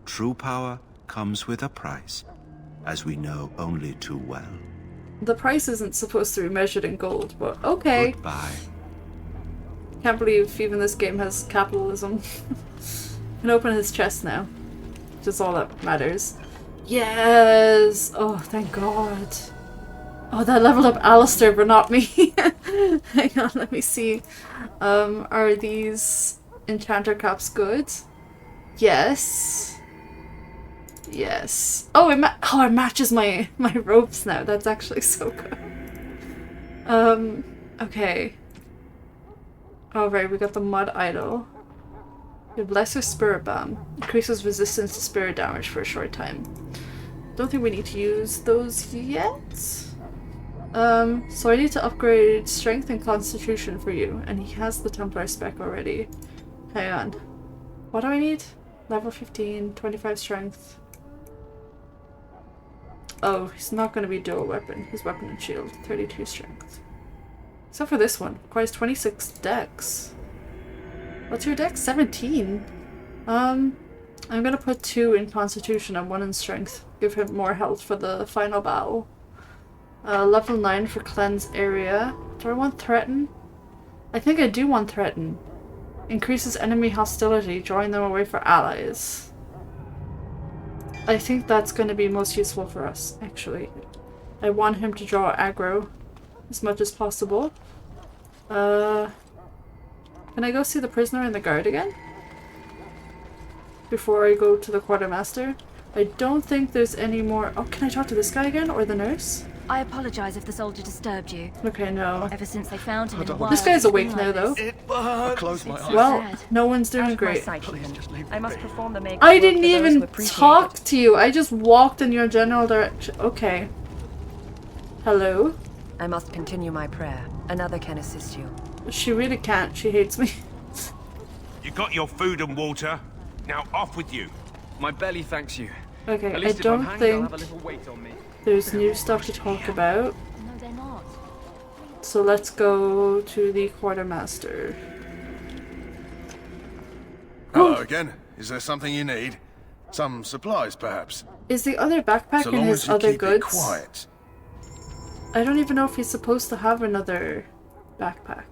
True power comes with a price, as we know only too well. The price isn't supposed to be measured in gold, but okay. Goodbye. Can't believe even this game has capitalism. Can open his chest now. Which is all that matters. Yes! Oh, thank God. Oh, that leveled up Alistair, but not me. Hang on, let me see. Are these enchanter caps good? Yes. Yes. Oh, it matches my robes now. That's actually so good. Okay. Alright, we got the Mud Idol. We have Lesser Spirit Bomb. Increases resistance to spirit damage for a short time. Don't think we need to use those yet. So I need to upgrade Strength and Constitution for you. And he has the Templar spec already. Hang on. What do I need? Level 15, 25 Strength. Oh, he's not going to be dual weapon. His weapon and shield, 32 Strength. Except for this one. Requires 26 dex. What's your dex? 17? I'm gonna put 2 in Constitution and 1 in Strength. Give him more health for the final battle. Level 9 for Cleanse Area. Do I want Threaten? I think I do want Threaten. Increases enemy hostility, drawing them away for allies. I think that's going to be most useful for us, actually. I want him to draw aggro as much as possible. Can I go see the prisoner and the guard again? Before I go to the quartermaster? I don't think there's any more... Oh, can I talk to this guy again? Or the nurse? I apologize if the soldier disturbed you. Okay, no. Ever since they found him in the wild, This guy's awake now, though. I closed my eyes. Well, no one's doing great. I must perform the make I didn't even talk to you. I just walked in your general direction. Okay. Hello? I must continue my prayer. Another can assist you. She really can't. She hates me. You got your food and water. Now off with you. My belly thanks you. Okay, I don't think there's new stuff to talk about. No, they're not. So let's go to the quartermaster. Hello again. Is there something you need? Some supplies, perhaps? Is the other backpack So in long his as you other keep goods? it quiet. I don't even know if he's supposed to have another backpack.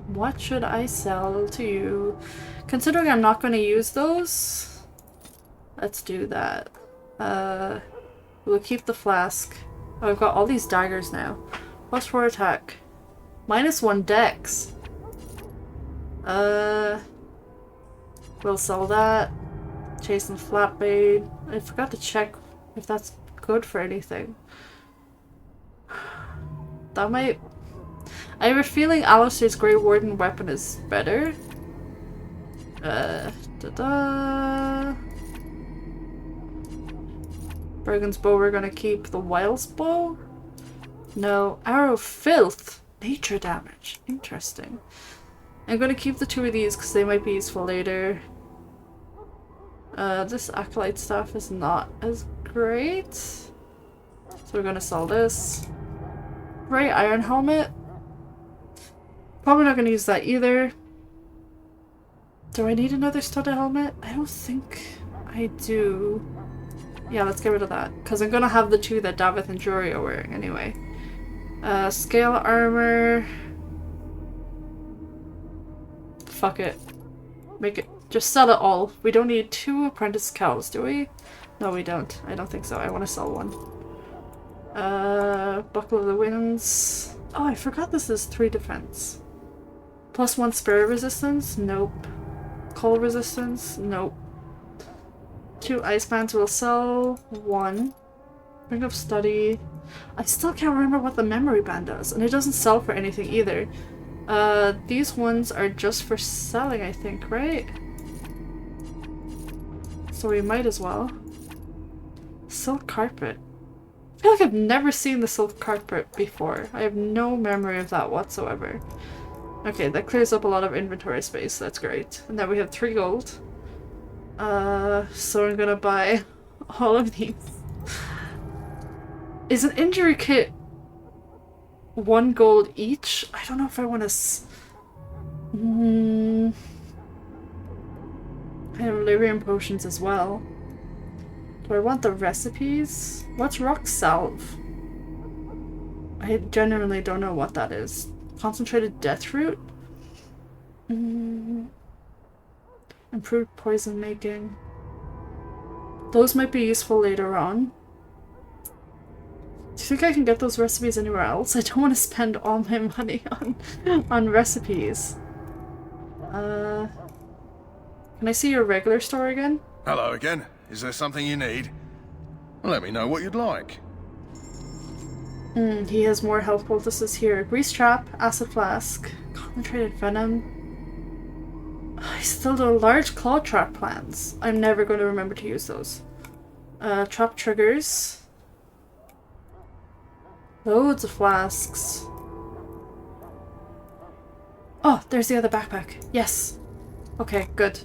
What should I sell to you? Considering I'm not going to use those, let's do that. We'll keep the flask. Oh, I've got all these daggers now. Plus 4 attack. -1 dex. We'll sell that. Chase and flatblade. I forgot to check if that's good for anything. That might... I have a feeling Alistair's Grey Warden weapon is better. Bergen's bow we're gonna keep. The Wild's bow? No. Arrow Filth. Nature damage. Interesting. I'm gonna keep the 2 of these because they might be useful later. This Acolyte staff is not as great. So we're gonna sell this. Grey Iron Helmet. Probably not gonna use that either. Do I need another studded helmet? I don't think I do. Yeah, let's get rid of that. Because I'm gonna have the 2 that Davith and Jory are wearing anyway. Scale armor. Fuck it. Make it. Just sell it all. We don't need 2 apprentice cows, do we? No, we don't. I don't think so. I want to sell 1. Buckle of the Winds. Oh, I forgot this is 3 defense. +1 spirit resistance? Nope. Cold resistance? Nope. 2 ice bands will sell. 1. Bring up study. I still can't remember what the memory band does, and it doesn't sell for anything either. These ones are just for selling, I think, right? So we might as well. Silk carpet. I feel like I've never seen the silk carpet before. I have no memory of that whatsoever. Okay, that clears up a lot of inventory space. That's great. And then we have 3 gold. So I'm gonna buy all of these. Is an injury kit 1 gold each? I don't know if I want to. I have lyrium potions as well. Do I want the recipes? What's rock salve? I genuinely don't know what that is. Concentrated death root? Improved poison making. Those might be useful later on. Do you think I can get those recipes anywhere else? I don't want to spend all my money on recipes. Can I see your regular store again? Hello again. Is there something you need? Let me know what you'd like. He has more health poultices here. Grease trap, acid flask, concentrated venom. I still do large claw trap plans. I'm never going to remember to use those. Trap triggers. Loads of flasks. Oh, there's the other backpack. Yes. Okay, good.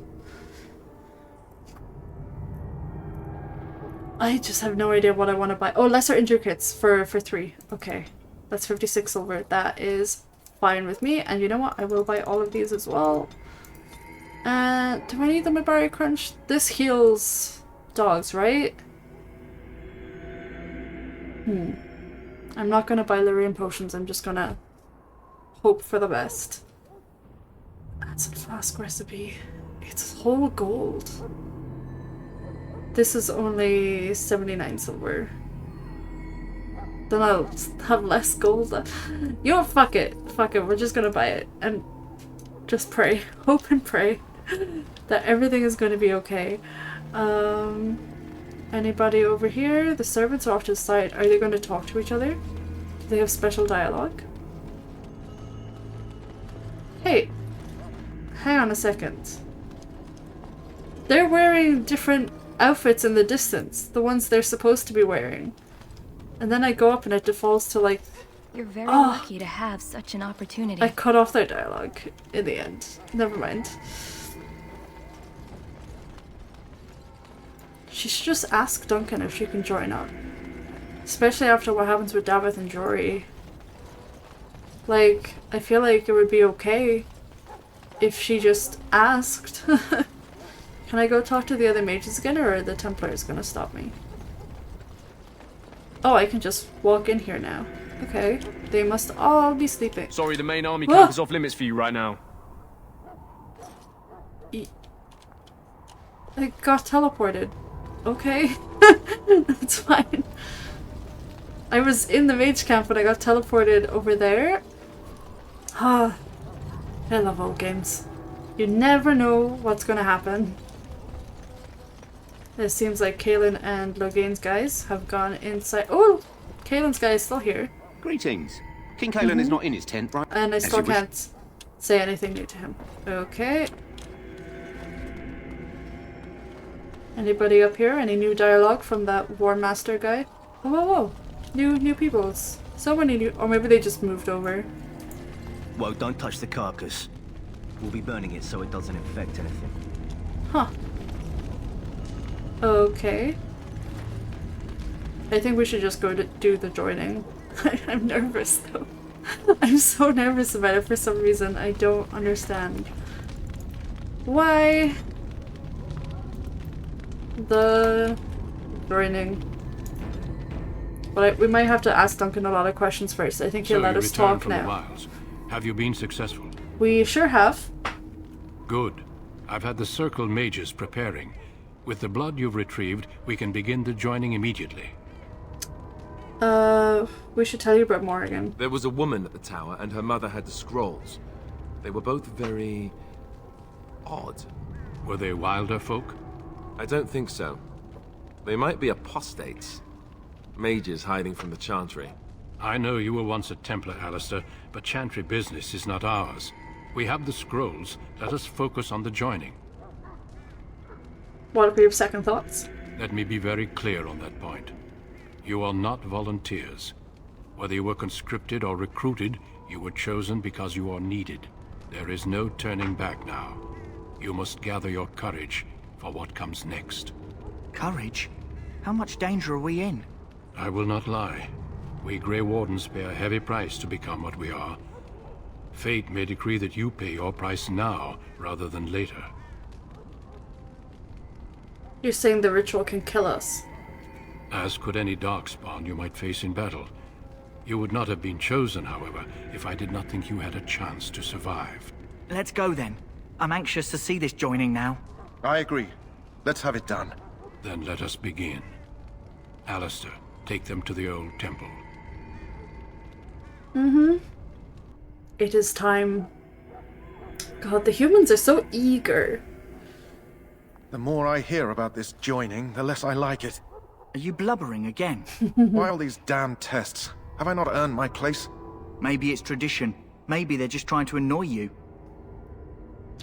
I just have no idea what I want to buy. Oh, lesser injury kits for 3. Okay. That's 56 silver. That is fine with me. And you know what? I will buy all of these as well. Do I need the Mabari Crunch? This heals dogs, right? I'm not gonna buy lyrium potions. I'm just gonna hope for the best. Acid flask recipe. It's whole gold. This is only 79 silver. Then I'll have less gold. You know what? Fuck it. Fuck it. We're just gonna buy it. And just pray. Hope and pray that everything is going to be okay. Anybody over here? The servants are off to the side. Are they going to talk to each other? Do they have special dialogue? Hey! Hang on a second. They're wearing different outfits in the distance. The ones they're supposed to be wearing. And then I go up and it defaults to like... You're very lucky to have such an opportunity. I cut off their dialogue in the end. Never mind. She should just ask Duncan if she can join up. Especially after what happens with Davith and Jory. Like, I feel like it would be okay if she just asked. Can I go talk to the other mages again, or are the Templars gonna stop me? Oh, I can just walk in here now. Okay, they must all be sleeping. Sorry, the main army camp is off limits for you right now. I got teleported. Okay, that's fine. I was in the mage camp, but I got teleported over there. Ah, I love old games. You never know what's gonna happen. It seems like Kaelin and Logain's guys have gone inside. Oh, Kaelin's guy is still here. Greetings. King Kaelin is not in his tent, right? And I still can't say anything new to him. Okay. Anybody up here? Any new dialogue from that War Master guy? Oh, whoa, whoa. New peoples. So many new... Or maybe they just moved over. Well, don't touch the carcass. We'll be burning it so it doesn't infect anything. Huh. Okay. I think we should just go to do the joining. I'm nervous though. I'm so nervous about it for some reason. I don't understand why. The joining. But we might have to ask Duncan a lot of questions first. I think he'll let us talk from the now. wilds. Have you been successful? We sure have. Good. I've had the Circle mages preparing. With the blood you've retrieved, we can begin the joining immediately. We should tell you about Morrigan. There was a woman at the tower, and her mother had the scrolls. They were both very odd. Were they wilder folk? I don't think so. They might be apostates. Mages hiding from the Chantry. I know you were once a Templar, Alistair, but Chantry business is not ours. We have the scrolls. Let us focus on the joining. What are your second thoughts? Let me be very clear on that point. You are not volunteers. Whether you were conscripted or recruited, you were chosen because you are needed. There is no turning back now. You must gather your courage for what comes next. Courage? How much danger are we in? I will not lie. We Grey Wardens pay a heavy price to become what we are. Fate may decree that you pay your price now, rather than later. You're saying the ritual can kill us? As could any darkspawn you might face in battle. You would not have been chosen, however, if I did not think you had a chance to survive. Let's go then. I'm anxious to see this joining now. I agree. Let's have it done. Then let us begin. Alistair, take them to the old temple. It is time. God, the humans are so eager. The more I hear about this joining, the less I like it. Are you blubbering again? Why all these damn tests? Have I not earned my place? Maybe it's tradition. Maybe they're just trying to annoy you.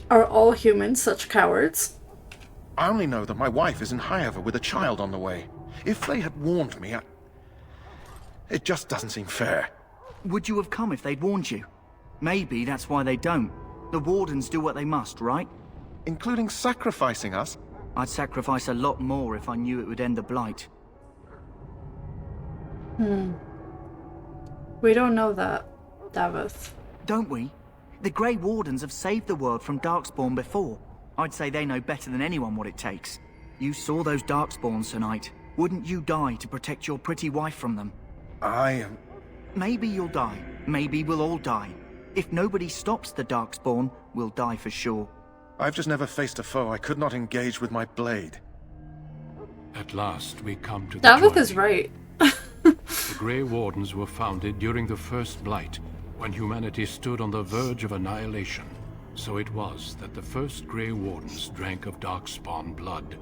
Are all humans such cowards? I only know that my wife is in Highever with a child on the way. If they had warned me, it just doesn't seem fair. Would you have come if they'd warned you? Maybe that's why they don't. The Wardens do what they must, right? Including sacrificing us? I'd sacrifice a lot more if I knew it would end the Blight. We don't know that, Davith. Don't we? The Grey Wardens have saved the world from darkspawn before. I'd say they know better than anyone what it takes. You saw those darkspawns tonight. Wouldn't you die to protect your pretty wife from them? Maybe you'll die. Maybe we'll all die. If nobody stops the darkspawn, we'll die for sure. I've just never faced a foe I could not engage with my blade. At last, we come to the Davith joining. is right. The Grey Wardens were founded during the First Blight, when humanity stood on the verge of annihilation. So it was that the first Grey Wardens drank of darkspawn blood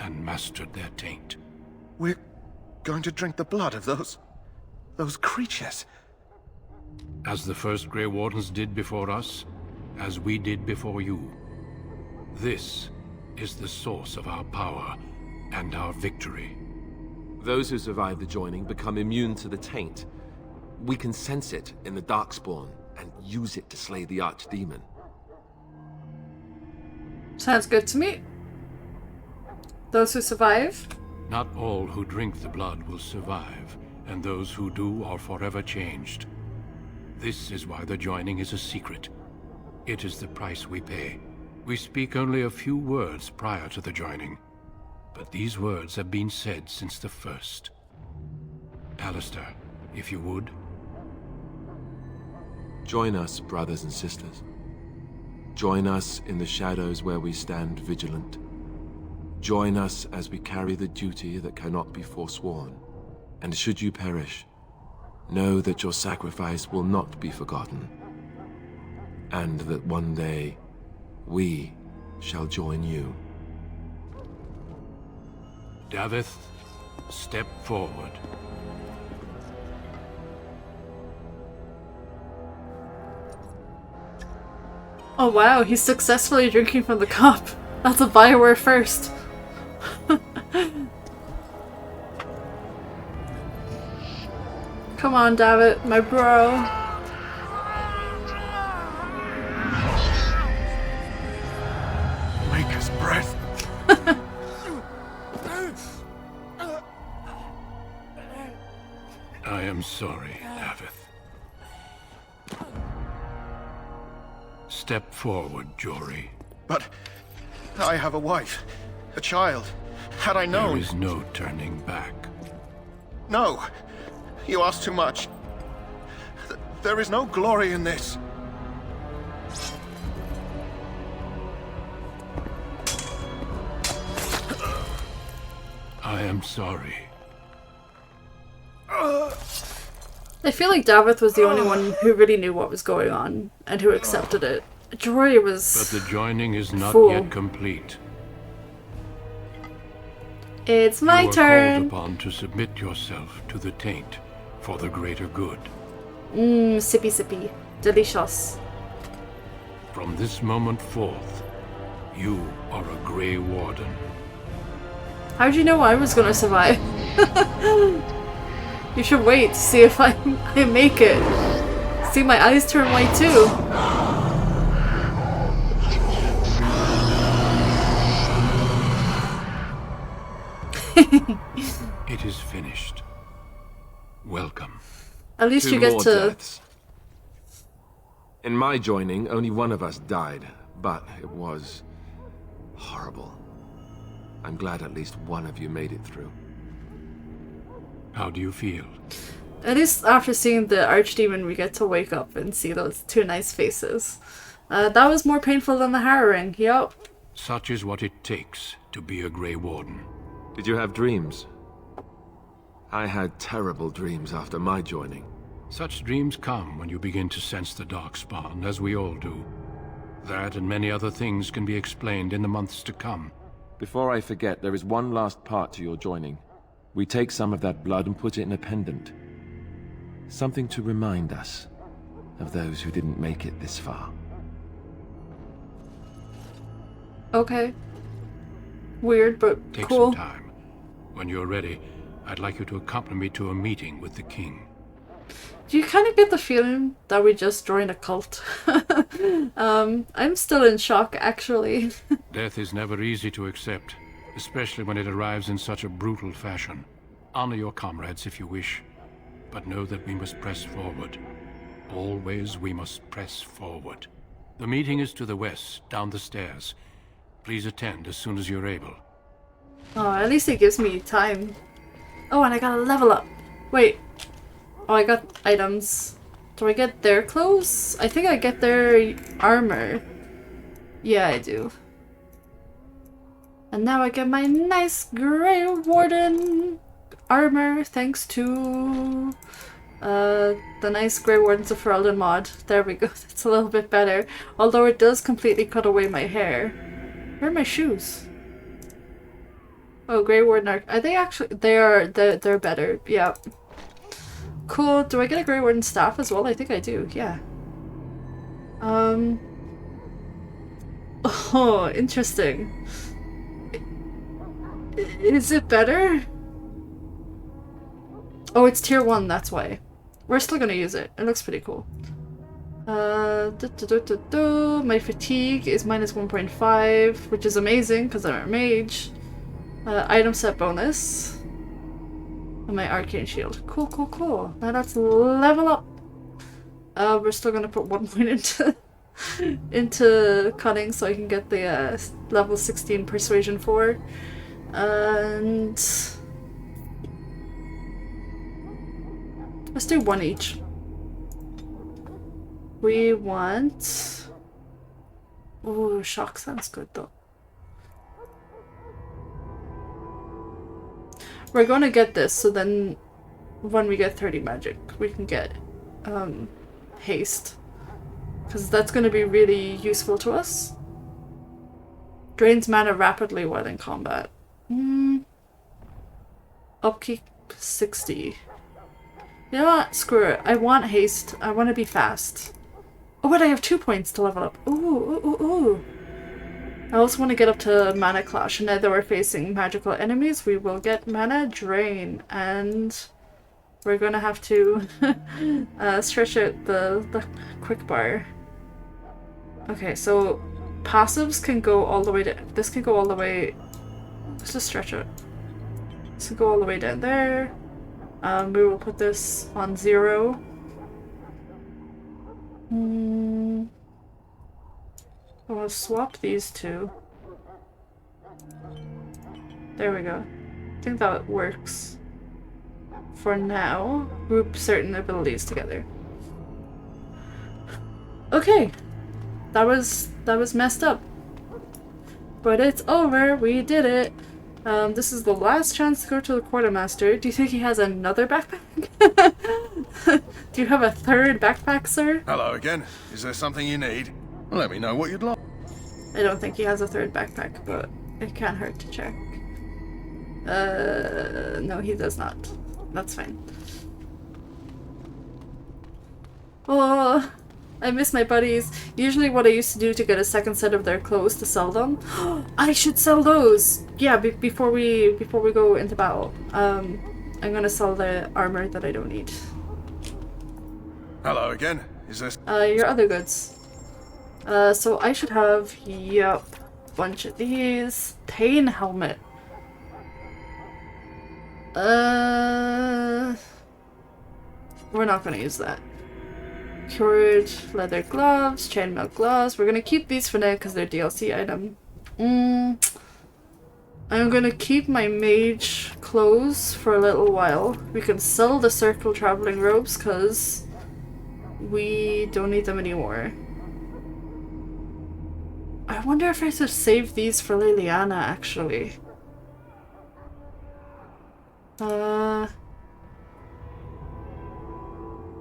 and mastered their taint. We're going to drink the blood of those creatures. As the first Grey Wardens did before us, as we did before you. This is the source of our power and our victory. Those who survive the joining become immune to the taint. We can sense it in the darkspawn and use it to slay the archdemon. Sounds good to me. Those who survive? Not all who drink the blood will survive, and those who do are forever changed. This is why the joining is a secret. It is the price we pay. We speak only a few words prior to the joining, but these words have been said since the first. Alistair, if you would. Join us, brothers and sisters. Join us in the shadows where we stand vigilant. Join us as we carry the duty that cannot be forsworn. And should you perish, know that your sacrifice will not be forgotten, and that one day we shall join you. Davith, step forward. Oh wow, he's successfully drinking from the cup. That's a Bioware first. Come on, David, my bro. Maker's breath. I am sorry, Davith. Step forward, Jory. But I have a wife, a child. Had I known... There is no turning back. No! You ask too much. There is no glory in this. I am sorry. I feel like Davith was the only one who really knew what was going on and who accepted it. Jory was. But the joining is not full. yet complete. It's my you are turn. called upon to submit yourself to the taint for the greater good. Sippy sippy. Delicious. From this moment forth, you are a Grey Warden. How'd you know I was gonna survive? You should wait to see if I make it. See, my eyes turn white too. It is finished. Welcome. At least Two you get more to. deaths. In my joining, only one of us died, but it was horrible. I'm glad at least one of you made it through. How do you feel? At least after seeing the Archdemon, we get to wake up and see those two nice faces. That was more painful than the harrowing, yup. Such is what it takes to be a Grey Warden. Did you have dreams? I had terrible dreams after my joining. Such dreams come when you begin to sense the darkspawn, as we all do. That and many other things can be explained in the months to come. Before I forget, there is one last part to your joining. We take some of that blood and put it in a pendant. Something to remind us of those who didn't make it this far. Okay. Weird, but Take cool. some time. When you're ready, I'd like you to accompany me to a meeting with the king. Do you kind of get the feeling that we just joined a cult? I'm still in shock, actually. Death is never easy to accept, especially when it arrives in such a brutal fashion. Honor your comrades if you wish, but know that we must press forward. Always we must press forward. The meeting is to the west, down the stairs. Please attend as soon as you're able. Oh, at least it gives me time. Oh, and I got a level up. Wait. Oh, I got items. Do I get their clothes? I think I get their armor. Yeah, I do. And now I get my nice Grey Warden armor thanks to the nice Grey Wardens of Ferelden mod. There we go. That's a little bit better. Although it does completely cut away my hair. Where are my shoes? Oh, Grey Warden are they actually? They're better. Yeah. Cool. Do I get a Grey Warden staff as well? I think I do. Yeah. Oh, interesting. Is it better? Oh, it's tier 1, that's why. We're still gonna use it. It looks pretty cool. My fatigue is minus 1.5, which is amazing because I'm a mage. Item set bonus. And my arcane shield. Cool, cool, cool. Now let's level up. We're still gonna put 1 point into cunning so I can get the level 16 persuasion 4. And let's do 1 each. We want... Ooh, shock sounds good though. We're gonna get this, so then when we get 30 magic, we can get haste. Because that's gonna be really useful to us. Drains mana rapidly while in combat. Upkeep 60. You know what? Screw it. I want haste. I want to be fast. Oh, wait, I have 2 points to level up. Ooh, ooh, ooh, ooh. I also want to get up to Mana Clash, and now that we're facing magical enemies, we will get Mana Drain, and we're gonna have to stretch out the quick bar. Okay, so passives can go all the way to... This can go all the way... Let's just stretch it. This can go all the way down there. We will put this on 0. I'll swap these two. There we go. I think that works. For now, group certain abilities together. Okay. That was messed up. But it's over. We did it. This is the last chance to go to the quartermaster. Do you think he has another backpack? Do you have a third backpack, sir? Hello again. Is there something you need? Let me know what you'd like. I don't think he has a third backpack, but it can't hurt to check. No, he does not. That's fine. Oh, I miss my buddies. Usually what I used to do to get a second set of their clothes to sell them. I should sell those! Yeah, before we go into battle. I'm gonna sell the armor that I don't need. Hello again. Is this... Your other goods. So I should have, yep, a bunch of these. Pain helmet. We're not gonna use that. Cured leather gloves, chainmail gloves. We're gonna keep these for now because they're DLC item. I'm gonna keep my mage clothes for a little while. We can sell the circle traveling robes because we don't need them anymore. I wonder if I should save these for Liliana actually.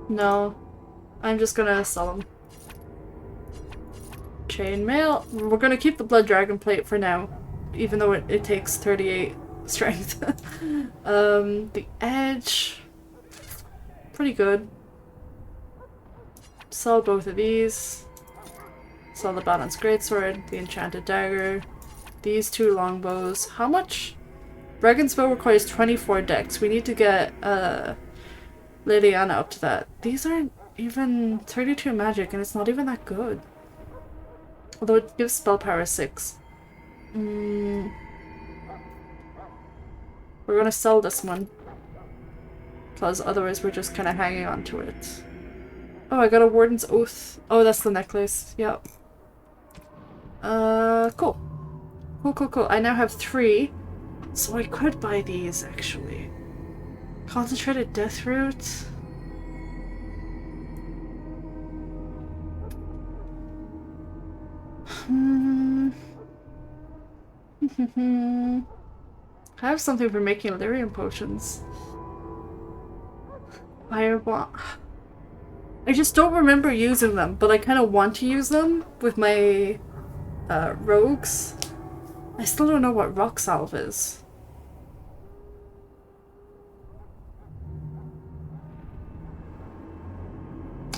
No. I'm just gonna sell them. Chainmail. We're gonna keep the blood dragon plate for now, even though it takes 38 strength. The edge. Pretty good. Sell both of these. Sell the balanced greatsword, the enchanted dagger, these two longbows. How much? Regan's bow requires 24 dex. We need to get Liliana up to that. These aren't even 32 magic and it's not even that good. Although it gives spell power 6. We're gonna sell this one. Because otherwise we're just kind of hanging on to it. Oh, I got a Warden's Oath. Oh, that's the necklace. Yep. Cool. Cool. I now have 3. So I could buy these, actually. Concentrated Death Root. I have something for making Illyrium potions. Fireball. I just don't remember using them, but I kind of want to use them with my rogues. I still don't know what rock salve is.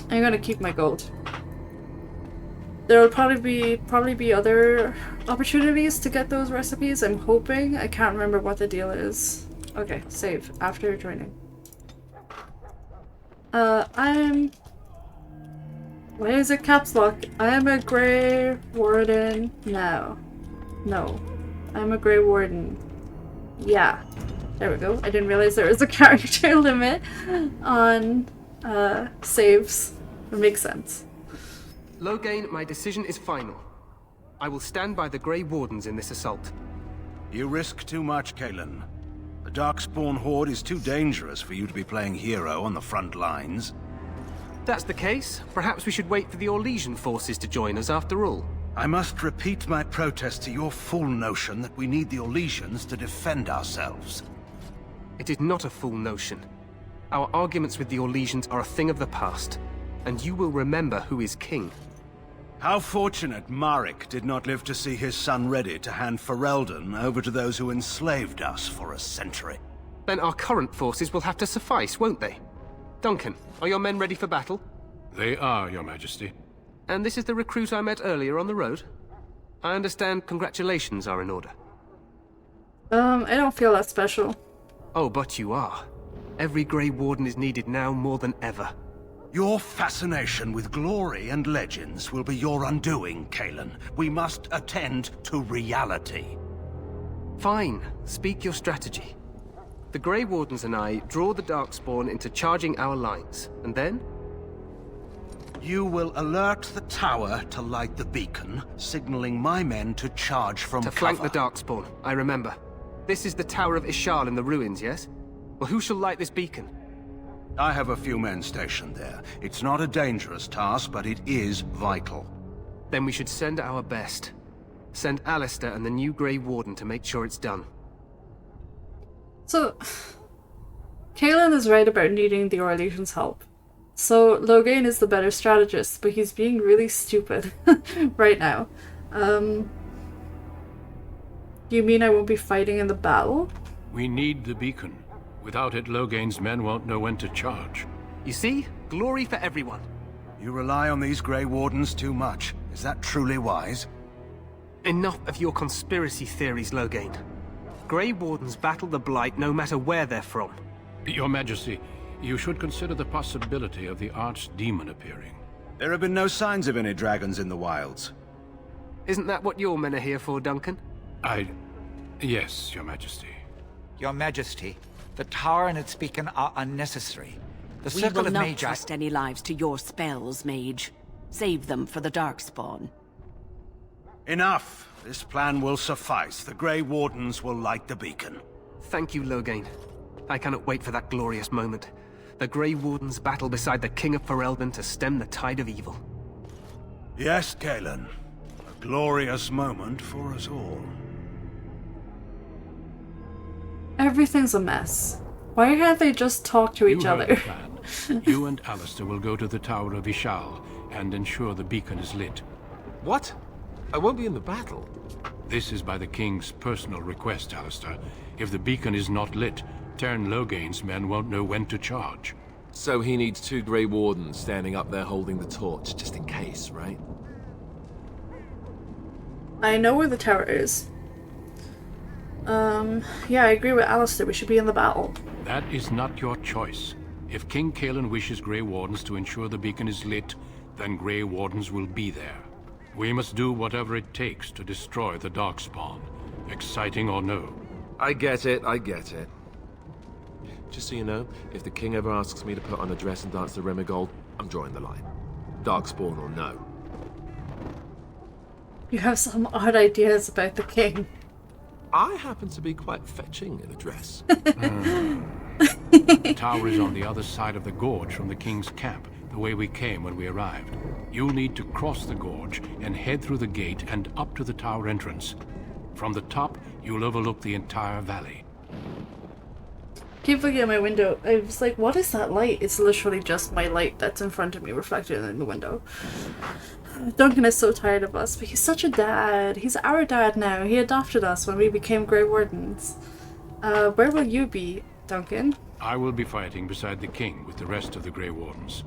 I'm gonna keep my gold. There will probably be other opportunities to get those recipes. I'm hoping. I can't remember what the deal is. Okay, save after joining. Why is it caps lock? I'm a Grey Warden now. No. I'm a Grey Warden. Yeah. There we go. I didn't realize there was a character limit on saves. It makes sense. Loghain, my decision is final. I will stand by the Grey Wardens in this assault. You risk too much, Kalen. The Darkspawn Horde is too dangerous for you to be playing hero on the front lines. That's the case. Perhaps we should wait for the Orlesian forces to join us after all. I must repeat my protest to your fool notion that we need the Orlesians to defend ourselves. It is not a fool notion. Our arguments with the Orlesians are a thing of the past, and you will remember who is king. How fortunate Marek did not live to see his son ready to hand Ferelden over to those who enslaved us for a century. Then our current forces will have to suffice, won't they? Duncan, are your men ready for battle? They are, Your Majesty. And this is the recruit I met earlier on the road? I understand congratulations are in order. I don't feel that special. Oh, but you are. Every Grey Warden is needed now more than ever. Your fascination with glory and legends will be your undoing, Kalen. We must attend to reality. Fine. Speak your strategy. The Grey Wardens and I draw the Darkspawn into charging our lines, and then? You will alert the tower to light the beacon, signaling my men to charge from cover. To flank the Darkspawn, I remember. This is the Tower of Ishal in the ruins, yes? Well, who shall light this beacon? I have a few men stationed there. It's not a dangerous task, but it is vital. Then we should send our best. Send Alistair and the new Grey Warden to make sure it's done. So, Kaelin is right about needing the Orlesians' help. So, Loghain is the better strategist, but he's being really stupid right now. You mean I won't be fighting in the battle? We need the beacon. Without it, Loghain's men won't know when to charge. You see? Glory for everyone. You rely on these Grey Wardens too much. Is that truly wise? Enough of your conspiracy theories, Loghain. Grey Wardens battle the Blight no matter where they're from. Your Majesty, you should consider the possibility of the Archdemon appearing. There have been no signs of any dragons in the wilds. Isn't that what your men are here for, Duncan? Yes, Your Majesty. Your Majesty, the tower and its beacon are unnecessary. The We circle will of not Magi... trust any lives to your spells, mage. Save them for the darkspawn. Enough! This plan will suffice. The Grey Wardens will light the beacon. Thank you, Loghain. I cannot wait for that glorious moment. The Grey Wardens battle beside the King of Ferelden to stem the tide of evil. Yes, Kaelin. A glorious moment for us all. Everything's a mess. Why can't they just talk to each heard other? the plan. You and Alistair will go to the Tower of Ishal and ensure the beacon is lit. What? I won't be in the battle. This is by the King's personal request, Alistair. If the beacon is not lit, Tern Loghain's men won't know when to charge. So he needs 2 Grey Wardens standing up there holding the torch, just in case, right? I know where the tower is. Yeah, I agree with Alistair. We should be in the battle. That is not your choice. If King Kaelin wishes Grey Wardens to ensure the beacon is lit, then Grey Wardens will be there. We must do whatever it takes to destroy the Darkspawn, exciting or no. I get it, I get it. Just so you know, if the king ever asks me to put on a dress and dance the Remigold, I'm drawing the line. Darkspawn or no. You have some odd ideas about the king. I happen to be quite fetching in a dress. The tower is on the other side of the gorge from the King's camp, the way we came when we arrived. You'll need to cross the gorge and head through the gate and up to the tower entrance. From the top, you'll overlook the entire valley. Keep looking at my window. I was like, what is that light? It's literally just my light that's in front of me reflected in the window. Duncan is so tired of us, but he's such a dad. He's our dad now. He adopted us when we became Grey Wardens. Where will you be, Duncan? I will be fighting beside the king with the rest of the Grey Wardens.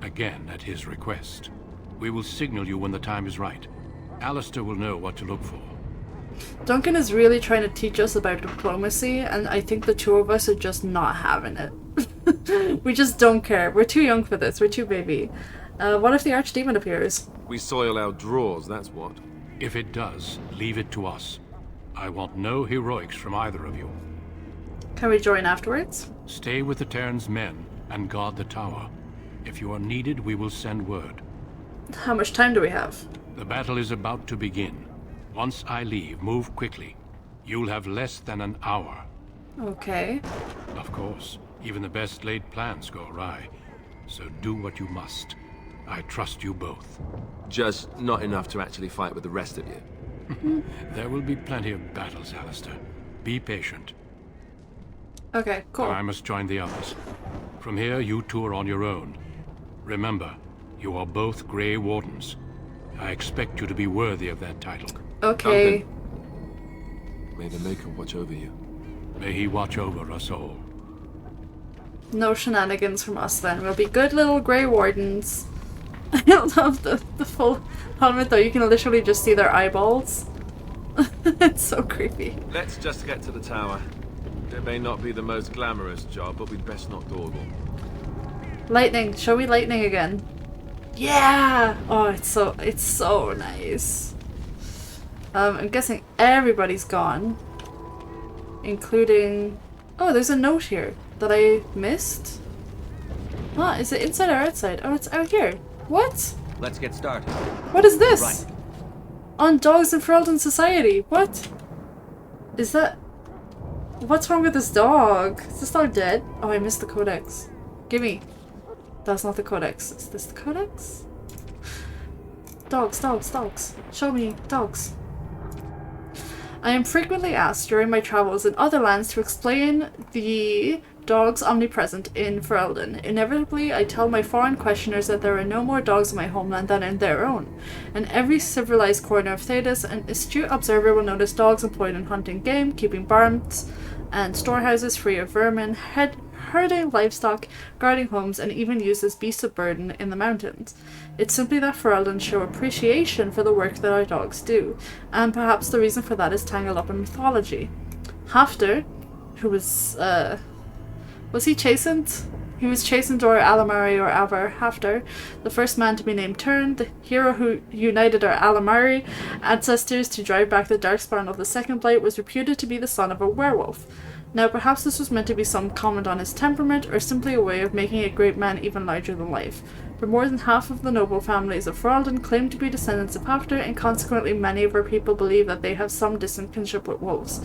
Again, at his request. We will signal you when the time is right. Alistair will know what to look for. Duncan is really trying to teach us about diplomacy, and I think the two of us are just not having it. We just don't care. We're too young for this. We're too baby. What if the Archdemon appears? We soil our drawers, that's what. If it does, leave it to us. I want no heroics from either of you. Can we join afterwards? Stay with the Terran's men and guard the tower. If you are needed, we will send word. How much time do we have? The battle is about to begin. Once I leave, move quickly. You'll have less than an hour. Okay. Of course, even the best laid plans go awry. So do what you must. I trust you both. Just not enough to actually fight with the rest of you. There will be plenty of battles, Alistair. Be patient. Okay, cool. I must join the others. From here, you two are on your own. Remember, you are both Grey Wardens. I expect you to be worthy of that title. Okay. Duncan, may the Maker watch over you. May he watch over us all. No shenanigans from us then. We'll be good little Grey Wardens. I love the full helmet though. You can literally just see their eyeballs. It's so creepy. Let's just get to the tower. It may not be the most glamorous job, but we'd best not dawdle. Lightning. Show me lightning again. Yeah! Oh, it's so nice. I'm guessing everybody's gone. Including... Oh, there's a note here that I missed. Ah, is it inside or outside? Oh, it's out here. What? Let's get started. What is this? Right. On Dogs in Ferelden Society. What? Is that... What's wrong with this dog? Is this dog dead? Oh, I missed the codex. Gimme. That's not the codex. Is this the codex? Dogs, dogs, dogs. Show me dogs. I am frequently asked during my travels in other lands to explain the dogs omnipresent in Ferelden. Inevitably, I tell my foreign questioners that there are no more dogs in my homeland than in their own. In every civilized corner of Thedas, an astute observer will notice dogs employed in hunting game, keeping barns and storehouses free of vermin, herding livestock, guarding homes, and even used as beasts of burden in the mountains. It's simply that Ferelden show appreciation for the work that our dogs do, and perhaps the reason for that is tangled up in mythology. Hafter, who was he chastened? He was chastened or Alamari or Avar Hafter, the first man to be named Turn, the hero who united our Alamari ancestors to drive back the darkspawn of the Second Blight, was reputed to be the son of a werewolf. Now perhaps this was meant to be some comment on his temperament, or simply a way of making a great man even larger than life. For more than half of the noble families of Ferelden claim to be descendants of Hafter, and consequently many of our people believe that they have some distant kinship with wolves.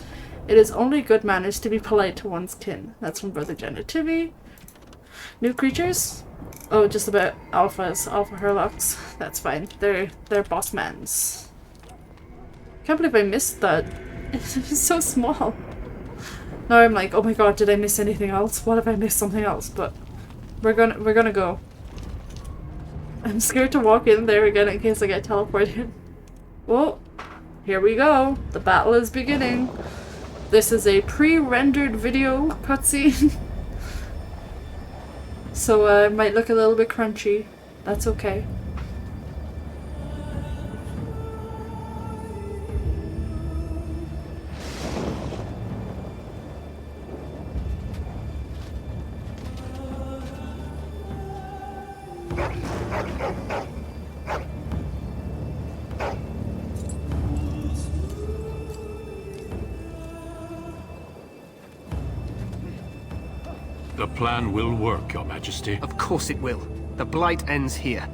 It is only good manners to be polite to one's kin. That's from Brother Genitivi. New creatures? Oh, just about alphas, alpha Herlocks. That's fine. They're boss mans. Can't believe I missed that. It's so small. Now I'm like, oh my god, did I miss anything else? What if I missed something else? But we're gonna go. I'm scared to walk in there again in case I get teleported. Well, here we go. The battle is beginning. This is a pre-rendered video cutscene. So it might look a little bit crunchy. That's okay. The plan will work, Your Majesty. Of course it will. The Blight ends here.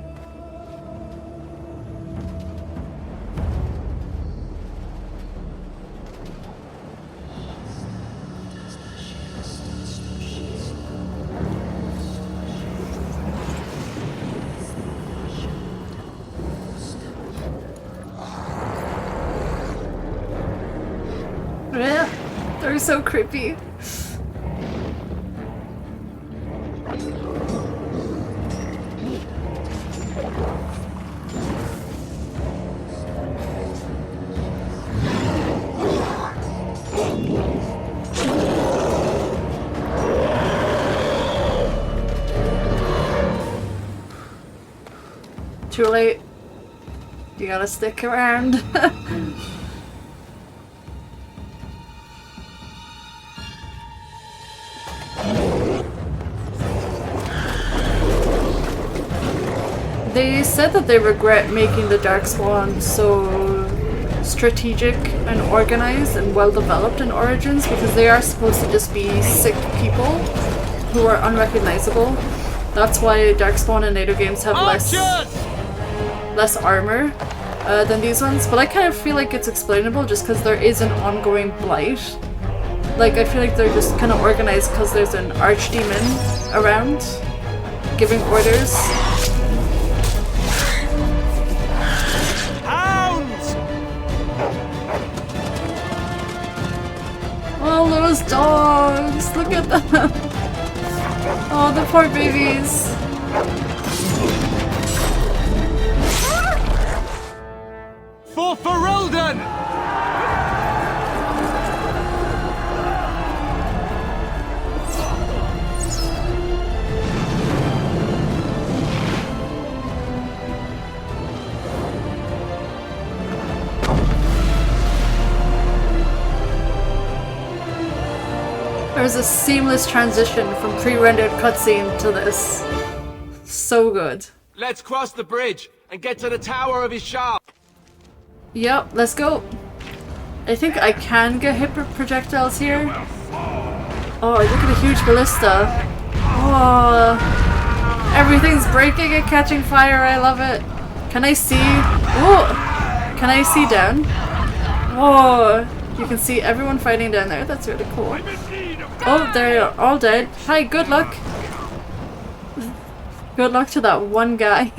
Yeah, they're so creepy. Too late. You gotta stick around. They said that they regret making the darkspawn so strategic and organized and well developed in Origins, because they are supposed to just be sick people who are unrecognizable. That's why darkspawn in later games have less armor than these ones, but I kind of feel like it's explainable just because there is an ongoing blight. Like, I feel like they're just kind of organized because there's an archdemon around giving orders. Hounds! Oh, those dogs! Look at them! Oh, the poor babies! For Ferelden! There's a seamless transition from pre-rendered cutscene to this. So good. Let's cross the bridge and get to the Tower of Ishal. Yep, let's go. I think I can get hit with projectiles here. Oh, look at the huge ballista. Oh, everything's breaking and catching fire. I love it. Can I see? Oh, can I see down? Oh, you can see everyone fighting down there. That's really cool. Oh, they're all dead. Hi, good luck. Good luck to that one guy.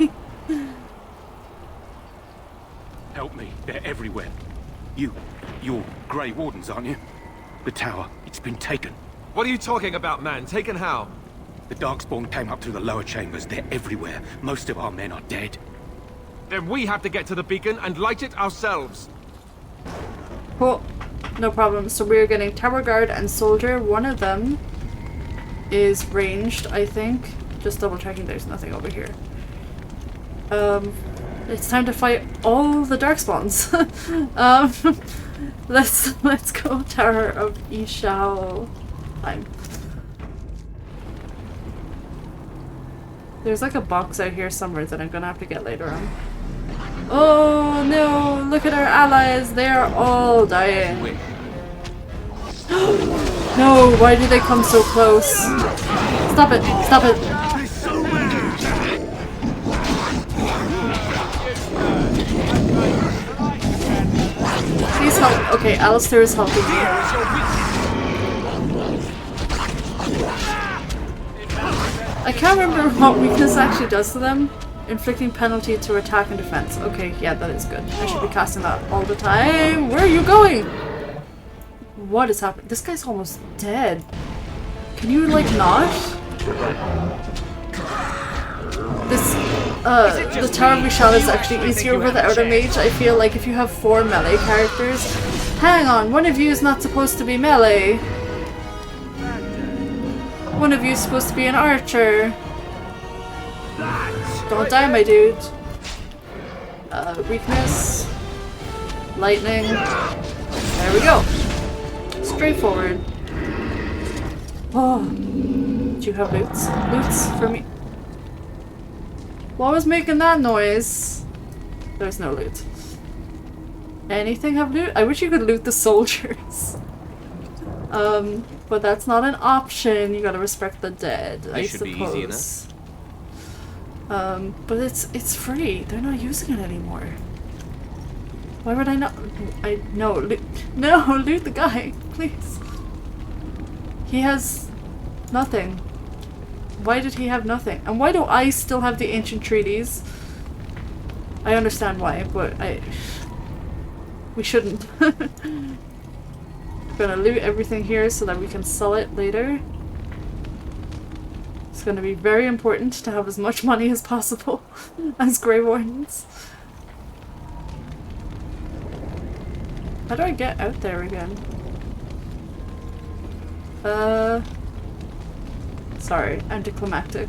Help me. They're everywhere. You You're Grey Wardens, aren't you? The tower, it's been taken. What are you talking about, man? Taken how? The Darkspawn came up through the lower chambers. They're everywhere. Most of our men are dead. Then we have to get to the beacon and light it ourselves. Cool. No problem. So we're getting Tower Guard and Soldier. One of them is ranged, I think. Just double checking there's nothing over here. It's time to fight all the Darkspawns. Let's go Tower of Ishao time. There's like a box out here somewhere that I'm gonna have to get later on. Oh no, look at our allies, they are all dying. No, why do they come so close? Stop it, stop it. Please help. Okay, Alistair is helping me. I can't remember what weakness actually does to them. Inflicting penalty to attack and defense. Okay, yeah, that is good. I should be casting that all the time. Where are you going? What is happening? This guy's almost dead. Can you, like, not? The Tower of Ishao is actually easier without a mage. I feel like if you have 4 melee characters... Hang on, one of you is not supposed to be melee. One of you is supposed to be an archer. Don't die, my dude. Weakness. Lightning. There we go. Straightforward. Oh. Do you have loots? Loots for me? What was making that noise? There's no loot. Anything have loot? I wish you could loot the soldiers. But that's not an option. You gotta respect the dead, I suppose. Be easy enough. But it's free. They're not using it anymore. Why would I not? No, loot the guy, please. He has nothing. Why did he have nothing? And why do I still have the ancient treaties? I understand why, but we shouldn't. Gonna loot everything here so that we can sell it later. It's gonna be very important to have as much money as possible as Grey Wardens. How do I get out there again? Sorry, anticlimactic.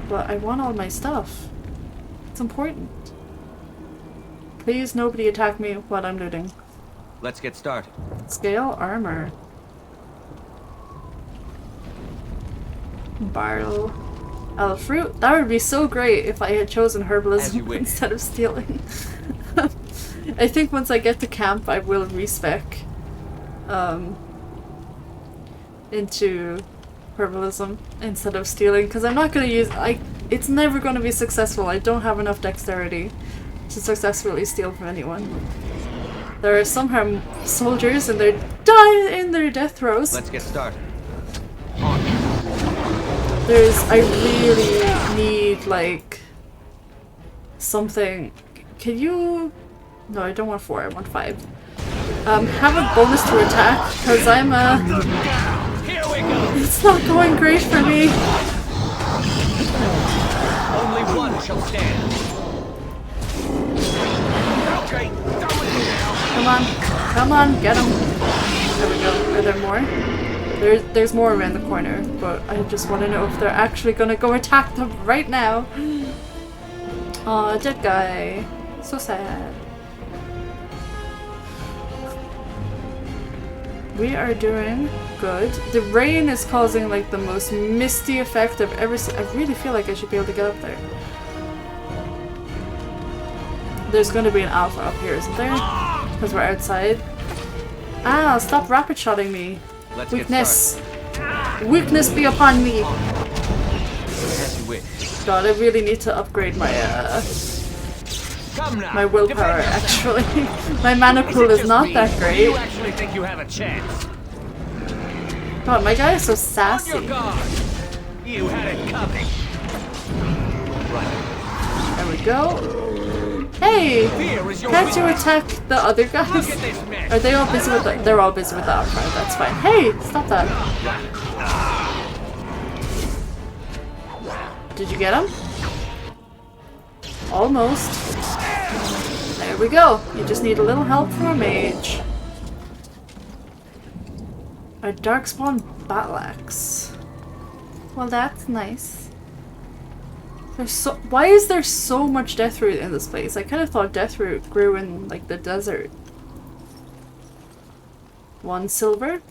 But I want all my stuff. It's important. Please nobody attack me while I'm looting. Let's get started. Scale armor. Barrel. Fruit. That would be so great if I had chosen herbalism instead of stealing. I think once I get to camp I will respec into herbalism instead of stealing, because I'm not going to use it's never going to be successful. I don't have enough dexterity to successfully steal from anyone. There are some soldiers and they're dying in their death throes. Let's get started. I really need like something. Can you? No, I don't want 4, I want 5. Have a bonus to attack, because I'm it's not going great for me. Only one shall stand. Okay, come on, get him. There we go. Are there more? There's more around the corner, but I just want to know if they're actually gonna go attack them right now. Aw, dead guy. So sad. We are doing good. The rain is causing like the most misty effect I've ever seen. I really feel like I should be able to get up there. There's going to be an alpha up here, isn't there? Because we're outside. Ah, stop rapid shotting me. Let's Weakness. Weakness be upon me. God, I really need to upgrade my my willpower, actually. My mana pool is not that great. You actually think you have a chance? God, my guy is so sassy. You had it coming. There we go. Hey! Can't you attack the other guys? Are they all busy with that? They're all busy with that. Right, that's fine. Hey! Stop that. Did you get him? Almost. There we go. You just need a little help from a mage. A darkspawn battle axe. Well, that's nice. Why is there so much deathroot in this place? I kind of thought deathroot grew in like the desert. 1 silver?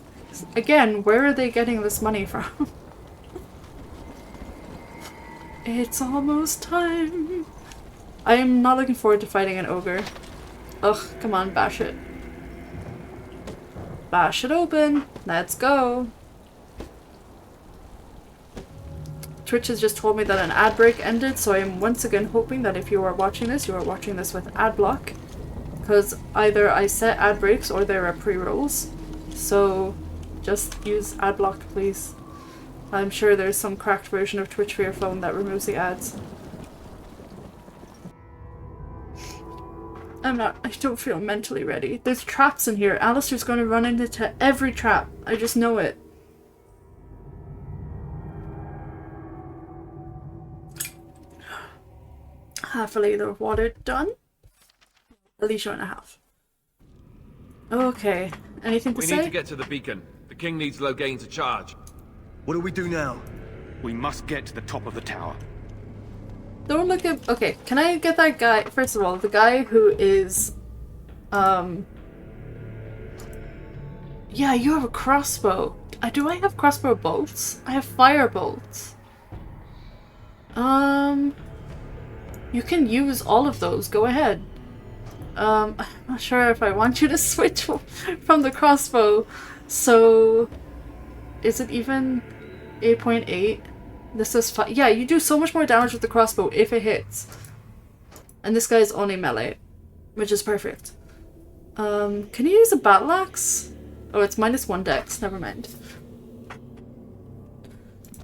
Again, where are they getting this money from? It's almost time. I am not looking forward to fighting an ogre. Ugh, come on, bash it. Bash it open. Let's go. Twitch has just told me that an ad break ended, so I am once again hoping that if you are watching this, you are watching this with ad block. Because either I set ad breaks or there are pre-rolls. So just use ad block, please. I'm sure there's some cracked version of Twitch for your phone that removes the ads. I don't feel mentally ready. There's traps in here. Alistair's going to run into every trap. I just know it. Half a liter of water done. A liter and a half. Okay. Anything to say? We need to get to the beacon. The king needs Loghain to charge. What do we do now? We must get to the top of the tower. Don't look at... Okay, can I get that guy... First of all, the guy who is... Yeah, you have a crossbow. Do I have crossbow bolts? I have fire bolts. You can use all of those. Go ahead. I'm not sure if I want you to switch from the crossbow. So... Is it even 8.8? This is fine. Yeah, you do so much more damage with the crossbow if it hits. And this guy's only melee, which is perfect. Can you use a battle axe? Oh, it's -1 dex. Never mind.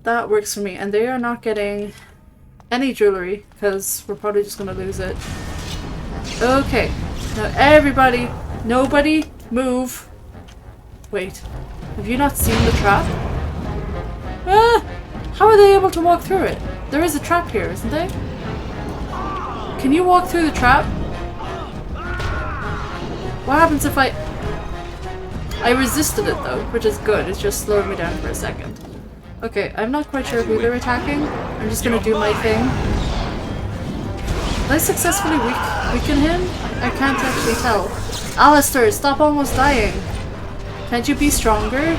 That works for me. And they are not getting any jewelry because we're probably just going to lose it. Okay. Now everybody, nobody move. Wait. Have you not seen the trap? Ah! How are they able to walk through it? There is a trap here, isn't there? Can you walk through the trap? What happens if I resisted it though, which is good. It's just slowed me down for a second. Okay, I'm not quite sure who they're attacking. I'm just gonna do my thing. Did I successfully weaken him? I can't actually tell. Alistair, stop almost dying. Can't you be stronger?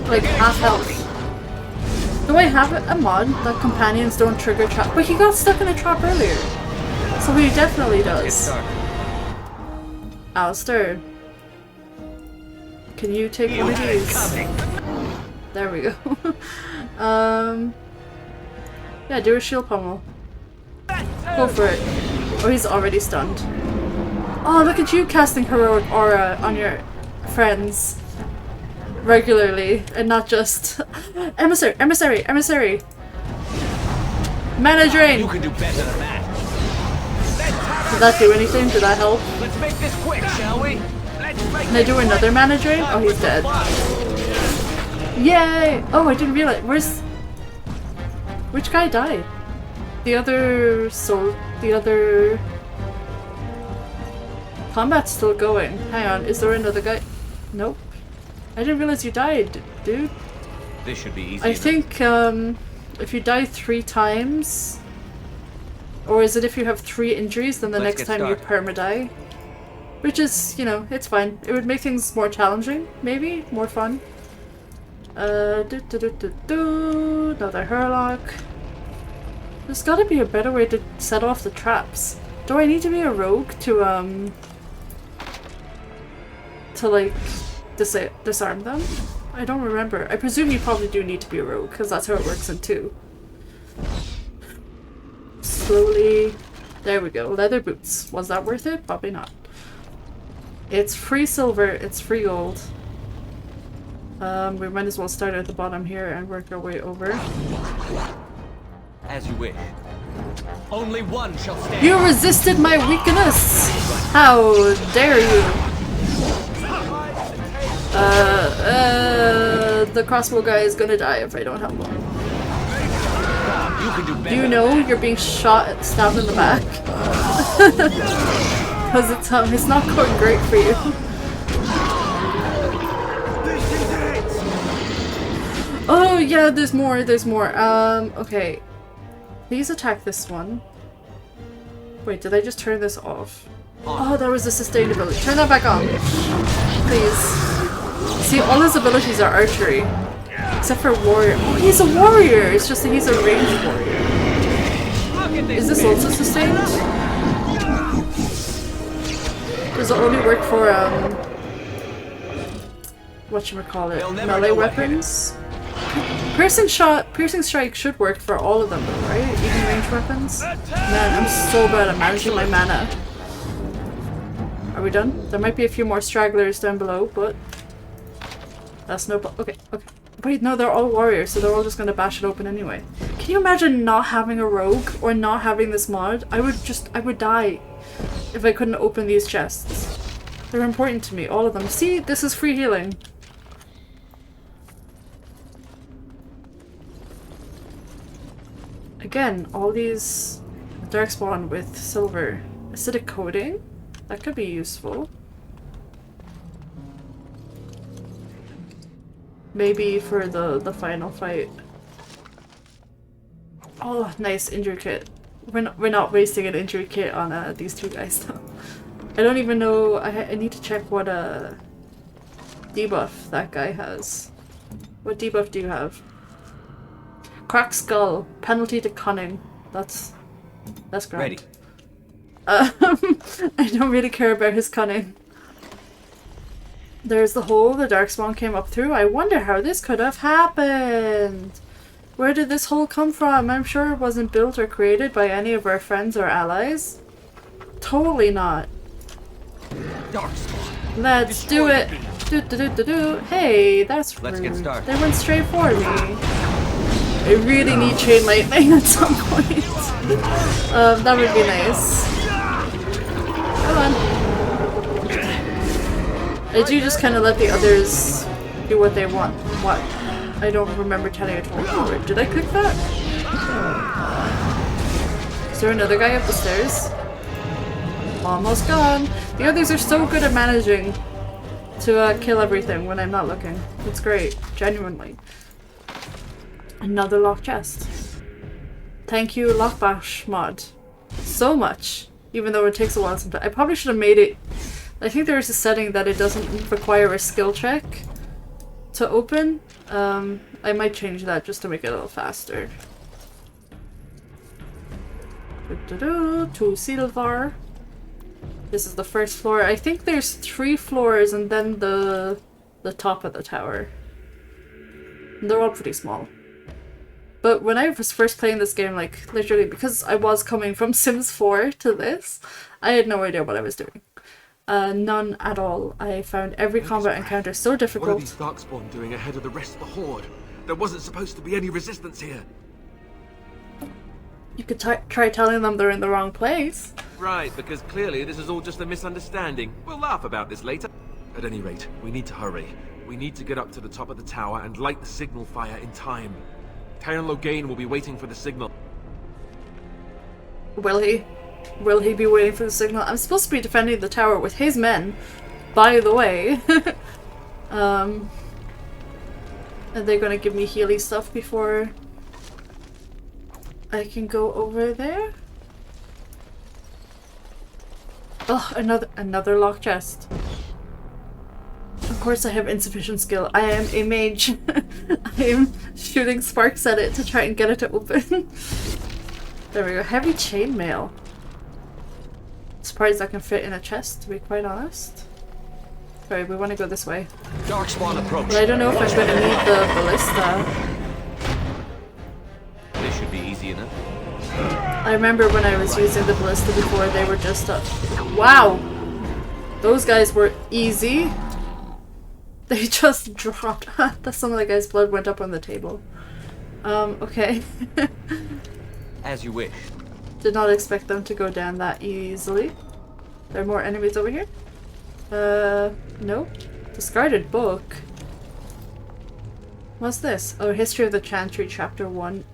Like half health. Do I have a mod that companions don't trigger trap? But he got stuck in a trap earlier. So he definitely does. Alistair. Can you take one of these? There we go. Yeah, do a shield pummel. Go for it. Oh, he's already stunned. Oh, look at you casting heroic aura on your friends regularly and not just emissary. Mana drain. You can do better than that. Did that do anything? Did that help? Let's make this quick, shall we? Can I do another mana drain? Oh, he's dead. Yay! Oh, I didn't realize. Which guy died? The other soul. The other. Combat's still going. Hang on, is there another guy? Nope. I didn't realize you died, dude. This should be easy. I think if you die 3 times, or is it if you have 3 injuries, then the next time you perma-die? Which is, you know, it's fine. It would make things more challenging, maybe? More fun. Another Hurlock. There's gotta be a better way to set off the traps. Do I need to be a rogue to like disarm them? I don't remember. I presume you probably do need to be a rogue because that's how it works in 2. Slowly. There we go. Leather boots. Was that worth it? Probably not. It's free silver. It's free gold. We might as well start at the bottom here and work our way over. As you wish. Only one shall stand. You resisted my weakness! How dare you! The crossbow guy is gonna die if I don't help him. Do you know you're being stabbed in the back? Because it's not going great for you. Oh yeah, there's more, okay. Please attack this one. Wait, did I just turn this off? Oh, there was a sustainability. Turn that back on. Please. See, all his abilities are archery. Except for warrior. Oh, he's a warrior! It's just that he's a ranged warrior. Is this also sustained? Does it only work for, whatchamacallit, melee weapons? Piercing strike should work for all of them though, right? Even ranged weapons? Man, I'm so bad at managing my mana. Are we done? There might be a few more stragglers down below, but that's no okay. Wait, no, they're all warriors, so they're all just gonna bash it open anyway. Can you imagine not having a rogue or not having this mod? I would die if I couldn't open these chests. They're important to me, all of them. See, this is free healing. Again, all these darkspawn with silver acidic coating. That could be useful. Maybe for the final fight. Oh, nice injury kit. We're not wasting an injury kit on these two guys though. I don't even know. I need to check what debuff that guy has. What debuff do you have? Cracked skull, penalty to cunning. That's great. Ready. I don't really care about his cunning. There's the hole the darkspawn came up through. I wonder how this could have happened. Where did this hole come from? I'm sure it wasn't built or created by any of our friends or allies. Totally not. Let's do it. Hey, that's rude. Let's get started. They went straight for me. I really need chain lightning at some point. That would be nice. Come on. I do just kind of let the others do what they want. What? I don't remember telling you to move forward. Did I click that? Is there another guy up the stairs? Almost gone. The others are so good at managing to kill everything when I'm not looking. It's great. Genuinely. Another locked chest. Thank you, Lockbash mod. So much. Even though it takes a while sometimes. I probably should have made it... I think there is a setting that it doesn't require a skill check to open. I might change that just to make it a little faster. To silver. This is the first floor. I think there's 3 floors and then the top of the tower. And they're all pretty small. But when I was first playing this game, like literally because I was coming from Sims 4 to this, I had no idea what I was doing. None at all. I found every combat encounter so difficult. What are these darkspawn doing ahead of the rest of the horde? There wasn't supposed to be any resistance here. You could try telling them they're in the wrong place. Right, because clearly this is all just a misunderstanding. We'll laugh about this later. At any rate, we need to hurry. We need to get up to the top of the tower and light the signal fire in time. Tyron Loghain will be waiting for the signal. Will he? Will he be waiting for the signal? I'm supposed to be defending the tower with his men, by the way. Are they gonna give me healy stuff before I can go over there? Oh, another locked chest. Of course I have insufficient skill. I am a mage. I am shooting sparks at it to try and get it to open. There we go. Heavy chainmail. Surprised I can fit in a chest, to be quite honest. Sorry, we want to go this way. Darkspawn approach. But I don't know if I'm going to need the ballista. This should be easy enough. I remember when I was using the ballista before, they were just wow! Those guys were easy. They just dropped. Some of the guy's blood went up on the table. Okay. As you wish. Did not expect them to go down that easily. There are more enemies over here? No. Discarded book. What's this? Oh, History of the Chantry, Chapter 1.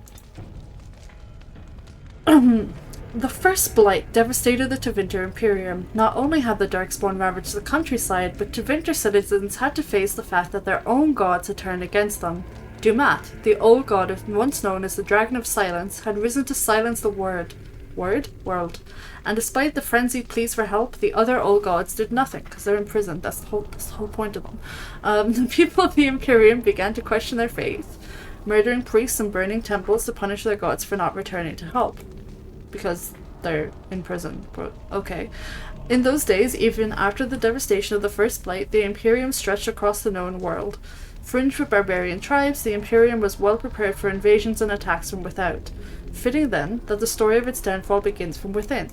The first blight devastated the Tevinter Imperium. Not only had the Darkspawn ravaged the countryside, but Tevinter citizens had to face the fact that their own gods had turned against them. Dumat, the old god once known as the Dragon of Silence, had risen to silence the world. And despite the frenzied pleas for help, the other old gods did nothing, because they're imprisoned. That's the whole point of them. The people of the Imperium began to question their faith, murdering priests and burning temples to punish their gods for not returning to help. Because they're in prison, but okay. In those days, even after the devastation of the First Blight, the Imperium stretched across the known world. Fringed with barbarian tribes, the Imperium was well prepared for invasions and attacks from without. Fitting then that the story of its downfall begins from within.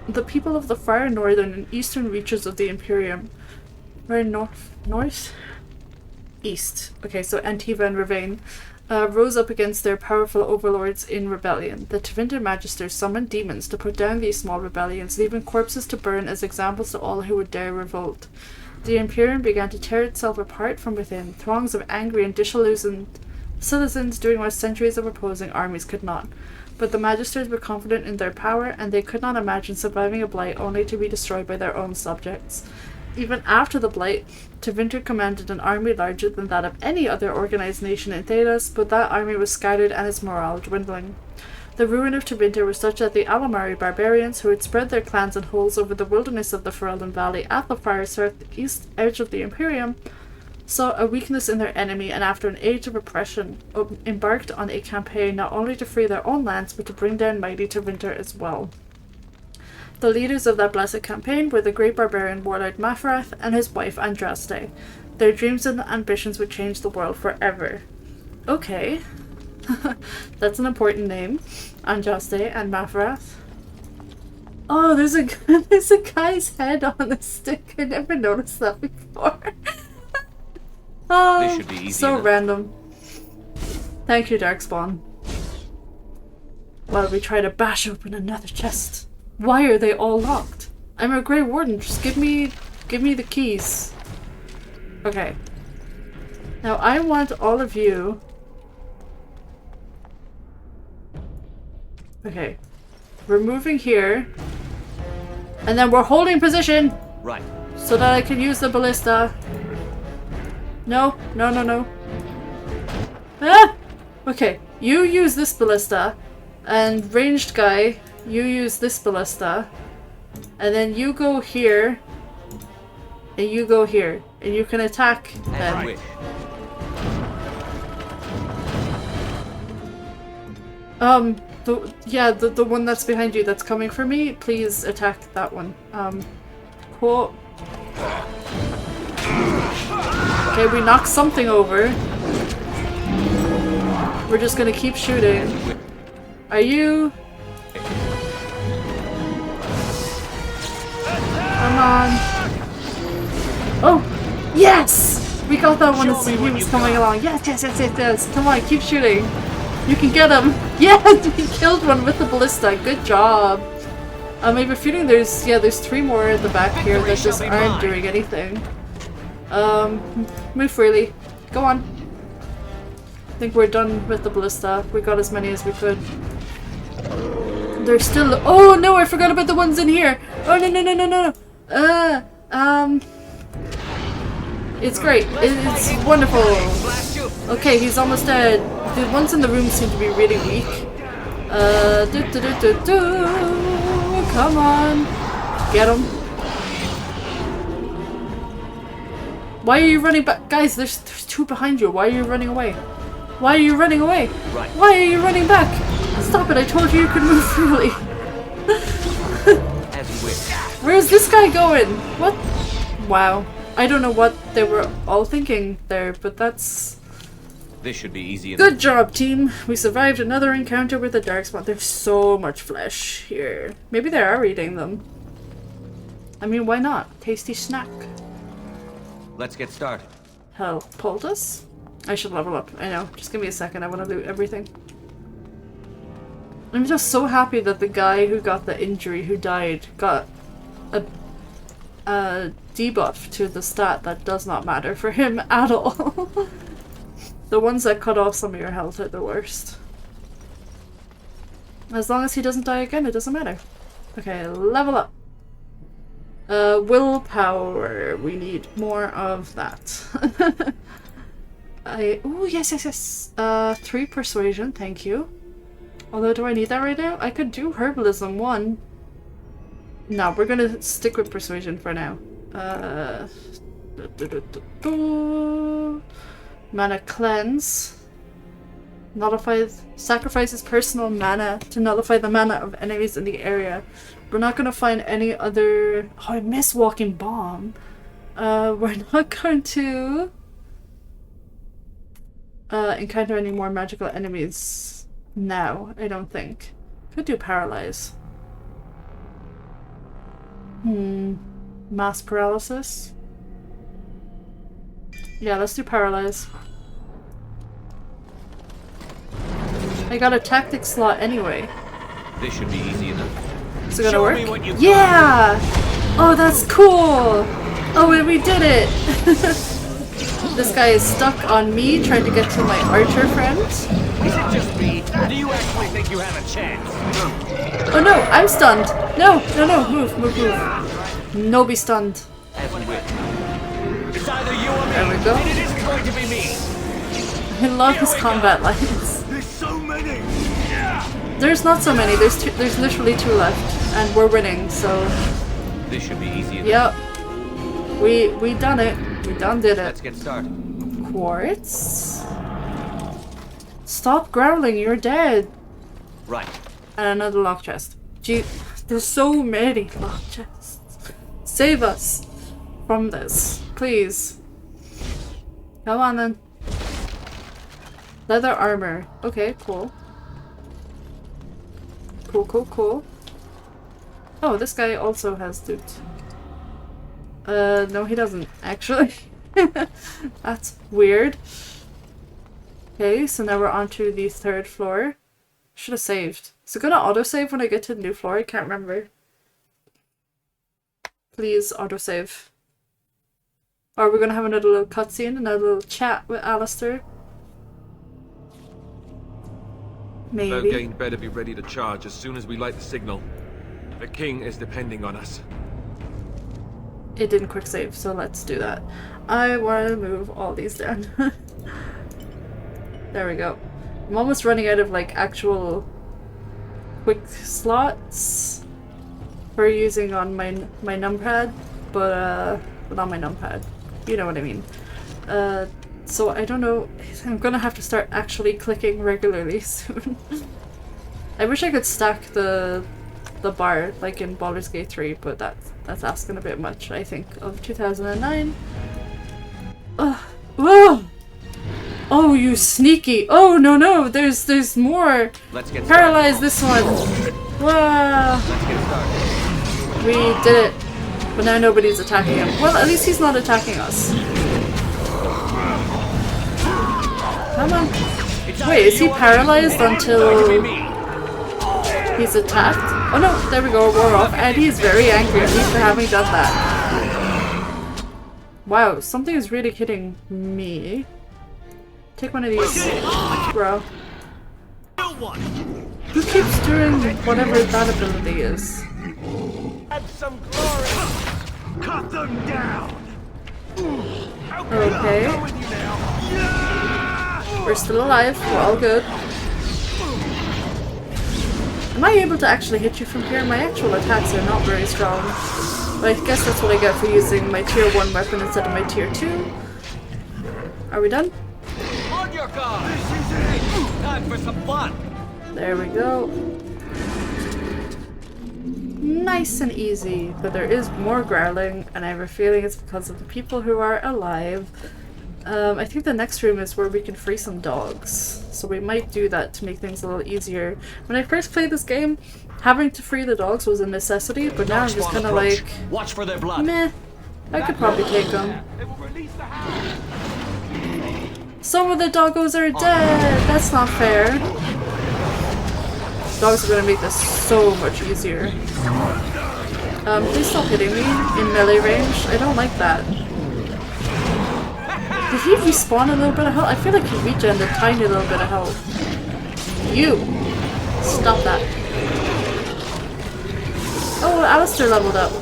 The people of the far northern and eastern reaches of the Imperium, north? East. Okay, so Antiva and Ravane, rose up against their powerful overlords in rebellion. The Tevinter Magisters summoned demons to put down these small rebellions, leaving corpses to burn as examples to all who would dare revolt. The Imperium began to tear itself apart from within, throngs of angry and disillusioned citizens doing what centuries of opposing armies could not. But the Magisters were confident in their power, and they could not imagine surviving a blight only to be destroyed by their own subjects. Even after the blight, Tevinter commanded an army larger than that of any other organized nation in Thedas, but that army was scattered and its morale dwindling. The ruin of Tevinter was such that the Alamari barbarians, who had spread their clans and holes over the wilderness of the Ferelden Valley at the far southeast edge of the Imperium, saw a weakness in their enemy, and after an age of oppression, embarked on a campaign not only to free their own lands, but to bring down mighty Tevinter as well. The leaders of that blessed campaign were the great barbarian warlord Mafrath and his wife Andraste. Their dreams and ambitions would change the world forever. Okay. That's an important name. Andraste and Mafrath. Oh, there's a guy's head on a stick. I never noticed that before. Oh, this should be easy so enough. random. Thank you, Darkspawn. While we try to bash open another chest. Why are they all locked? I'm a Grey Warden. Just give me the keys. Okay. Now I want all of you. Okay. We're moving here. And then we're holding position. Right. So that I can use the ballista. No. Ah! Okay. You use this ballista. And ranged guy, you use this ballista. And then you go here. And you go here. And you can attack them. Right. The one that's behind you that's coming for me, please attack that one. Cool. Okay, we knocked something over. We're just gonna keep shooting. Are you? Come on. Oh! Yes! We got that one as he was coming along. Yes. Come on, keep shooting. You can get him. Yes! We killed one with the ballista. Good job. I have a feeling there's 3 more at the back here that just aren't doing anything. Move freely. Go on. I think we're done with the ballista. We got as many as we could. There's still— oh no, I forgot about the ones in here! Oh no. It's great. It's wonderful. Okay, he's almost dead. The ones in the room seem to be really weak. Come on. Get him. Why are you running back? Guys, there's 2 behind you. Why are you running away? Why are you running away? Right. Why are you running back? Stop it, I told you could move freely. As you wish. Where's this guy going? What? Wow. I don't know what they were all thinking there, but that's— This should be easy enough. good job, team. We survived another encounter with the Darkspawn. There's so much flesh here. Maybe they are eating them. I mean, why not? Tasty snack. Let's get started. Hell, poultice? I should level up. I know. Just give me a second. I want to loot everything. I'm just so happy that the guy who got the injury, who died, got a debuff to the stat that does not matter for him at all. The ones that cut off some of your health are the worst. As long as he doesn't die again, it doesn't matter. Okay, level up. Willpower. We need more of that. Oh yes. 3 persuasion, thank you. Although, do I need that right now? I could do herbalism 1. No, we're gonna stick with persuasion for now. Mana cleanse. Sacrifices personal mana to nullify the mana of enemies in the area. We're not gonna find any other... Oh, I miss walking bomb. We're not going to encounter any more magical enemies now, I don't think. Could do paralyze. Mass paralysis. Yeah, let's do paralyze. I got a tactic slot anyway. This should be easy enough. Is it gonna work? Yeah! Oh, that's cool! Oh, and we did it! This guy is stuck on me trying to get to my archer friend. Is it just me? Or do you actually think you have a chance? Oh no, I'm stunned! No, move. No be stunned. As we will. It's either you or me. There we go. And it isn't going to be me. I love his combat lines. There's so many. There's not so many. There's literally 2 left, and we're winning. So. This should be easy enough. Yep. We done it. We done did it. Let's get started. Quartz. Stop growling. You're dead. Right. And another lock chest. Gee, there's so many lock chests. Save us from this, please. Come on then. Leather armor. Okay, cool. Cool. Oh, this guy also has loot. No he doesn't, actually. That's weird. Okay, so now we're on to the 3rd floor. Should have saved. Is it gonna autosave when I get to the new floor? I can't remember. Please autosave. Or we're gonna have another little cutscene, another little chat with Alistair. Maybe. Loghain better be ready to charge as soon as we light the signal. The king is depending on us. It didn't quick save, so let's do that. I want to move all these down. There we go. I'm almost running out of like actual quick slots for using on my numpad, but not my numpad. You know what I mean. So I don't know. I'm gonna have to start actually clicking regularly soon. I wish I could stack the bar like in Baldur's Gate 3, but that's asking a bit much, I think, of 2009. Whoa! Oh, you sneaky! Oh no! There's more. Let's get Paralyze this one. Wow! Let's get started. We did it, but now nobody's attacking him. Well, at least he's not attacking us. Come on. Wait, is he paralyzed until he's attacked? Oh no, there we go, we're off. And he's very angry at me for having done that. Wow, something is really hitting me. Take one of these, bro. Who keeps doing whatever that ability is? Add some glory. Cut them down. Okay. We're still alive, we're all good. Am I able to actually hit you from here? My actual attacks are not very strong. But I guess that's what I get for using my tier 1 weapon instead of my tier 2. Are we done? On your guard. This is it. Time for some fun. There we go. Nice and easy, but there is more growling, and I have a feeling it's because of the people who are alive. I think the next room is where we can free some dogs, so we might do that to make things a little easier. When I first played this game, having to free the dogs was a necessity, but now I'm just kind of like, watch for their blood. Meh, I could probably take them. Some of the doggos are dead! That's not fair. Dogs are gonna make this so much easier. Please stop hitting me in melee range. I don't like that. Did he respawn a little bit of health? I feel like he regened a tiny little bit of health. You! Stop that. Oh, Alistair leveled up.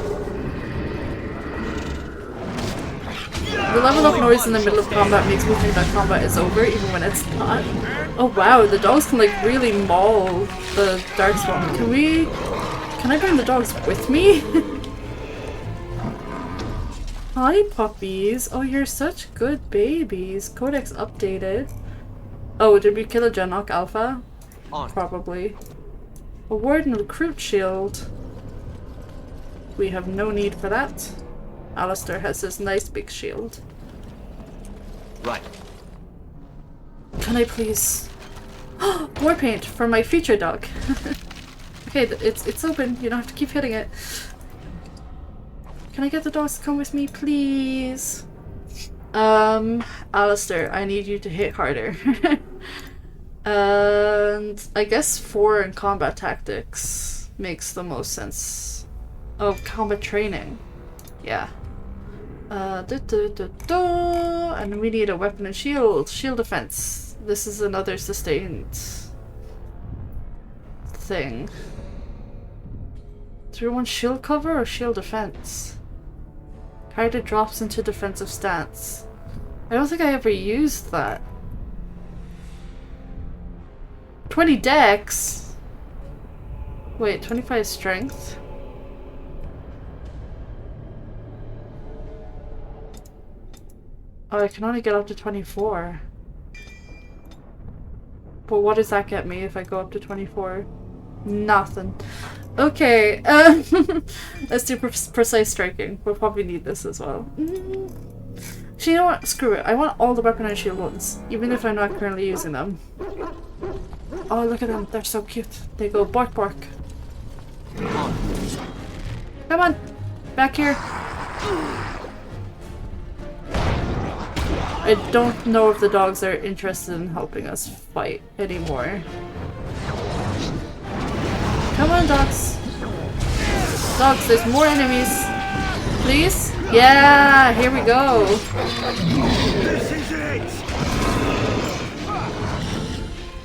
The level up noise in the middle of combat makes me think that combat is over, even when it's not. Oh wow, the dogs can like really maul the darkspawn. Can I bring the dogs with me? Hi puppies. Oh, you're such good babies. Codex updated. Oh, did we kill a Genok Alpha? Probably. A Warden Recruit Shield. We have no need for that. Alistair has his nice big shield. Right. Can I please... War paint for my feature dog. Okay, it's open. You don't have to keep hitting it. Can I get the dogs to come with me, please? Alistair, I need you to hit harder. And I guess 4 in combat tactics makes the most sense. Oh, combat training. Yeah. And we need a weapon and shield. Shield defense. This is another sustained thing. Do you want shield cover or shield defense? Character drops into defensive stance. I don't think I ever used that. 20 dex? Wait, 25 strength? Oh, I can only get up to 24. But what does that get me if I go up to 24? Nothing. Okay, let's do precise striking. We'll probably need this as well. So you know what? Screw it. I want all the weapon and shield ones, even if I'm not currently using them. Oh, look at them. They're so cute. They go bark bark. Come on. Back here. I don't know if the dogs are interested in helping us fight anymore. Come on, dogs. Dogs, there's more enemies. Please? Yeah, here we go. This is it.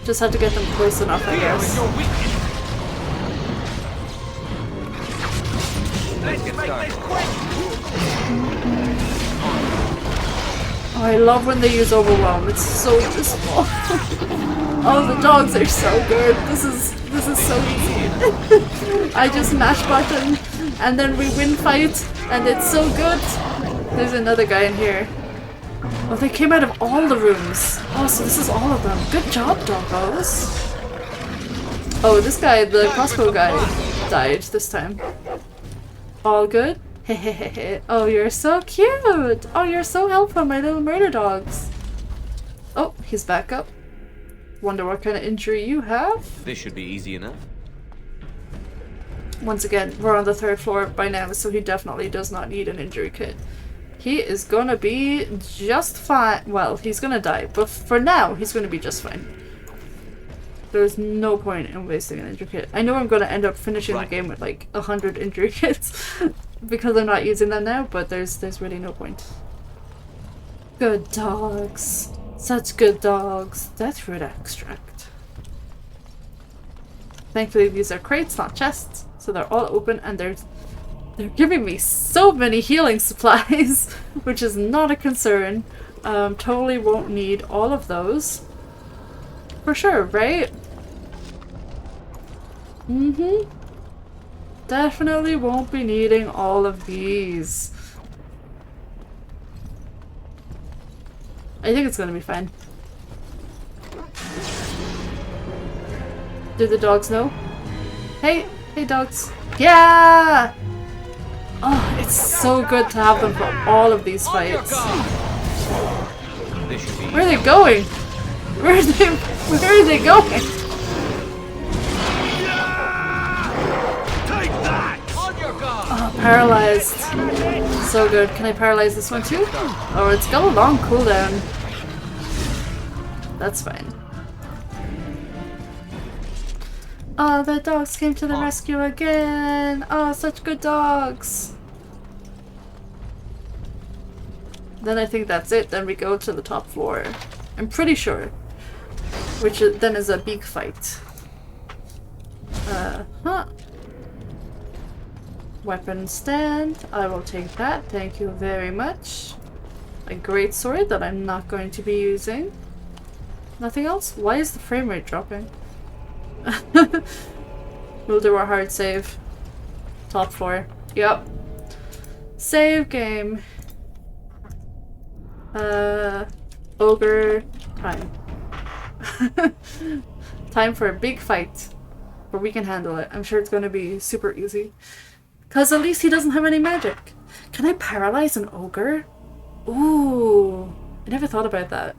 Just had to get them close enough, I guess. Let's make this quick. Oh, I love when they use overwhelm. It's so useful. Oh, the dogs are so good. This is so easy. I just mash button and then we win fight and it's so good. There's another guy in here. Oh, they came out of all the rooms. Oh, so this is all of them. Good job, doggos. Oh, this guy, the crossbow guy, died this time. All good? Hehehe. Oh, you're so cute. Oh, you're so helpful, my little murder dogs. Oh, he's back up. Wonder what kind of injury you have? This should be easy enough. Once again, we're on the 3rd floor by now, so he definitely does not need an injury kit. He is gonna be just fine. Well, he's gonna die, but for now, he's gonna be just fine. There's no point in wasting an injury kit. I know I'm gonna end up finishing the game with like 100 injury kits because I'm not using them now, but there's really no point. Good dogs. Such good dogs. Deathroot extract. Thankfully these are crates, not chests, so they're all open and they're giving me so many healing supplies, which is not a concern. Totally won't need all of those. For sure, right? Definitely won't be needing all of these. I think it's gonna be fine. Do the dogs know? Hey dogs. Yeah! Oh, it's so good to have them for all of these fights. Where are they going? Where are they going? Oh, paralyzed. So good. Can I paralyze this one too? Oh, it's got a long cooldown. That's fine. Oh, the dogs came to the rescue again! Oh, such good dogs! Then I think that's it. Then we go to the top floor. I'm pretty sure. Which then is a big fight. Huh. Weapon stand. I will take that. Thank you very much. A great sword that I'm not going to be using. Nothing else? Why is the frame rate dropping? We'll do our hard save. Top floor. Yep. Save game. Ogre time. Time for a big fight. But we can handle it. I'm sure it's gonna be super easy. Cause at least he doesn't have any magic. Can I paralyze an ogre? Ooh. I never thought about that.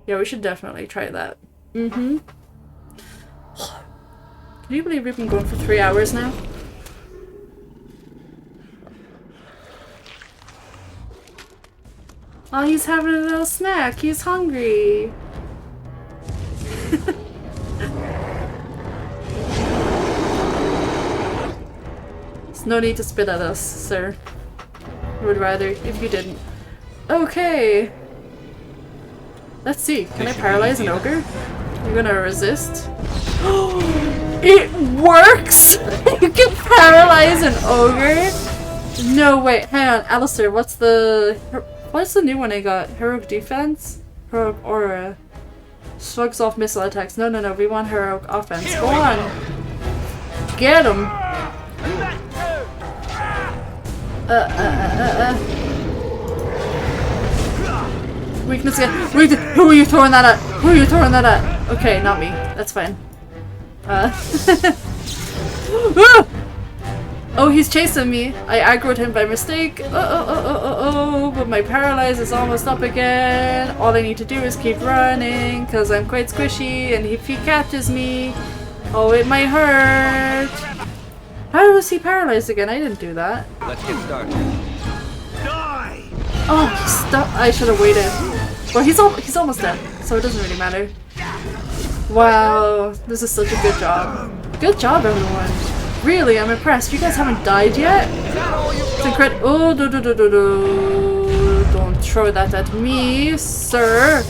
Yeah, we should definitely try that. Mm-hmm. Can you believe we've been going for 3 hours now? Oh, he's having a little snack. He's hungry. There's no need to spit at us, sir. I would rather if you didn't. Okay. Let's see. Can I paralyze an ogre? You're gonna resist? It works! You can paralyze an ogre? No, wait. Hang on. Alistair, what's the new one I got? Heroic defense? Heroic aura. Shrugs off missile attacks. No, no, no. We want heroic offense. Go on. Get him. Weakness again. Who are you throwing that at? Who are you throwing that at? Okay, not me. That's fine. Oh, he's chasing me. I aggroed him by mistake. But my paralyze is almost up again. All I need to do is keep running because I'm quite squishy, and if he catches me, oh, it might hurt. How was he paralyzed again? I didn't do that. Let's get started. Die! Oh, stop! I should have waited. Well, he's almost dead, so it doesn't really matter. Wow, this is such a good job. Good job, everyone. Really, I'm impressed. You guys haven't died yet? It's incredible. Oh, don't throw that at me, sir.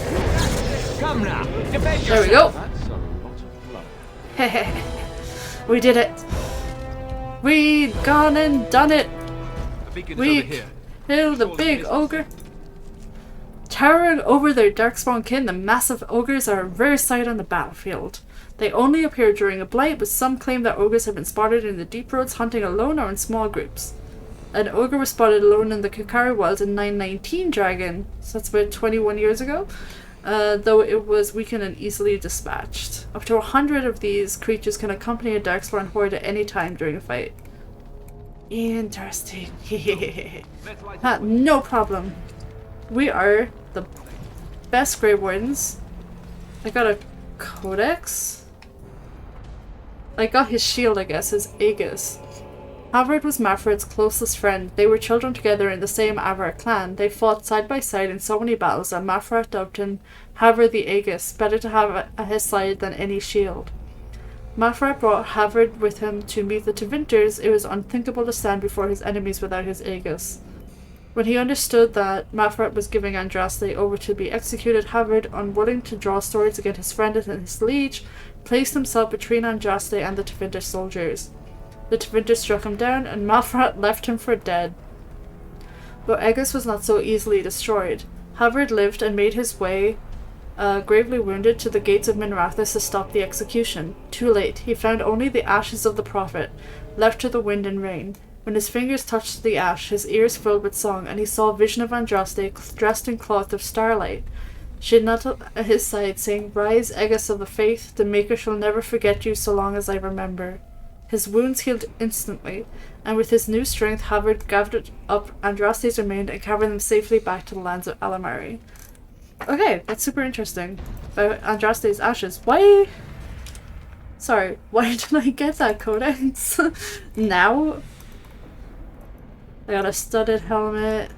Come now. There we go. We did it. We gone and done it. We killed the big ogre. Towering over their darkspawn kin, the massive ogres are a rare sight on the battlefield. They only appear during a blight, but some claim that ogres have been spotted in the deep roads hunting alone or in small groups. An ogre was spotted alone in the Kokari Wilds in 919 Dragon, so that's about 21 years ago, though it was weakened and easily dispatched. Up to 100 of these creatures can accompany a darkspawn horde at any time during a fight. Interesting. No problem. We are the best Grey Wardens. I got a codex. I got his shield, I guess, his Aegis. Havard was Mafred's closest friend. They were children together in the same Avar clan. They fought side by side in so many battles that Mafred dubbed him Havard the Aegis, better to have at his side than any shield. Mafred brought Havard with him to meet the Tevinters. It was unthinkable to stand before his enemies without his Aegis. When he understood that Mafred was giving Andraste over to be executed, Havard, unwilling to draw swords against his friend and his liege, placed himself between Andraste and the Tevinter soldiers. The Tevinter struck him down, and Mafred left him for dead. But Aegis was not so easily destroyed. Havard lived and made his way, gravely wounded, to the gates of Minrathous to stop the execution. Too late. He found only the ashes of the prophet, left to the wind and rain. When his fingers touched the ash, his ears filled with song, and he saw a vision of Andraste dressed in cloth of starlight. She knelt at his side, saying, "Rise, Aegis of the faith, the Maker shall never forget you so long as I remember." His wounds healed instantly, and with his new strength, Havard gathered up Andraste's remains and carried them safely back to the lands of Alamari. Okay, that's super interesting. About Andraste's ashes. Why did I get that codex? Now? I got a studded helmet.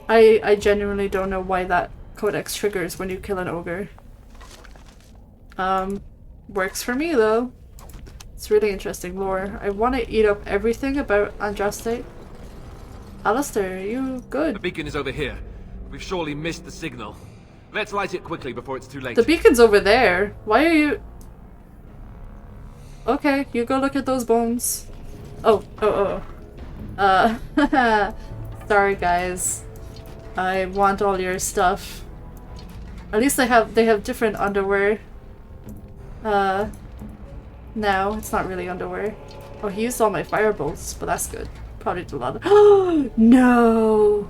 I genuinely don't know why that codex triggers when you kill an ogre. Works for me though. It's really interesting lore. I want to eat up everything about Andraste. Alistair, are you good? The beacon is over here. We've surely missed the signal. Let's light it quickly before it's too late. The beacon's over there. Why are you... Okay, you go look at those bones. Oh. Sorry guys. I want all your stuff. At least they have different underwear. No, it's not really underwear. Oh, he used all my firebolts, but that's good. Probably did a lot of— Oh no!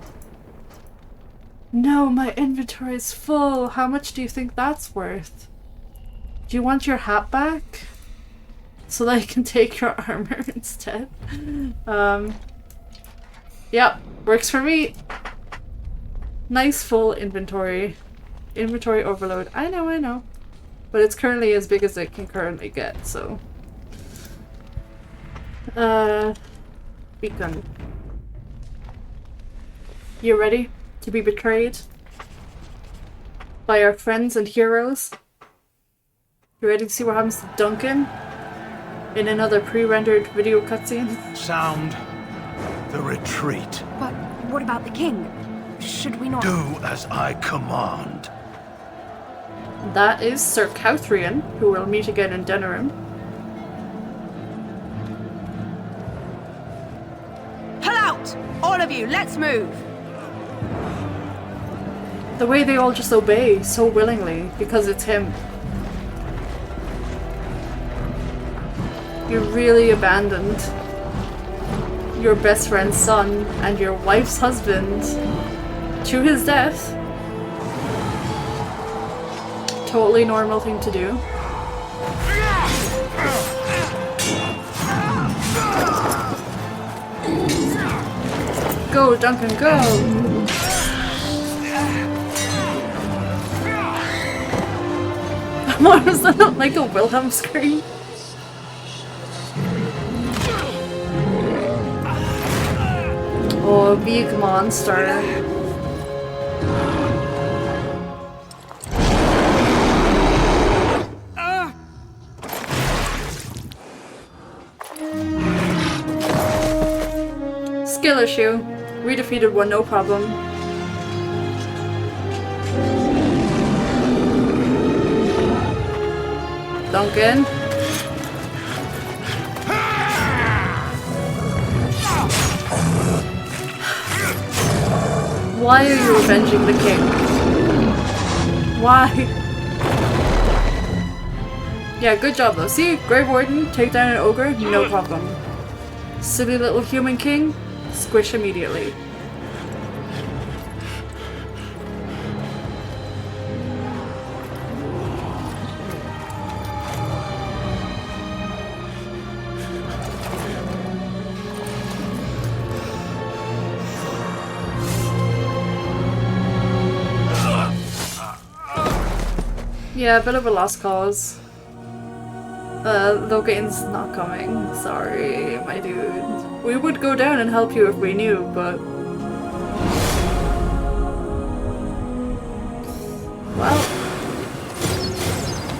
No, my inventory is full. How much do you think that's worth? Do you want your hat back? So that I can take your armor instead? Yep, works for me. Nice full inventory. Inventory overload. I know. But it's currently as big as it can currently get, so. Beacon. You ready to be betrayed by our friends and heroes? You ready to see what happens to Duncan in another pre-rendered video cutscene? Sound the retreat. But what about the king? Should we not— Do as I command. That is Sir Cauthrian, who we'll meet again in Denerim. Pull out! All of you, let's move! The way they all just obey so willingly, because it's him. You really abandoned your best friend's son and your wife's husband to his death. Totally normal thing to do. Go, Duncan, go! What was that? Like a Wilhelm scream? Oh, big monster. Skill issue. We defeated one, no problem. Duncan. Why are you avenging the king? Why? Yeah, good job though. See? Grey Warden, take down an ogre, no problem. Silly little human king, squish immediately. Yeah, a bit of a lost cause. Logan's not coming. Sorry, my dude. We would go down and help you if we knew, but... Well...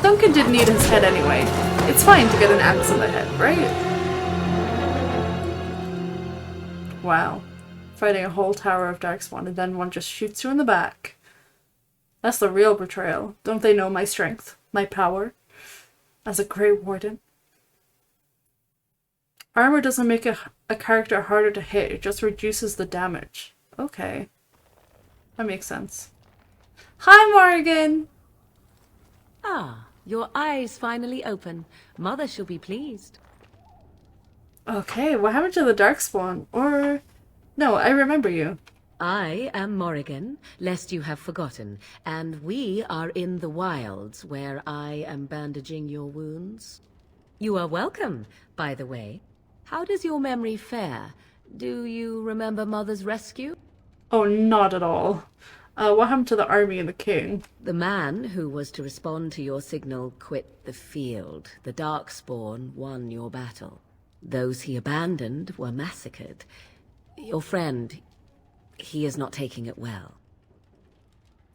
Duncan didn't need his head anyway. It's fine to get an axe in the head, right? Wow. Fighting a whole tower of darkspawn and then one just shoots you in the back. That's the real betrayal. Don't they know my strength? My power? As a Grey Warden? Armor doesn't make a character harder to hit, it just reduces the damage. Okay. That makes sense. Hi, Morrigan! Ah, your eyes finally open. Mother shall be pleased. Okay, what happened to the Darkspawn? Or... No, I remember you. I am Morrigan, lest you have forgotten, and we are in the wilds where I am bandaging your wounds. You are welcome, by the way. How does your memory fare? Do you remember Mother's rescue? Oh, not at all. What happened to the army and the king? The man who was to respond to your signal quit the field. The Darkspawn won your battle. Those he abandoned were massacred. Your friend... he is not taking it well.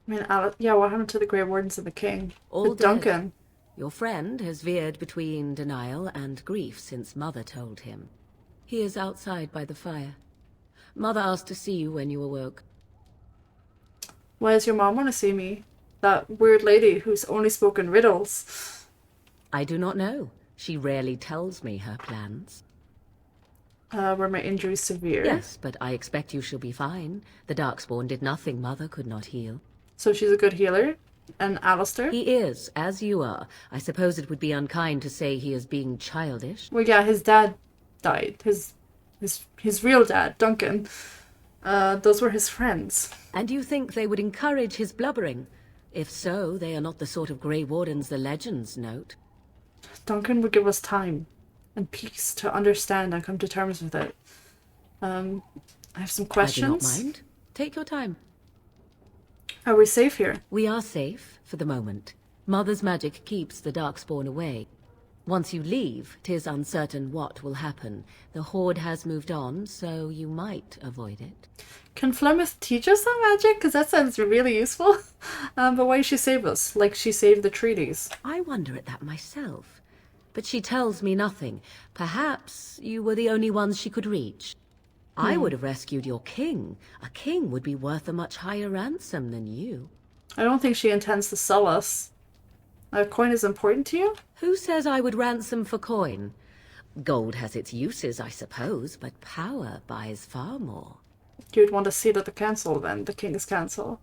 I mean, yeah, what happened to the Grey Wardens and the king? All With Duncan? Your friend has veered between denial and grief since Mother told him. He is outside by the fire. Mother asked to see you when you awoke. Why does your mom want to see me? That weird lady who's only spoken riddles. I do not know. She rarely tells me her plans. Were my injuries severe? Yes, but I expect you shall be fine. The Darkspawn did nothing Mother could not heal. So she's a good healer? And Alistair? He is, as you are. I suppose it would be unkind to say he is being childish. Well, yeah, his dad died. His real dad, Duncan. Those were his friends. And you think they would encourage his blubbering? If so, they are not the sort of Grey Wardens the legends note. Duncan would give us time and peace to understand and come to terms with it. I have some questions. I do not mind. Take your time. Are we safe here? We are safe, for the moment. Mother's magic keeps the Darkspawn away. Once you leave, 'tis uncertain what will happen. The Horde has moved on, so you might avoid it. Can Flemeth teach us that magic? Because that sounds really useful. But why did she save us? Like she saved the treaties. I wonder at that myself. But she tells me nothing. Perhaps you were the only ones she could reach. I would have rescued your king. A king would be worth a much higher ransom than you. I don't think she intends to sell us. Coin is important to you? Who says I would ransom for coin? Gold has its uses, I suppose, but power buys far more. You'd want a seat at the council then, the king's council.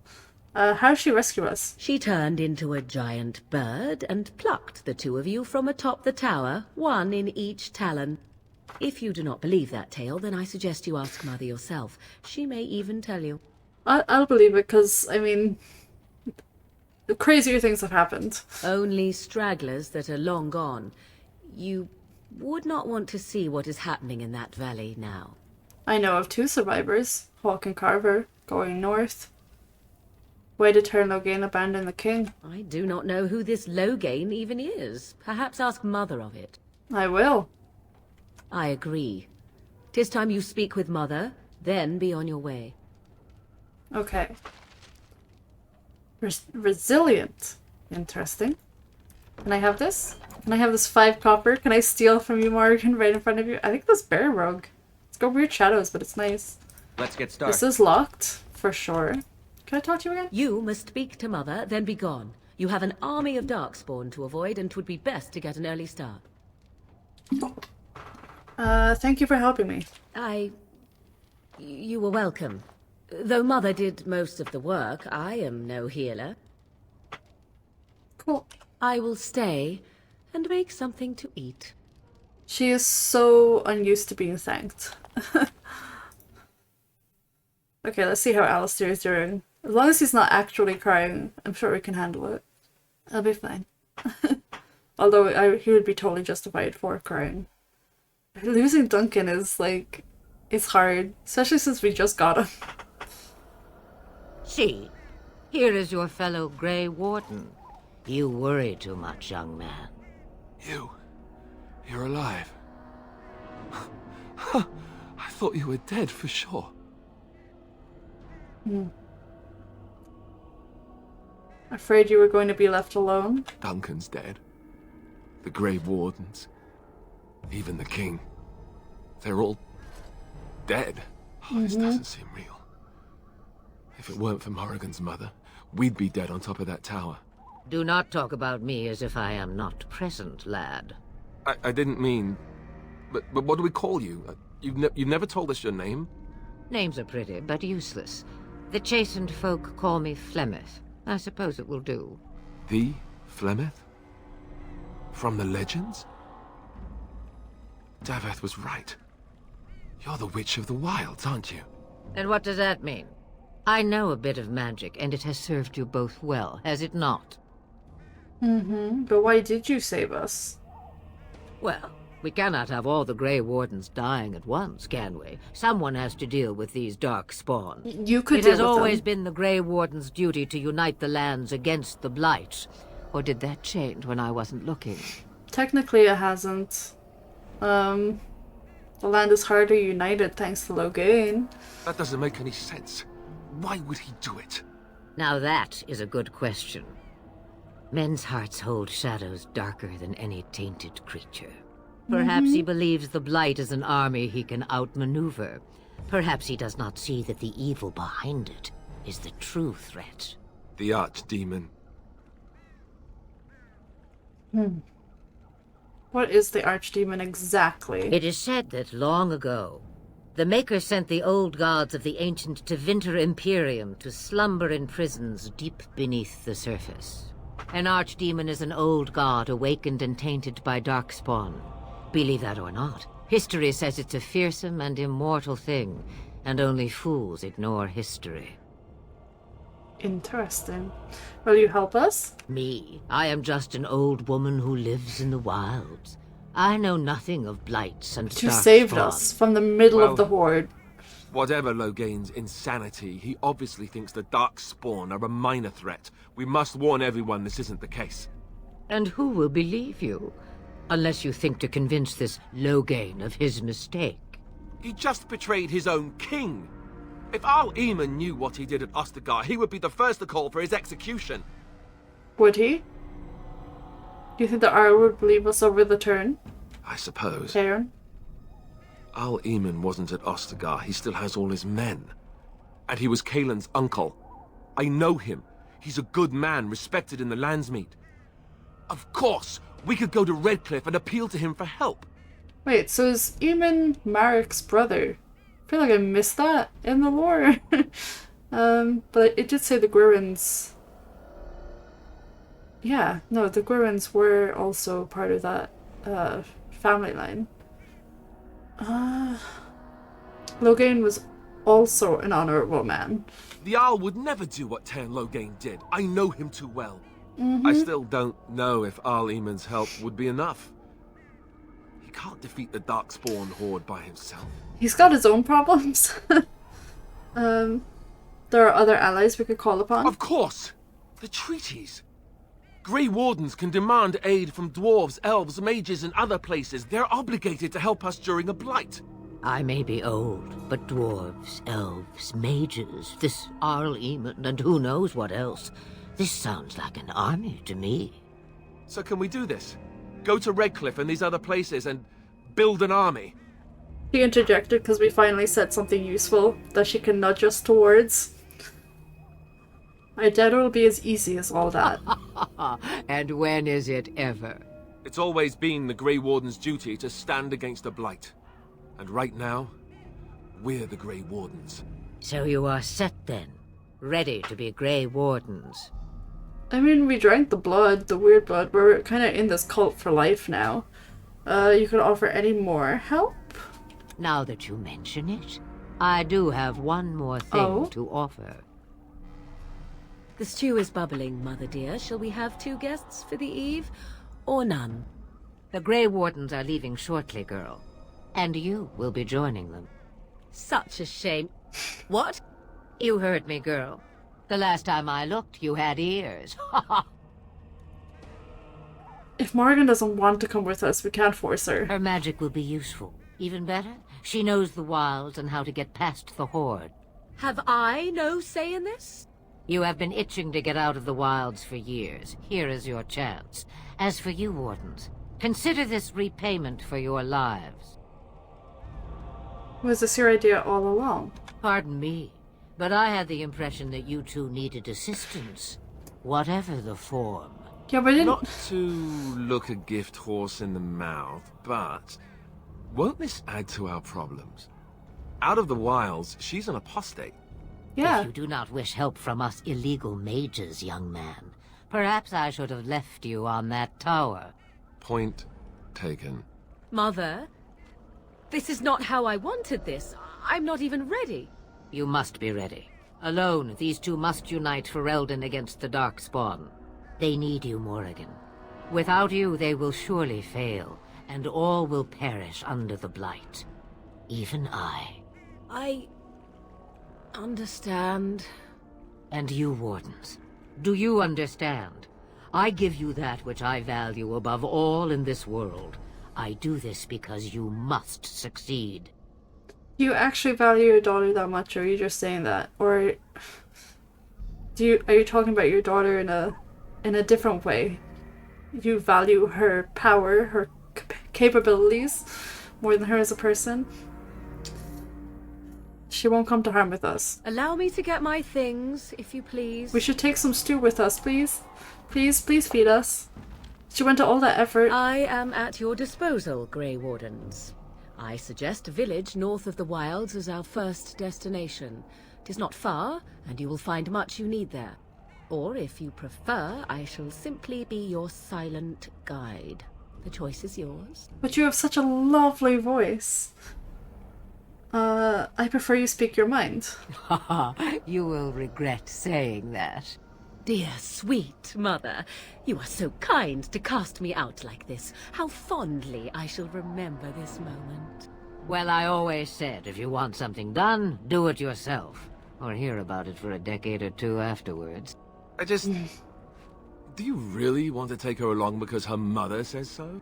How did she rescue us? She turned into a giant bird and plucked the two of you from atop the tower, one in each talon. If you do not believe that tale, then I suggest you ask Mother yourself. She may even tell you. I'll believe it, because, I mean, crazier things have happened. Only stragglers that are long gone. You would not want to see what is happening in that valley now. I know of 2 survivors, Hawk and Carver, going north. Why did Turn Logain abandon the king? I do not know who this Logain even is. Perhaps ask Mother of it. I will. I agree. 'Tis time you speak with Mother, then be on your way. Okay. Resilient. Interesting. Can I have this? Can I have this 5 copper? Can I steal from you, Morrigan, right in front of you? I think this bear rug. It's got weird shadows, but it's nice. Let's get started. This is locked, for sure. Can I talk to you again? You must speak to Mother, then be gone. You have an army of Darkspawn to avoid, and 'twould be best to get an early start. Thank you for helping me. You were welcome. Though Mother did most of the work, I am no healer. Cool. I will stay and make something to eat. She is so unused to being thanked. Okay, let's see how Alistair is doing. As long as he's not actually crying, I'm sure we can handle it. I'll be fine. Although he would be totally justified for crying. Losing Duncan is, like, it's hard. Especially since we just got him. See, here is your fellow Grey Warden. You worry too much, young man. You're alive. I thought you were dead for sure. Afraid you were going to be left alone? Duncan's dead. The Grey Wardens. Even the king. They're all dead. This doesn't seem real. If it weren't for Morrigan's mother, we'd be dead on top of that tower. Do not talk about me as if I am not present, lad. I didn't mean... But what do we call you? You've never told us your name? Names are pretty, but useless. The chastened folk call me Flemeth. I suppose it will do. The Flemeth? From the legends? Daveth was right. You're the Witch of the Wilds, aren't you? And what does that mean? I know a bit of magic, and it has served you both well, has it not? But why did you save us? Well, we cannot have all the Grey Wardens dying at once, can we? Someone has to deal with these Darkspawn. You could It deal has with always them. been the Grey Warden's duty to unite the lands against the Blight. Or did that change when I wasn't looking? Technically it hasn't. The land is harder united thanks to Logain. That doesn't make any sense. Why would he do it? Now that is a good question. Men's hearts hold shadows darker than any tainted creature. Perhaps he believes the Blight is an army he can outmaneuver. Perhaps he does not see that the evil behind it is the true threat. The Archdemon. What is the Archdemon exactly? It is said that long ago, the Maker sent the old gods of the ancient Tevinter Imperium to slumber in prisons deep beneath the surface. An Archdemon is an old god awakened and tainted by darkspawn. Believe that or not, history says it's a fearsome and immortal thing, and only fools ignore history. Interesting. Will you help us? Me? I am just an old woman who lives in the wilds. I know nothing of blights and You saved darkspawn. us from the middle of the Horde. Whatever Logain's insanity, he obviously thinks the Darkspawn are a minor threat. We must warn everyone this isn't the case. And who will believe you? Unless you think to convince this Logain of his mistake. He just betrayed his own king. If Al Eamon knew what he did at Ostagar, he would be the first to call for his execution. Would he? Do you think the Arl would believe us over the turn? I suppose. Aaron? Al Eamon wasn't at Ostagar. He still has all his men. And he was Kaelin's uncle. I know him. He's a good man, respected in the Landsmeet. Of course, we could go to Redcliffe and appeal to him for help. Wait, so is Eamon Marek's brother? I feel like I missed that in the lore. But it did say the Gwyrins. Yeah, no, the Gwyrins were also part of that family line. Logain was also an honorable man. The Arl would never do what Tan Logain did. I know him too well. Mm-hmm. I still don't know if Al Eamon's help would be enough. He can't defeat the Darkspawn Horde by himself. He's got his own problems. There are other allies we could call upon. Of course! The treaties! Grey Wardens can demand aid from dwarves, elves, mages, and other places. They're obligated to help us during a blight. I may be old, but dwarves, elves, mages, this Arl Eamon, and who knows what else. This sounds like an army to me. So can we do this? Go to Redcliffe and these other places and build an army? She interjected because we finally said something useful that she can nudge us towards. I doubt it'll be as easy as all that. And when is it ever? It's always been the Grey Warden's duty to stand against a blight. And right now, we're the Grey Wardens. So you are set then, ready to be Grey Wardens. I mean, we drank the blood, the weird blood. We're kind of in this cult for life now. You could offer any more help? Now that you mention it, I do have one more thing to offer. The stew is bubbling, Mother dear. Shall we have 2 guests for the eve, or none? The Grey Wardens are leaving shortly, girl. And you will be joining them. Such a shame. What? You heard me, girl. The last time I looked, you had ears. If Morrigan doesn't want to come with us, we can't force her. Her magic will be useful. Even better, she knows the wilds and how to get past the Horde. Have I no say in this? You have been itching to get out of the wilds for years. Here is your chance. As for you, Wardens, consider this repayment for your lives. Was this your idea all along? Pardon me, but I had the impression that you two needed assistance. Whatever the form. Yeah, but Not to look a gift horse in the mouth, but won't this add to our problems? Out of the wilds, she's an apostate. Yeah. If you do not wish help from us illegal mages, young man, perhaps I should have left you on that tower. Point taken. Mother, this is not how I wanted this. I'm not even ready. You must be ready. Alone, these two must unite for Eldon against the Darkspawn. They need you, Morrigan. Without you, they will surely fail, and all will perish under the Blight. Even I. I understand. And you, Wardens, do you understand? I give you that which I value above all in this world. I do this because you must succeed. Do you actually value your daughter that much, or are you just saying that? Or are you talking about your daughter in a in a different way. You value her power, her capabilities, more than her as a person. She won't come to harm with us. Allow me to get my things, if you please. We should take some stew with us, please. Please feed us. She went to all that effort. I am at your disposal, Grey Wardens. I suggest a village north of the wilds as our first destination. 'Tis not far, and you will find much you need there. Or, if you prefer, I shall simply be your silent guide. The choice is yours. But you have such a lovely voice. I prefer you speak your mind. You will regret saying that. Dear, sweet mother, you are so kind to cast me out like this. How fondly I shall remember this moment. Well, I always said, if you want something done, do it yourself. Or hear about it for a decade or two afterwards. Do you really want to take her along because her mother says so?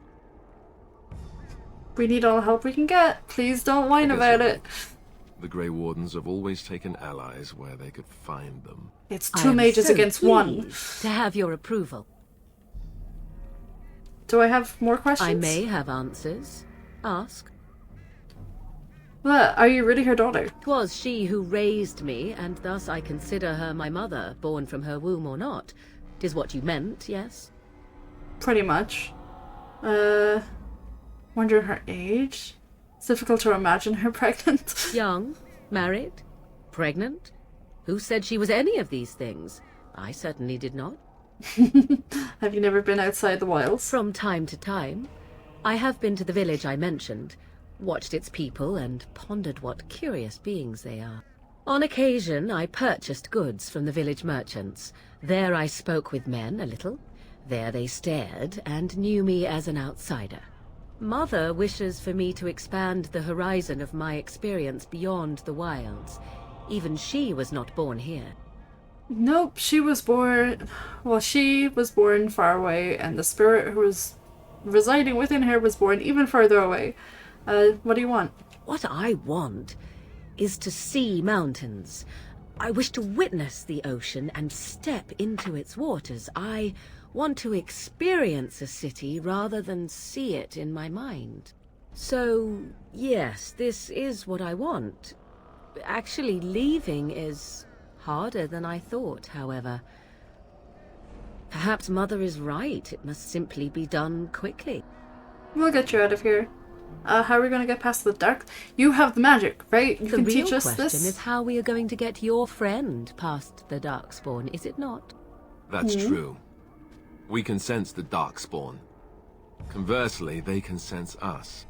We need all the help we can get. Please don't whine about it. The Grey Wardens have always taken allies where they could find them. It's two mages against one. To have your approval. Do I have more questions? I may have answers. Ask. What? Are you really her daughter? 'Twas she who raised me, and thus I consider her my mother, born from her womb or not. 'Tis what you meant, yes? Pretty much. Wonder her age? It's difficult to imagine her pregnant. Young? Married? Pregnant? Who said she was any of these things? I certainly did not. Have you never been outside the wilds? From time to time. I have been to the village I mentioned, watched its people, and pondered what curious beings they are. On occasion, I purchased goods from the village merchants. There I spoke with men a little. There they stared and knew me as an outsider. Mother wishes for me to expand the horizon of my experience beyond the wilds. Even she was not born here. Nope, she was born... Well, she was born far away, and the spirit who was residing within her was born even further away. What do you want? What I want is to see mountains. I wish to witness the ocean and step into its waters. I want to experience a city rather than see it in my mind. So, yes, this is what I want. Actually, leaving is harder than I thought, however. Perhaps Mother is right. It must simply be done quickly. We'll get you out of here. How are we going to get past the dark? You have the magic, right? You The can real teach us question this? is how we are going to get your friend past the darkspawn, is it not? That's true. We can sense the darkspawn. Conversely, they can sense us.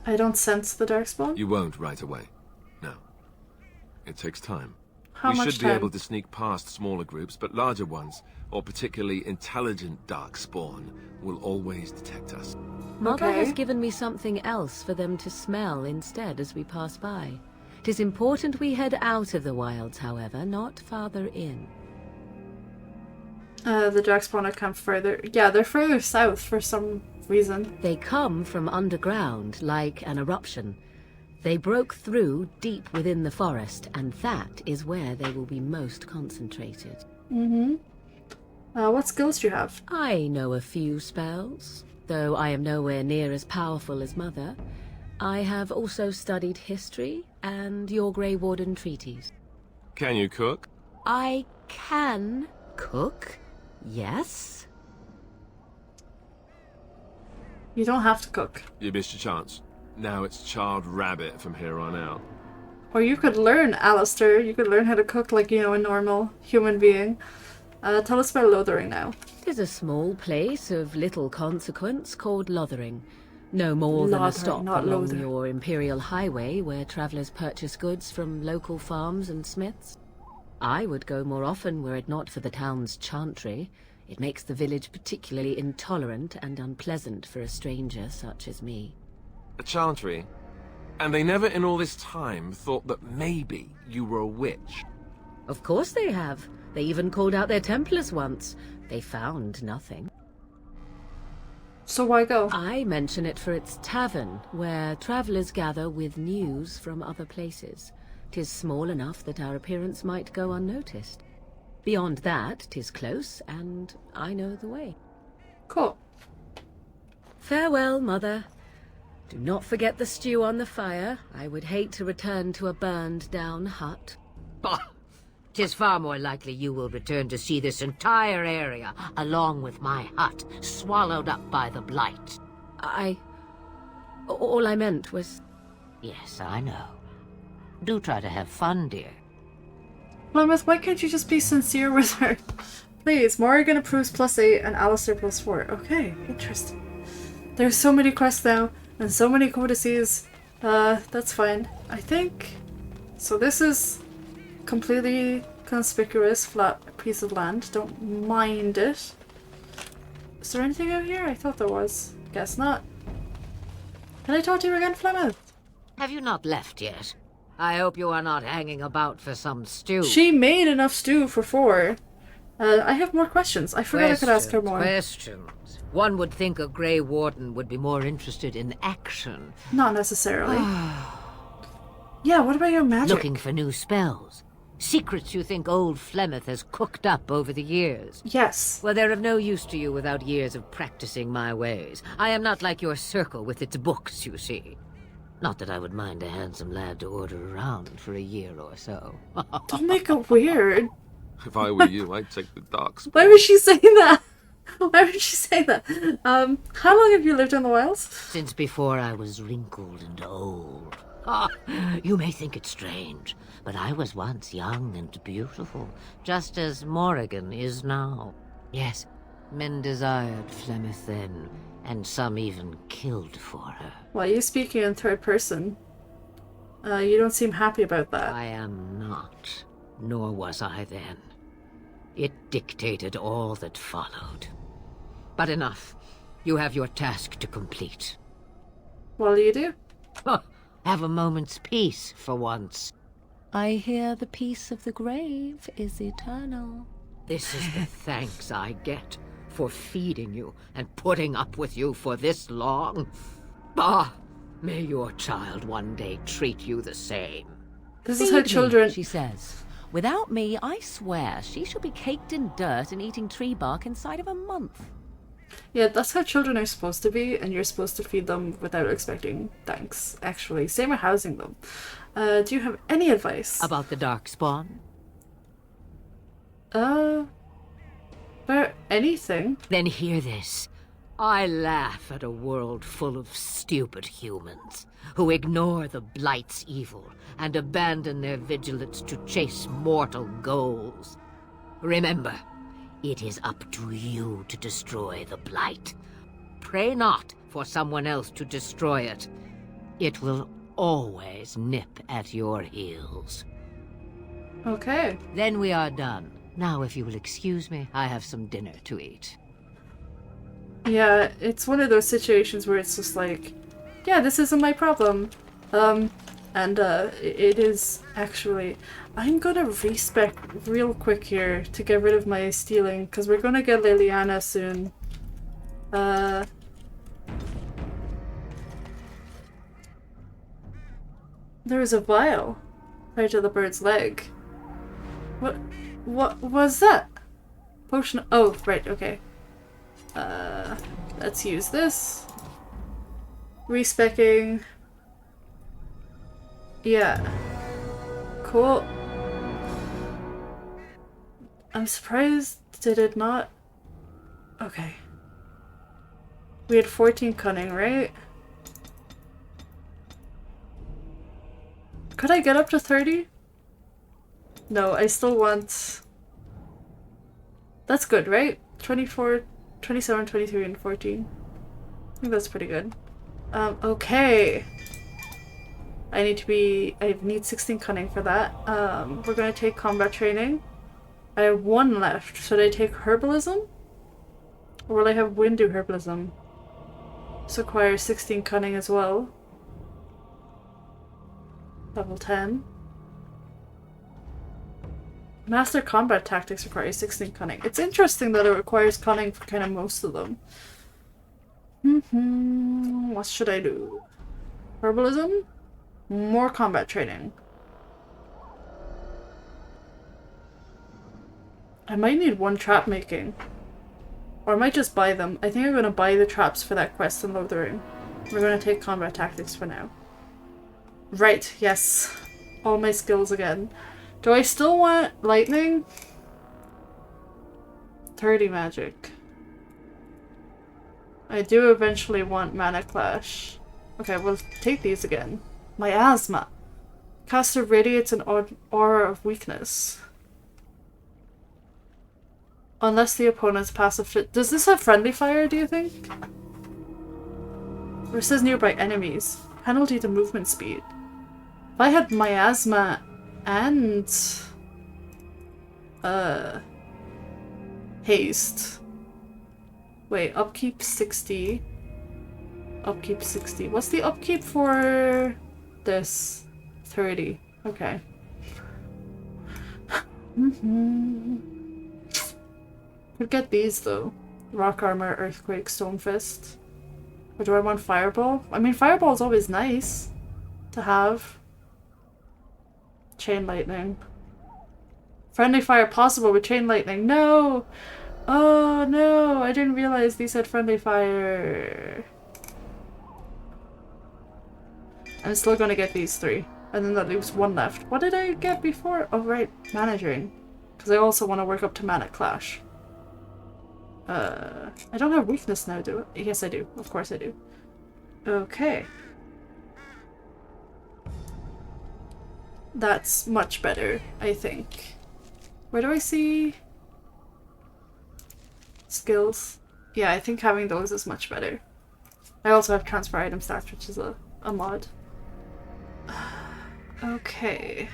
I don't sense the darkspawn? You won't right away. No. It takes time. How we much should be time? able to sneak past smaller groups, but larger ones, or particularly intelligent darkspawn, will always detect us. Mother has given me something else for them to smell instead as we pass by. 'Tis important we head out of the wilds, however, not farther in. The darkspawn have come further. Yeah, they're further south for some reason. They come from underground, like an eruption. They broke through deep within the forest, and that is where they will be most concentrated. Mm-hmm. What skills do you have? I know a few spells, though I am nowhere near as powerful as Mother. I have also studied history and your Grey Warden treaties. Can you cook? I can cook, yes. You don't have to cook. You missed your chance. Now it's charred rabbit from here on out. Or you could learn, Alistair. You could learn how to cook like, a normal human being. Tell us about Lothering now. 'Tis a small place of little consequence called Lothering. No more than a Lothering, stop not along Lothar. your imperial highway where travellers purchase goods from local farms and smiths. I would go more often were it not for the town's chantry. It makes the village particularly intolerant and unpleasant for a stranger such as me. A chantry? And they never in all this time thought that maybe you were a witch? Of course they have. They even called out their Templars once. They found nothing. So why go? I mention it for its tavern, where travellers gather with news from other places. 'Tis small enough that our appearance might go unnoticed. Beyond that, 'tis close, and I know the way. Cool. Farewell, Mother. Do not forget the stew on the fire. I would hate to return to a burned-down hut. Bah! 'Tis far more likely you will return to see this entire area, along with my hut, swallowed up by the blight. All I meant was... Yes, I know. Do try to have fun, dear. Plymouth, why can't you just be sincere with her? Please, Morrigan approves +8 and Alistair +4. Okay, interesting. There's so many quests now, and so many codices. That's fine. I think... So this is completely conspicuous, flat piece of land. Don't mind it. Is there anything out here? I thought there was. Guess not. Can I talk to you again, Plymouth? Have you not left yet? I hope you are not hanging about for some stew. She made enough stew for 4. I have more questions. I forgot I could ask her more. Questions. One would think a Grey Warden would be more interested in action. Not necessarily. Yeah, what about your magic? Looking for new spells. Secrets you think old Flemeth has cooked up over the years. Yes. Well, they're of no use to you without years of practicing my ways. I am not like your circle with its books, you see. Not that I would mind a handsome lad to order around for a year or so. Don't make it weird. If I were you, I'd take the darkspawn. Why was she saying that? Why would she say that? How long have you lived in the wilds? Since before I was wrinkled and old. You may think it strange, but I was once young and beautiful, just as Morrigan is now. Yes, men desired Flemeth then, and some even killed for her. Why are you speaking in third person? You don't seem happy about that. I am not, nor was I then. It dictated all that followed. But enough. You have your task to complete. What do you do? Have a moment's peace for once. I hear the peace of the grave is eternal. This is the thanks I get for feeding you and putting up with you for this long. Bah! May your child one day treat you the same. This is how children... she says. Without me, I swear, she shall be caked in dirt and eating tree bark inside of a month. Yeah, that's how children are supposed to be, and you're supposed to feed them without expecting thanks, actually. Same with housing them. Do you have any advice? About the darkspawn? About anything? Then hear this. I laugh at a world full of stupid humans who ignore the Blight's evil and abandon their vigilance to chase mortal goals. Remember, it is up to you to destroy the Blight. Pray not for someone else to destroy it. It will always nip at your heels. Okay. Then we are done. Now, if you will excuse me, I have some dinner to eat. Yeah, it's one of those situations where it's just like, yeah, this isn't my problem. It is actually... I'm gonna respec real quick here to get rid of my stealing, because we're gonna get Liliana soon. There's a vial right to the bird's leg. What was that? Potion... Oh, right, okay. Let's use this. Respecking. Yeah. Cool. I'm surprised did it not... Okay. We had 14 cunning, right? Could I get up to 30? No, I still want... That's good, right? 24, 27, 23, and 14. I think that's pretty good. Okay. I need 16 cunning for that. We're gonna take combat training. I have 1 left. Should I take herbalism? Or will I have Windu herbalism? This requires 16 cunning as well. Level 10. Master combat tactics requires 16 cunning. It's interesting that it requires cunning for kind of most of them. What should I do? Herbalism? More combat training. I might need one trap making. Or I might just buy them. I think I'm going to buy the traps for that quest and load the room. We're going to take combat tactics for now. Right, yes. All my skills again. Do I still want lightning? 30 magic. I do eventually want mana clash. Okay, we'll take these again. Miasma. Caster radiates an aura of weakness. Unless the opponent's passive... Does this have friendly fire, do you think? Or it says nearby enemies. Penalty to movement speed. If I had Miasma and... haste. Wait, upkeep 60. Upkeep 60. What's the upkeep for this? 30. Okay. Could get these though. Rock armor, earthquake, stone fist. Or do I want fireball? I mean, fireball is always nice to have. Chain lightning. Friendly fire possible with chain lightning. No! Oh no! I didn't realize these had friendly fire. I'm still gonna get these 3. And then that leaves 1 left. What did I get before? Oh right, managing. Because I also want to work up to mana clash. I don't have weakness now, do I? Yes I do. Of course I do. Okay. That's much better, I think. Where do I see skills? Yeah, I think having those is much better. I also have transfer item stats, which is a mod. Okay.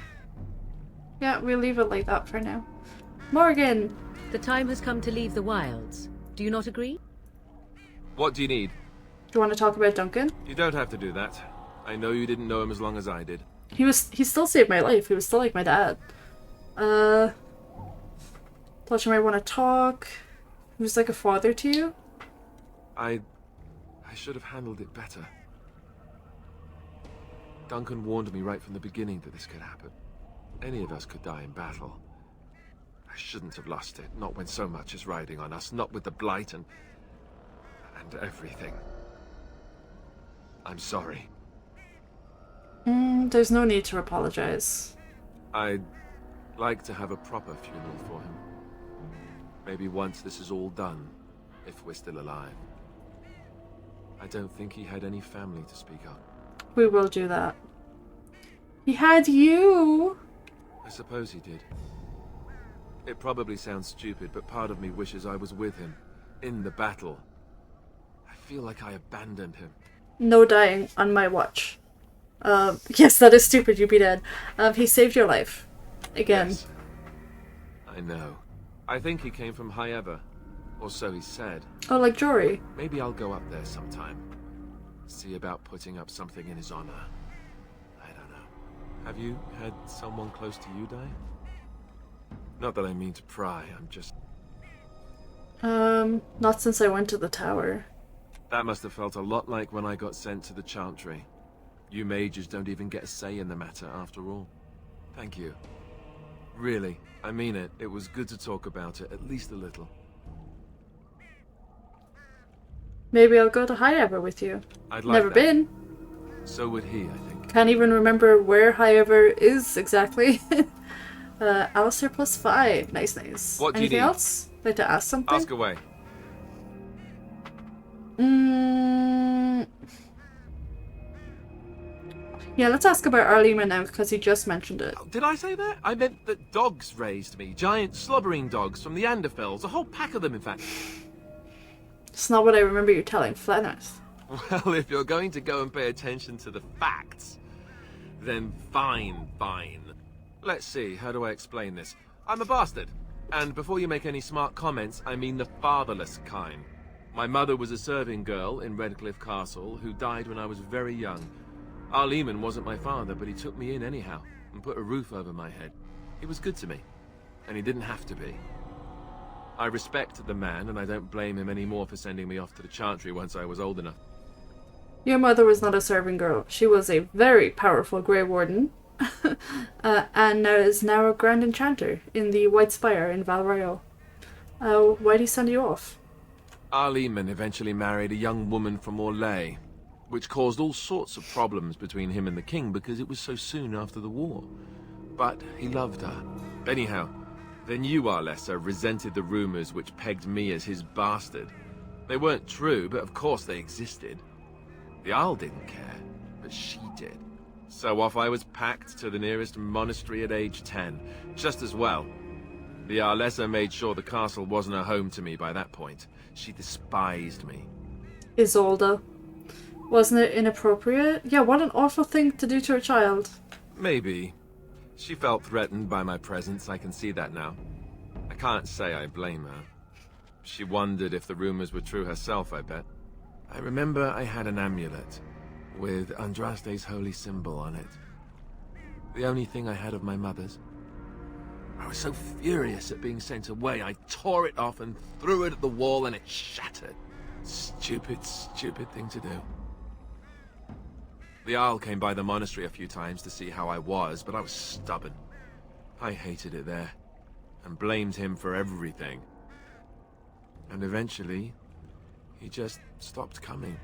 Yeah, we'll leave it like that for now. Morrigan! The time has come to leave the wilds. Do you not agree? What do you need? Do you want to talk about Duncan? You don't have to do that. I know you didn't know him as long as I did. He still saved my life. He was still like my dad. Thought you might want to talk. He was like a father to you? I should have handled it better. Duncan warned me right from the beginning that this could happen. Any of us could die in battle. I shouldn't have lost it, not when so much is riding on us, not with the Blight and everything. I'm sorry. There's no need to apologize. I'd like to have a proper funeral for him. Maybe once this is all done, if we're still alive. I don't think he had any family to speak of. We will do that. He had you! I suppose he did. It probably sounds stupid, but part of me wishes I was with him, in the battle. I feel like I abandoned him. No dying on my watch. Yes, that is stupid, you'd be dead. He saved your life. Again. Yes. I know. I think he came from High Ever, or so he said. Oh, like Jory. Maybe I'll go up there sometime. See about putting up something in his honor. I don't know. Have you had someone close to you die? Not that I mean to pry, I'm just... Not since I went to the tower. That must have felt a lot like when I got sent to the Chantry. You mages don't even get a say in the matter, after all. Thank you. Really, I mean it. It was good to talk about it, at least a little. Maybe I'll go to High Ever with you. I'd like Never that. been. So would he, I think. Can't even remember where High Ever is exactly. Alistair +5. Nice, nice. What do you Anything need? else? Like to ask something? Ask away. Yeah, let's ask about Arlema now, because he just mentioned it. Did I say that? I meant that dogs raised me. Giant slobbering dogs from the Anderfells. A whole pack of them, in fact. It's not what I remember you telling Flannerth. Well, if you're going to go and pay attention to the facts, then fine. Let's see, how do I explain this? I'm a bastard. And before you make any smart comments, I mean the fatherless kind. My mother was a serving girl in Redcliffe Castle who died when I was very young. Arleman wasn't my father, but he took me in anyhow and put a roof over my head. He was good to me, and he didn't have to be. I respect the man, and I don't blame him anymore for sending me off to the Chantry once I was old enough. Your mother was not a serving girl. She was a very powerful Grey Warden. and is now a Grand Enchanter in the White Spire in Val Royal. Why'd he send you off? Our Lehman eventually married a young woman from Orlais, which caused all sorts of problems between him and the king because it was so soon after the war. But he loved her. Anyhow, then you, Arlessa, resented the rumors which pegged me as his bastard. They weren't true, but of course they existed. The Isle didn't care, but she did. So off I was packed to the nearest monastery at age 10, just as well. The Arlessa made sure the castle wasn't a home to me by that point. She despised me. Isolde. Wasn't it inappropriate? Yeah, what an awful thing to do to a child. Maybe. She felt threatened by my presence, I can see that now. I can't say I blame her. She wondered if the rumors were true herself, I bet. I remember I had an amulet with Andraste's holy symbol on it. The only thing I had of my mother's. I was so furious at being sent away, I tore it off and threw it at the wall and it shattered. Stupid, stupid thing to do. The Isle came by the monastery a few times to see how I was, but I was stubborn. I hated it there, and blamed him for everything. And eventually, he just stopped coming.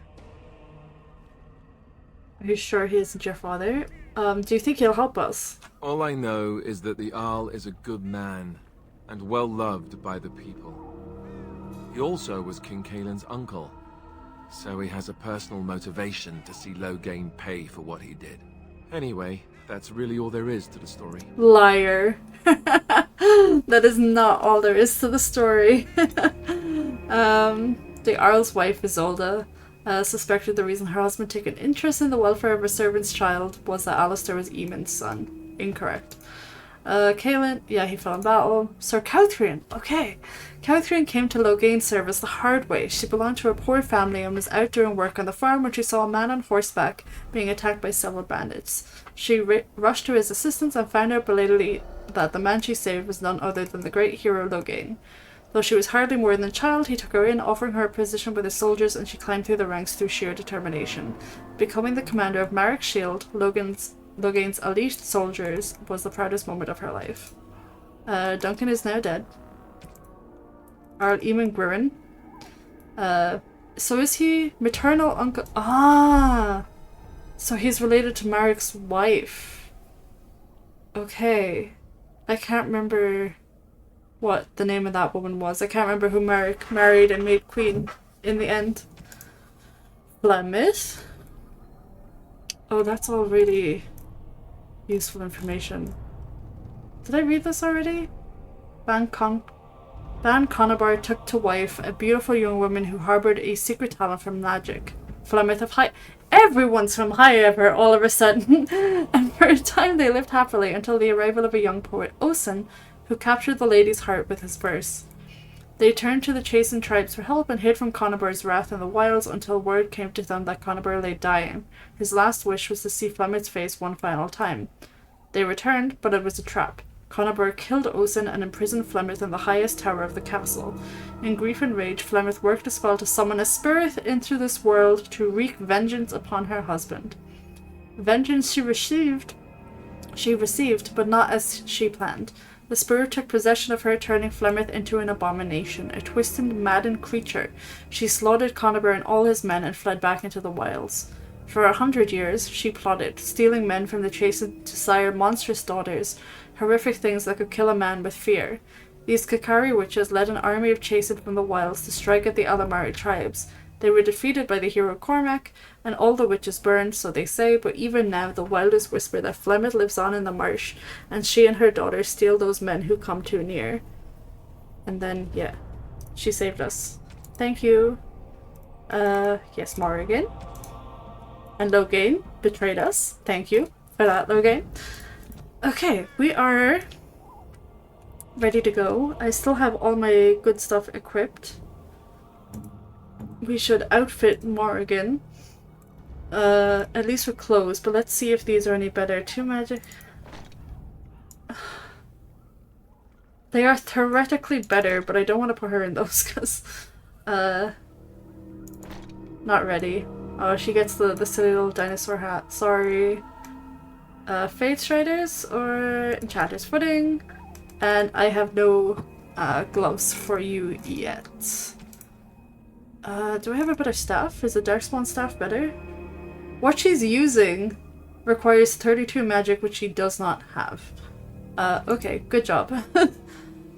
Are you sure he isn't your father? Do you think he'll help us? All I know is that the Arl is a good man, and well loved by the people. He also was King Kaelin's uncle, so he has a personal motivation to see Loghain pay for what he did. Anyway, that's really all there is to the story. Liar. That is not all there is to the story. The Arl's wife, Isolde, suspected the reason her husband took an interest in the welfare of her servant's child was that Alistair was Eamon's son. Incorrect. Kaelin, yeah, he fell in battle. Sir Cauthrian, okay. Cauthrian came to Loghain's service the hard way. She belonged to a poor family and was out doing work on the farm when she saw a man on horseback being attacked by several bandits. She rushed to his assistance and found out belatedly that the man she saved was none other than the great hero Loghain. Though she was hardly more than a child, he took her in, offering her a position with his soldiers, and she climbed through the ranks through sheer determination. Becoming the commander of Marik's Shield, Loghain's elite soldiers, was the proudest moment of her life. Duncan is now dead. Earl Eamon Gwyryn. So is he maternal uncle? Ah! So he's related to Marik's wife. Okay. I can't remember what the name of that woman was. I can't remember who Marik married and made queen in the end. Flemeth? Oh, that's all really useful information. Did I read this already? Ban Conabar took to wife a beautiful young woman who harbored a secret talent for magic. Flemeth of High... Everyone's from Highever all of a sudden! And for a time they lived happily until the arrival of a young poet, Osen, who captured the lady's heart with his verse. They turned to the chastened tribes for help and hid from Conabar's wrath in the wilds until word came to them that Conabar lay dying. His last wish was to see Flemeth's face one final time. They returned, but it was a trap. Conabar killed Osen and imprisoned Flemeth in the highest tower of the castle. In grief and rage, Flemeth worked a spell to summon a spirit into this world to wreak vengeance upon her husband. Vengeance she received, but not as she planned. The spirit took possession of her, turning Flemeth into an abomination, a twisted, maddened creature. She slaughtered Conabar and all his men and fled back into the wilds. For 100 years, she plotted, stealing men from the chastened to sire monstrous daughters, horrific things that could kill a man with fear. These Kakari witches led an army of chastened from the wilds to strike at the Alamari tribes. They were defeated by the hero Cormac, and all the witches burned, so they say, but even now the wildest whisper that Flemeth lives on in the marsh, and she and her daughters steal those men who come too near. And then, yeah, she saved us. Thank you. Yes, Morrigan. And Loghain betrayed us. Thank you for that, Loghain. Okay, we are ready to go. I still have all my good stuff equipped. We should outfit Morrigan. At least with clothes, but let's see if these are any better. 2 magic. They are theoretically better, but I don't want to put her in those because not ready. Oh, she gets the silly little dinosaur hat. Sorry. Fate Striders or Enchanter's Footing, and I have no gloves for you yet. Do I have a better staff? Is the Darkspawn staff better? What she's using requires 32 magic, which she does not have. Okay, good job.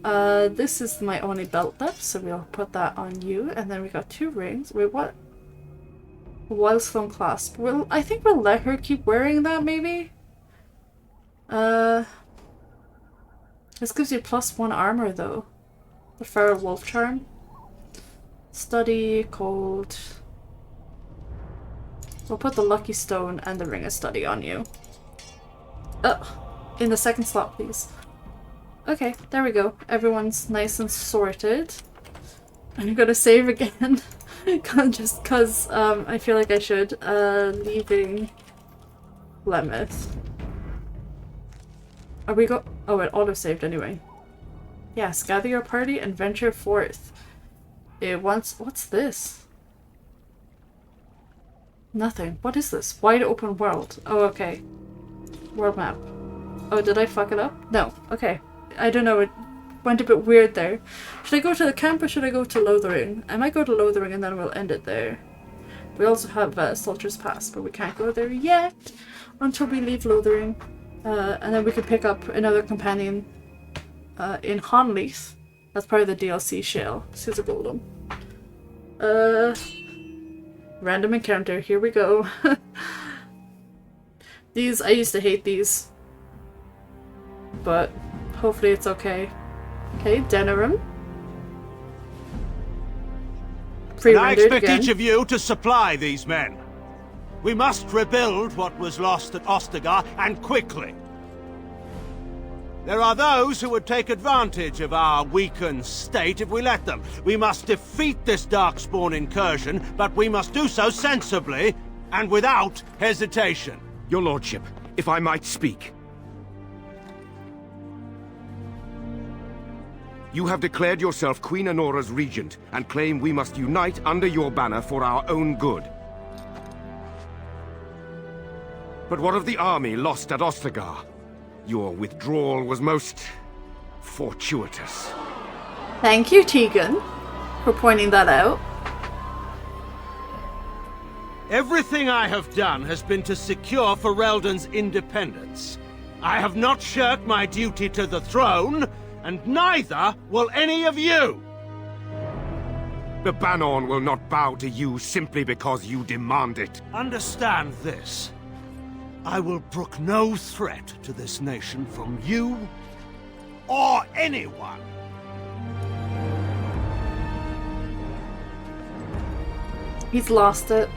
This is my only belt left, so we'll put that on you, and then we got 2 rings. Wait, what? Wildstone clasp. I think we'll let her keep wearing that, maybe? This gives you +1 armor, though. The Feral Wolf Charm. Study, cold. We'll put the Lucky Stone and the Ring of Study on you. In the second slot, please. Okay, there we go. Everyone's nice and sorted. I'm gonna save again. Just cause I feel like I should. Leaving Lemeth. Are we go- Oh, it auto-saved anyway. Yes, gather your party and venture forth. It wants- What's this? Nothing. What is this? Wide open world. Oh, okay. World map. Oh, did I fuck it up? No. Okay. I don't know. It went a bit weird there. Should I go to the camp or should I go to Lothering? I might go to Lothering and then we'll end it there. We also have Soldier's Pass, but we can't go there yet until we leave Lothering. And then we could pick up another companion in Honleith. That's part of the DLC shell. She's a golem. Random encounter. Here we go. These, I used to hate these. But hopefully it's okay. Okay, Denerim. And I expect each of you to supply these men. We must rebuild what was lost at Ostagar, and quickly. There are those who would take advantage of our weakened state if we let them. We must defeat this Darkspawn incursion, but we must do so sensibly and without hesitation. Your Lordship, if I might speak. You have declared yourself Queen Honora's regent, and claim we must unite under your banner for our own good. But what of the army lost at Ostagar? Your withdrawal was most fortuitous. Thank you, Tegan, for pointing that out. Everything I have done has been to secure Ferelden's independence. I have not shirked my duty to the throne, and neither will any of you! The Banon will not bow to you simply because you demand it. Understand this. I will brook no threat to this nation from you or anyone. He's lost it.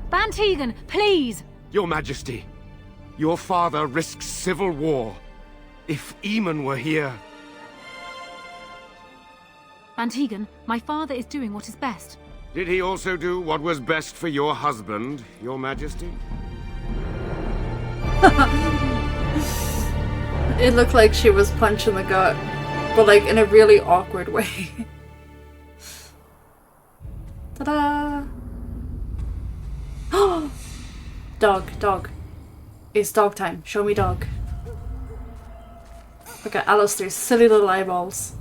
Ban Tegan, please! Your Majesty, your father risks civil war. If Eamon were here... Ban Tegan, my father is doing what is best. Did he also do what was best for your husband, Your Majesty? It looked like she was punched in the gut, but like in a really awkward way. Ta-da! Dog. It's dog time. Show me dog. Look at Alistair's silly little eyeballs.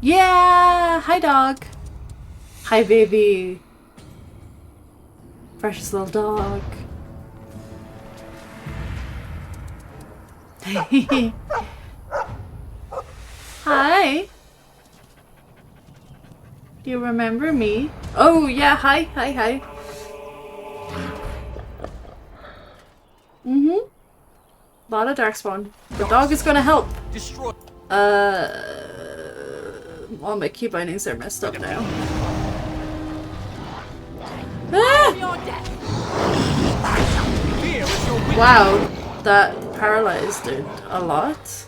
Yeah! Hi, dog. Hi, baby. Precious little dog. Hi. Do you remember me? Oh, yeah. Hi. Lot of darkspawn. The dog is gonna help. Destroy. All my key bindings are messed up now. Ah! Wow, that paralyzed it a lot.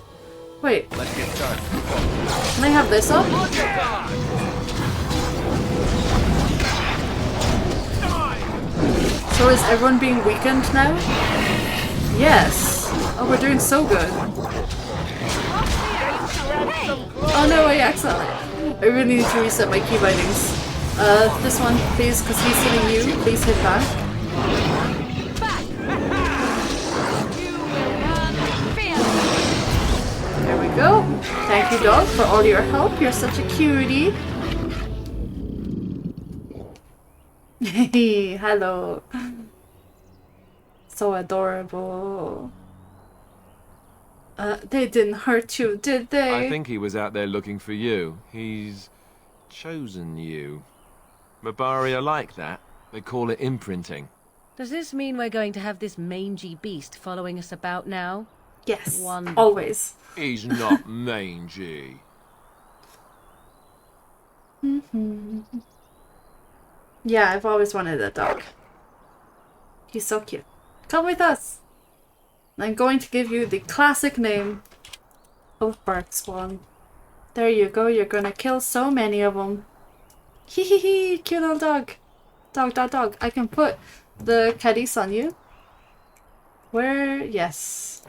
Wait. Let's get started. Can I have this up? So is everyone being weakened now? Yes. Oh, we're doing so good. Oh no, I accidentally. I really need to reset my key bindings. This one, please, because he's hitting you. Please hit back. you go. Thank you, dog, for all your help. You're such a cutie. Hello. So adorable. They didn't hurt you, did they? I think he was out there looking for you. He's chosen you. Mabari are like that. They call it imprinting. Does this mean we're going to have this mangy beast following us about now? Yes, wonderful. Always. He's not mangy. Yeah, I've always wanted a dog. He's so cute. Come with us. I'm going to give you the classic name of darkspawn. There you go. You're gonna kill so many of them. Hee hee hee. Cute little dog. Dog. I can put the caddies on you. Where? Yes.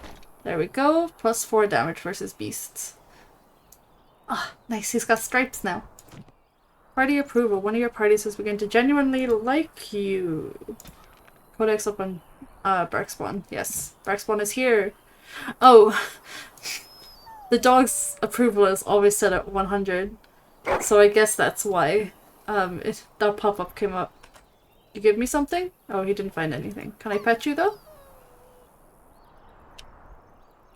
There we go. +4 damage versus beasts. Ah, nice. He's got stripes now. Party approval. One of your parties has begun to genuinely like you. Codex up on darkspawn. Yes. Darkspawn is here. Oh. The dog's approval is always set at 100. So I guess that's why that pop-up came up. You give me something? Oh, he didn't find anything. Can I pet you though?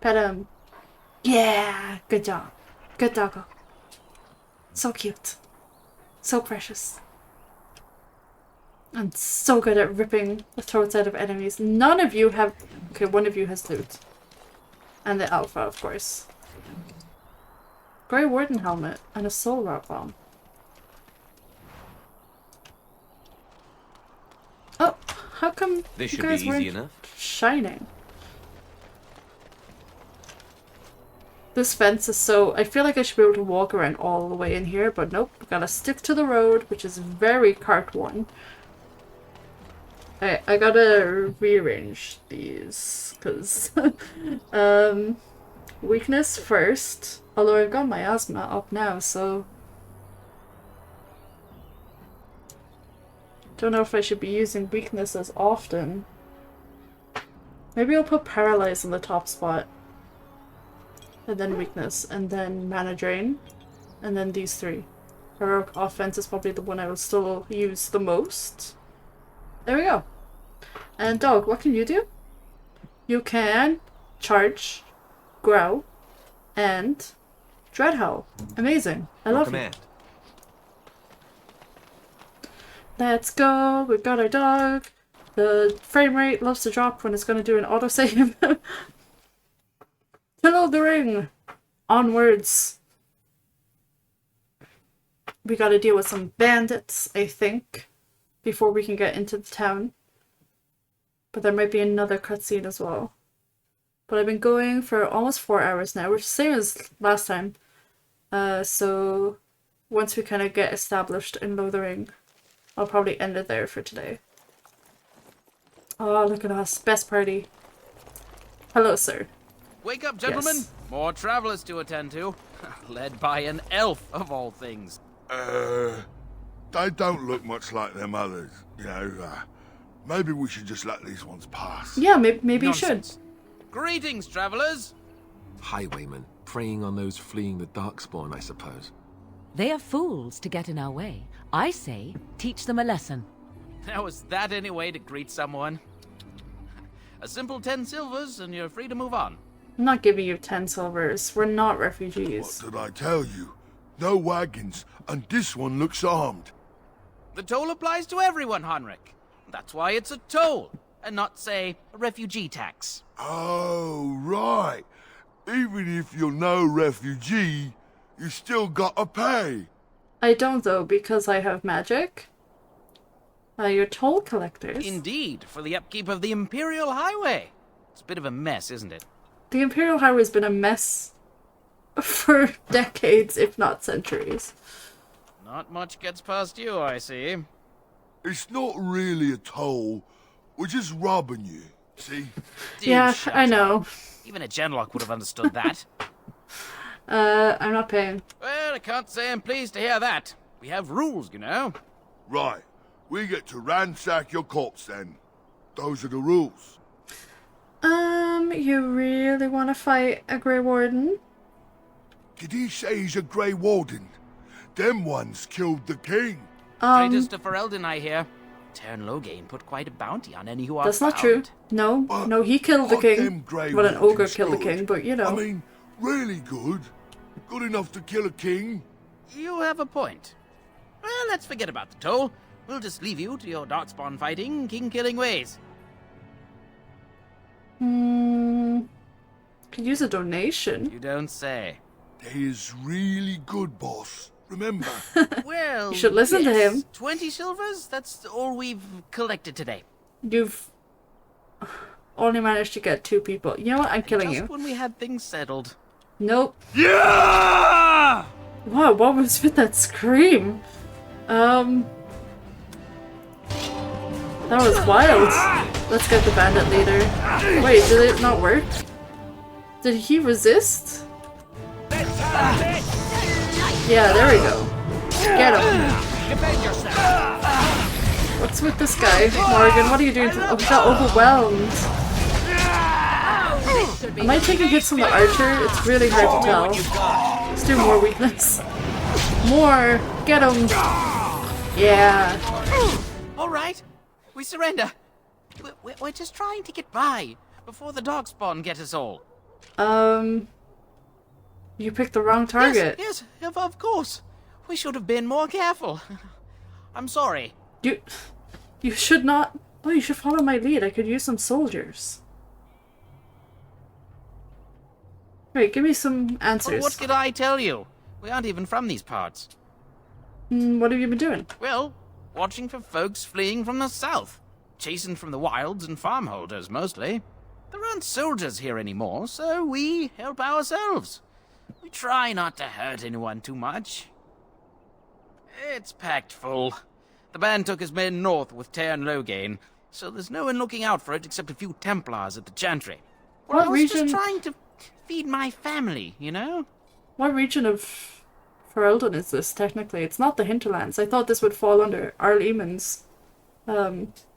Pet him. Yeah, good job. Good doggo. So cute. So precious. And so good at ripping the throats out of enemies. None of you have... Okay, one of you has loot. And the alpha, of course. Grey Warden helmet and a soul rot bomb. Oh, how come This you should guys be weren't easy enough. shining? This fence is so... I feel like I should be able to walk around all the way in here, but nope. Gotta stick to the road, which is very cart-worn. I gotta rearrange these, because... weakness first. Although I've got my asthma up now, so... Don't know if I should be using weakness as often. Maybe I'll put paralyze in the top spot. And then weakness, and then mana drain, and then these three. Heroic offense is probably the one I will still use the most. There we go. And dog, what can you do? You can charge, growl, and dreadhowl. Amazing. I love it. Let's go. We've got our dog. The frame rate loves to drop when it's going to do an autosave. Hello, the ring! Onwards. We gotta deal with some bandits, I think, before we can get into the town. But there might be another cutscene as well. But I've been going for almost 4 hours now, which is the same as last time. So once we kind of get established in Lothering, I'll probably end it there for today. Oh, look at us. Best party. Hello, sir. Wake up, gentlemen! Yes. More travelers to attend to. Led by an elf, of all things. They don't look much like them others. You know, maybe we should just let these ones pass. Yeah, maybe you should. Greetings, travelers! Highwaymen, preying on those fleeing the darkspawn, I suppose. They are fools to get in our way. I say, teach them a lesson. Now, is that any way to greet someone? A simple 10 silvers and you're free to move on. I'm not giving you 10 silvers. We're not refugees. What did I tell you? No wagons, and this one looks armed. The toll applies to everyone, Henrik. That's why it's a toll, and not, say, a refugee tax. Oh, right. Even if you're no refugee, you still gotta pay. I don't, though, because I have magic. You're toll collectors. Indeed, for the upkeep of the Imperial Highway. It's a bit of a mess, isn't it? The Imperial Highway's been a mess for decades, if not centuries. Not much gets past you, I see. It's not really a toll. We're just robbing you, see? Yeah, I know. Even a genlock would have understood that. I'm not paying. Well, I can't say I'm pleased to hear that. We have rules, you know. Right. We get to ransack your corpse then. Those are the rules. You really want to fight a Grey Warden? Did he say he's a Grey Warden? Them ones killed the king. Traitors to Ferelden, I hear. Tern Loghain put quite a bounty on any who are That's found. not true. No, he killed the king. Well, an ogre killed the king, but you know. I mean, really good. Good enough to kill a king. You have a point. Well, let's forget about the toll. We'll just leave you to your darkspawn fighting, king-killing ways. Could use a donation. You don't say. They is really good, boss. Remember? Well, You should listen to him. 20 silvers? That's all we've collected today. You've only managed to get 2 people. You know what? I'm killing Just you. when we had things settled. Nope. Yeah! Wow, what was with that scream? That was wild. Let's get the bandit leader. Wait, did it not work? Did he resist? Yeah, there we go. Get him. What's with this guy? Morrigan, what are you doing? Oh, he got overwhelmed. Am I taking hits from the archer? It's really hard to tell. Let's do more weakness. More! Get him! Yeah. Alright, we surrender. We're just trying to get by before the darkspawn get us all. You picked the wrong target. Yes, of course. We should have been more careful. I'm sorry. You should not. Oh, you should follow my lead. I could use some soldiers. Wait, give me some answers. But what could I tell you? We aren't even from these parts. What have you been doing? Well, watching for folks fleeing from the south. Chasing from the wilds and farmholders, mostly. There aren't soldiers here anymore, so we help ourselves. We try not to hurt anyone too much. It's packed full. The band took his men north with Tern Loghain, so there's no one looking out for it except a few Templars at the Chantry. Well, What I was region? just trying to feed my family, you know? What region of Ferelden is this, technically? It's not the hinterlands. I thought this would fall under Arlemon's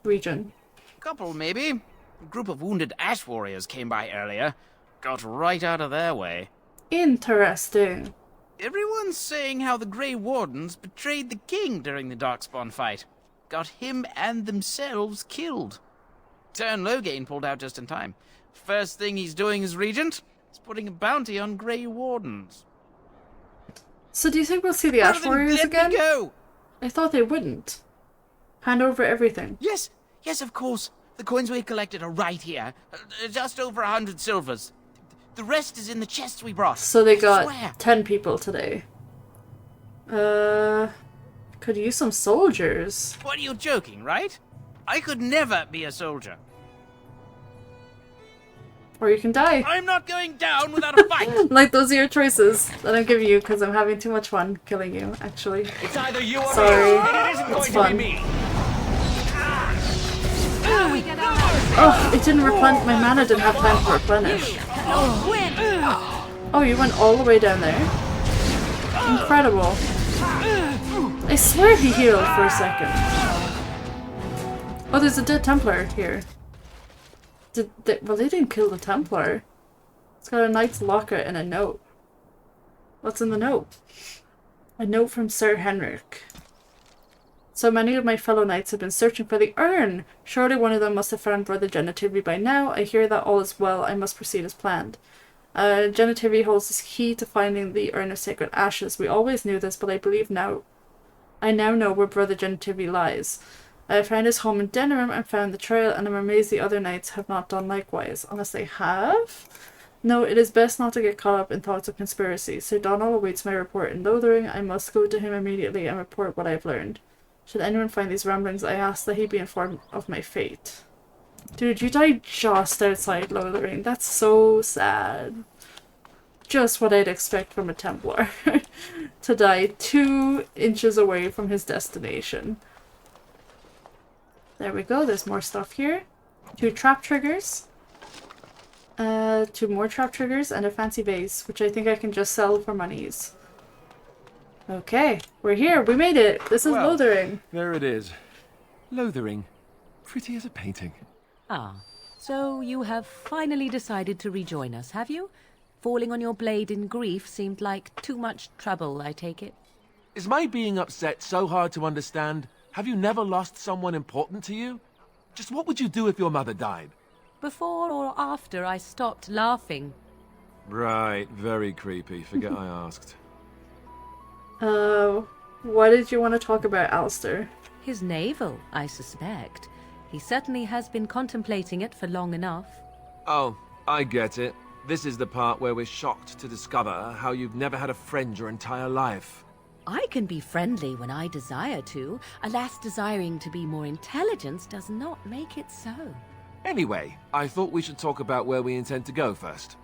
region. Couple, maybe. A group of wounded ash warriors came by earlier. Got right out of their way. Interesting. Everyone's saying how the Grey Wardens betrayed the king during the Darkspawn fight. Got him and themselves killed. Tern Loghain pulled out just in time. First thing he's doing as regent is putting a bounty on Grey Wardens. So do you think we'll see the Ash Warriors again? Go! I thought they wouldn't. Hand over everything. Yes, of course. The coins we collected are right here. Just over 100 silvers. The rest is in the chests we brought. So they got Swear. 10 people today. Could use some soldiers. What, are you joking, right? I could never be a soldier. Or you can die. I'm not going down without a fight. Like, those are your choices that I'm giving you because I'm having too much fun killing you, actually. It's either you or Sorry. me, and it isn't It's going fun. to be me. Oh, it didn't replenish. My mana didn't have time to replenish. Oh, you went all the way down there? Incredible. I swear he healed for a second. Oh, there's a dead Templar here. Well, they didn't kill the Templar. It's got a knight's locket and a note. What's in the note? A note from Sir Henrik. So many of my fellow knights have been searching for the urn. Surely one of them must have found Brother Genitivi by now. I hear that all is well. I must proceed as planned. Genitivi holds the key to finding the urn of sacred ashes. We always knew this, but I now know where Brother Genitivi lies. I found his home in Denerim and found the trail, and I'm amazed the other knights have not done likewise. Unless they have? No, it is best not to get caught up in thoughts of conspiracy. Sir Donald awaits my report in Lothering. I must go to him immediately and report what I have learned. Should anyone find these ramblings, I ask that he be informed of my fate. Dude, you died just outside Lothering. That's so sad. Just what I'd expect from a Templar. To die 2 inches away from his destination. There we go, there's more stuff here. 2 trap triggers. 2 more trap triggers and a fancy vase, which I think I can just sell for monies. Okay, we're here, we made it! This is Lothering. There it is. Lothering. Pretty as a painting. Ah, so you have finally decided to rejoin us, have you? Falling on your blade in grief seemed like too much trouble, I take it. Is my being upset so hard to understand? Have you never lost someone important to you? Just what would you do if your mother died? Before or after I stopped laughing. Right, very creepy. Forget I asked. What did you want to talk about, Alistair? His navel, I suspect. He certainly has been contemplating it for long enough. Oh, I get it. This is the part where we're shocked to discover how you've never had a friend your entire life. I can be friendly when I desire to. Alas, desiring to be more intelligent does not make it so. Anyway, I thought we should talk about where we intend to go first.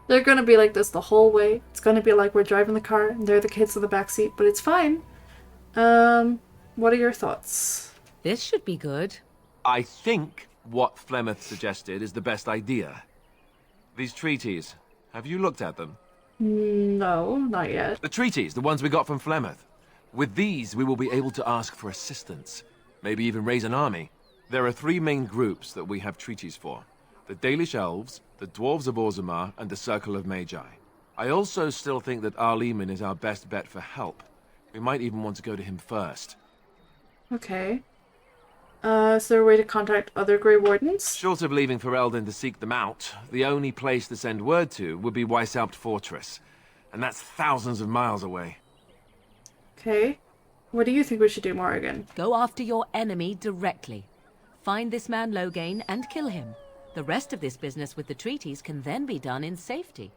They're gonna be like this the whole way. It's gonna be like we're driving the car and they're the kids in the backseat, but it's fine. What are your thoughts? This should be good. I think what Flemeth suggested is the best idea. These treaties, have you looked at them? No, not yet. The treaties, the ones we got from Flemeth. With these, we will be able to ask for assistance. Maybe even raise an army. There are 3 main groups that we have treaties for. The Dalish Elves, the Dwarves of Orzammar, and the Circle of Magi. I also still think that Arleman is our best bet for help. We might even want to go to him first. Okay. Is there a way to contact other Grey Wardens? Short of leaving Ferelden to seek them out, the only place to send word to would be Weishaupt Fortress. And that's thousands of miles away. Okay. What do you think we should do, Morrigan? Go after your enemy directly. Find this man Loghain and kill him. The rest of this business with the treaties can then be done in safety.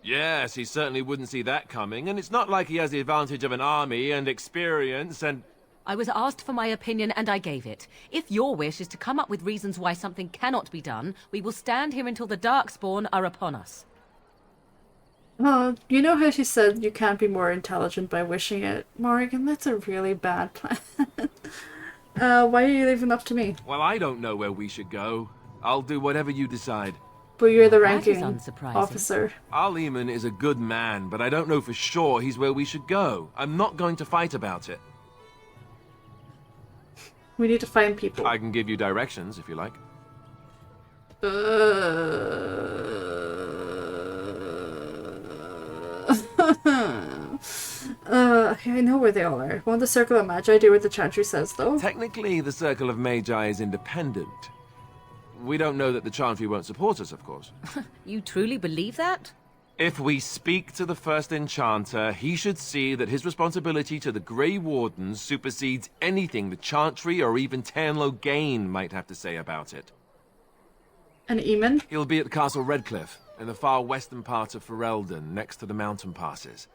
Yes, he certainly wouldn't see that coming, and it's not like he has the advantage of an army and experience and... I was asked for my opinion and I gave it. If your wish is to come up with reasons why something cannot be done, we will stand here until the Darkspawn are upon us. You know how she said you can't be more intelligent by wishing it? Morrigan, that's a really bad plan. Why are you leaving up to me? Well, I don't know where we should go. I'll do whatever you decide. But you're the That is ranking unsurprising. officer. Arleman is a good man, but I don't know for sure he's where we should go. I'm not going to fight about it. We need to find people. I can give you directions, if you like. I know where they all are. Won't the Circle of Magi do what the Chantry says, though? Technically, the Circle of Magi is independent. We don't know that the Chantry won't support us, of course. You truly believe that? If we speak to the first Enchanter, he should see that his responsibility to the Grey Wardens supersedes anything the Chantry or even Tairn Loghain might have to say about it. And Eamon? He'll be at Castle Redcliffe, in the far western part of Ferelden, next to the mountain passes.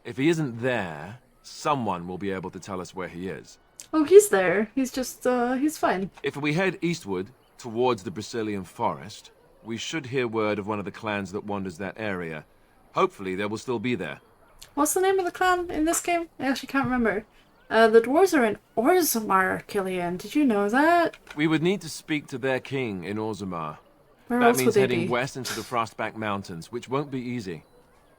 If he isn't there, someone will be able to tell us where he is. Oh, he's there. He's just, he's fine. If we head eastward, towards the Brazilian forest, we should hear word of one of the clans that wanders that area. Hopefully they will still be there. What's the name of the clan in this game? I actually can't remember. The dwarves are in Orzammar, Killian. Did you know that? We would need to speak to their king in Orzammar. Where That else would means they heading be? west into the Frostback Mountains, which won't be easy.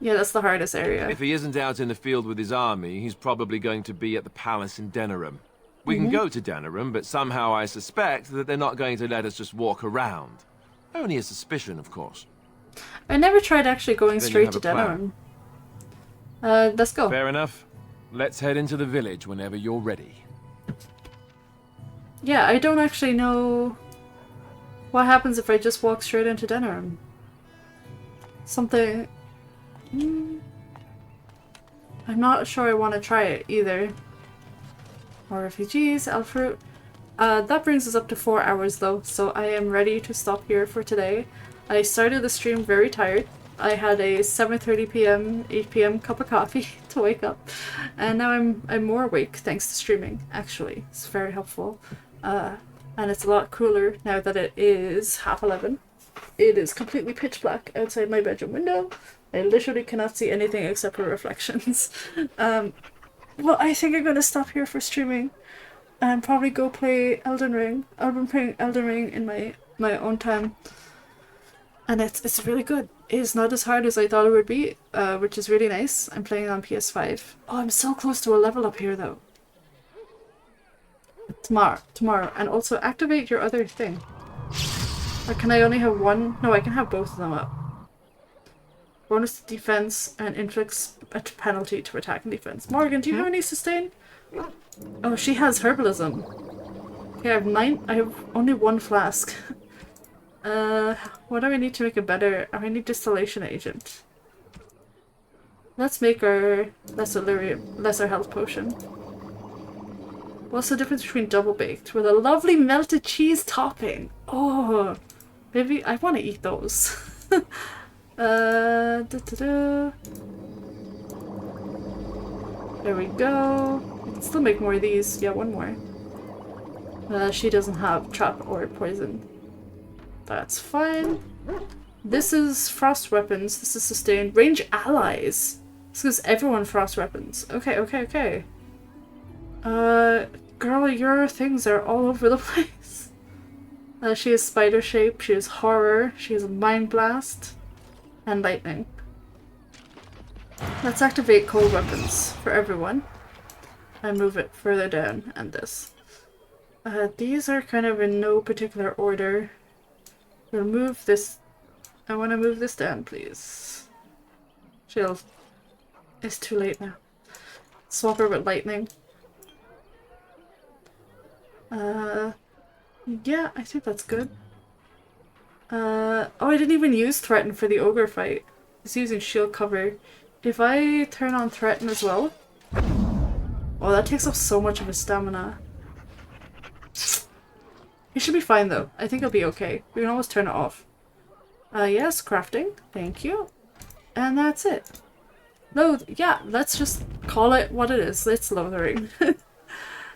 Yeah, that's the hardest area. If he isn't out in the field with his army, he's probably going to be at the palace in Denerim. We can go to Denerim, but somehow I suspect that they're not going to let us just walk around. Only a suspicion, of course. I never tried actually going Then you straight have to a plan. Denerim. Let's go. Fair enough. Let's head into the village whenever you're ready. Yeah, I don't actually know what happens if I just walk straight into Denerim. Something... I'm not sure I want to try it either. More refugees, Elfruit. That brings us up to 4 hours though, so I am ready to stop here for today. I started the stream very tired. I had a 7:30 p.m., 8 p.m. cup of coffee to wake up, and now I'm more awake thanks to streaming. Actually, it's very helpful, and it's a lot cooler now that it is 11:30. It is completely pitch black outside my bedroom window. I literally cannot see anything except for reflections. Well, I think I'm gonna stop here for streaming and probably go play Elden Ring. I've been playing Elden Ring in my own time, and it's really good. It's not as hard as I thought it would be, which is really nice. I'm playing on PS5. Oh, I'm so close to a level up here though. Tomorrow, and also activate your other thing. Or can I only have one? No, I can have both of them up. Bonus to defense and inflicts a penalty to attack and defense. Morrigan, do you have any sustain? Oh, she has herbalism. Okay, I have only 1 flask. What do I need to make it better? I need distillation agent. Let's make our lesser health potion. What's the difference between double baked with a lovely melted cheese topping? Oh, maybe I want to eat those. There we go. We can still make more of these. Yeah, 1 more. She doesn't have trap or poison. That's fine. This is frost weapons. This is sustained. Range allies. This gives everyone frost weapons. Okay, okay, okay. Girl, your things are all over the place. She has spider shape. She has horror. She has mind blast. And lightning. Let's activate cold weapons for everyone. And move it further down. And this. These are kind of in no particular order. We'll move this. I want to move this down, please. Chill. It's too late now. Swap her with lightning. Yeah, I think that's good. Oh, I didn't even use Threaten for the ogre fight. It's using shield cover. If I turn on Threaten as well... Oh, that takes up so much of his stamina. He should be fine though. I think he'll be okay. We can always turn it off. Yes, crafting. Thank you. And that's it. No, yeah, let's just call it what it is. It's Lothering.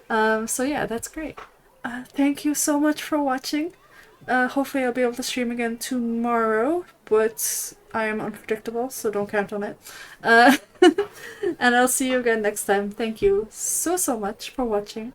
So yeah, that's great. Thank you so much for watching. Hopefully I'll be able to stream again tomorrow, but I am unpredictable, so don't count on it. And I'll see you again next time. Thank you so much for watching.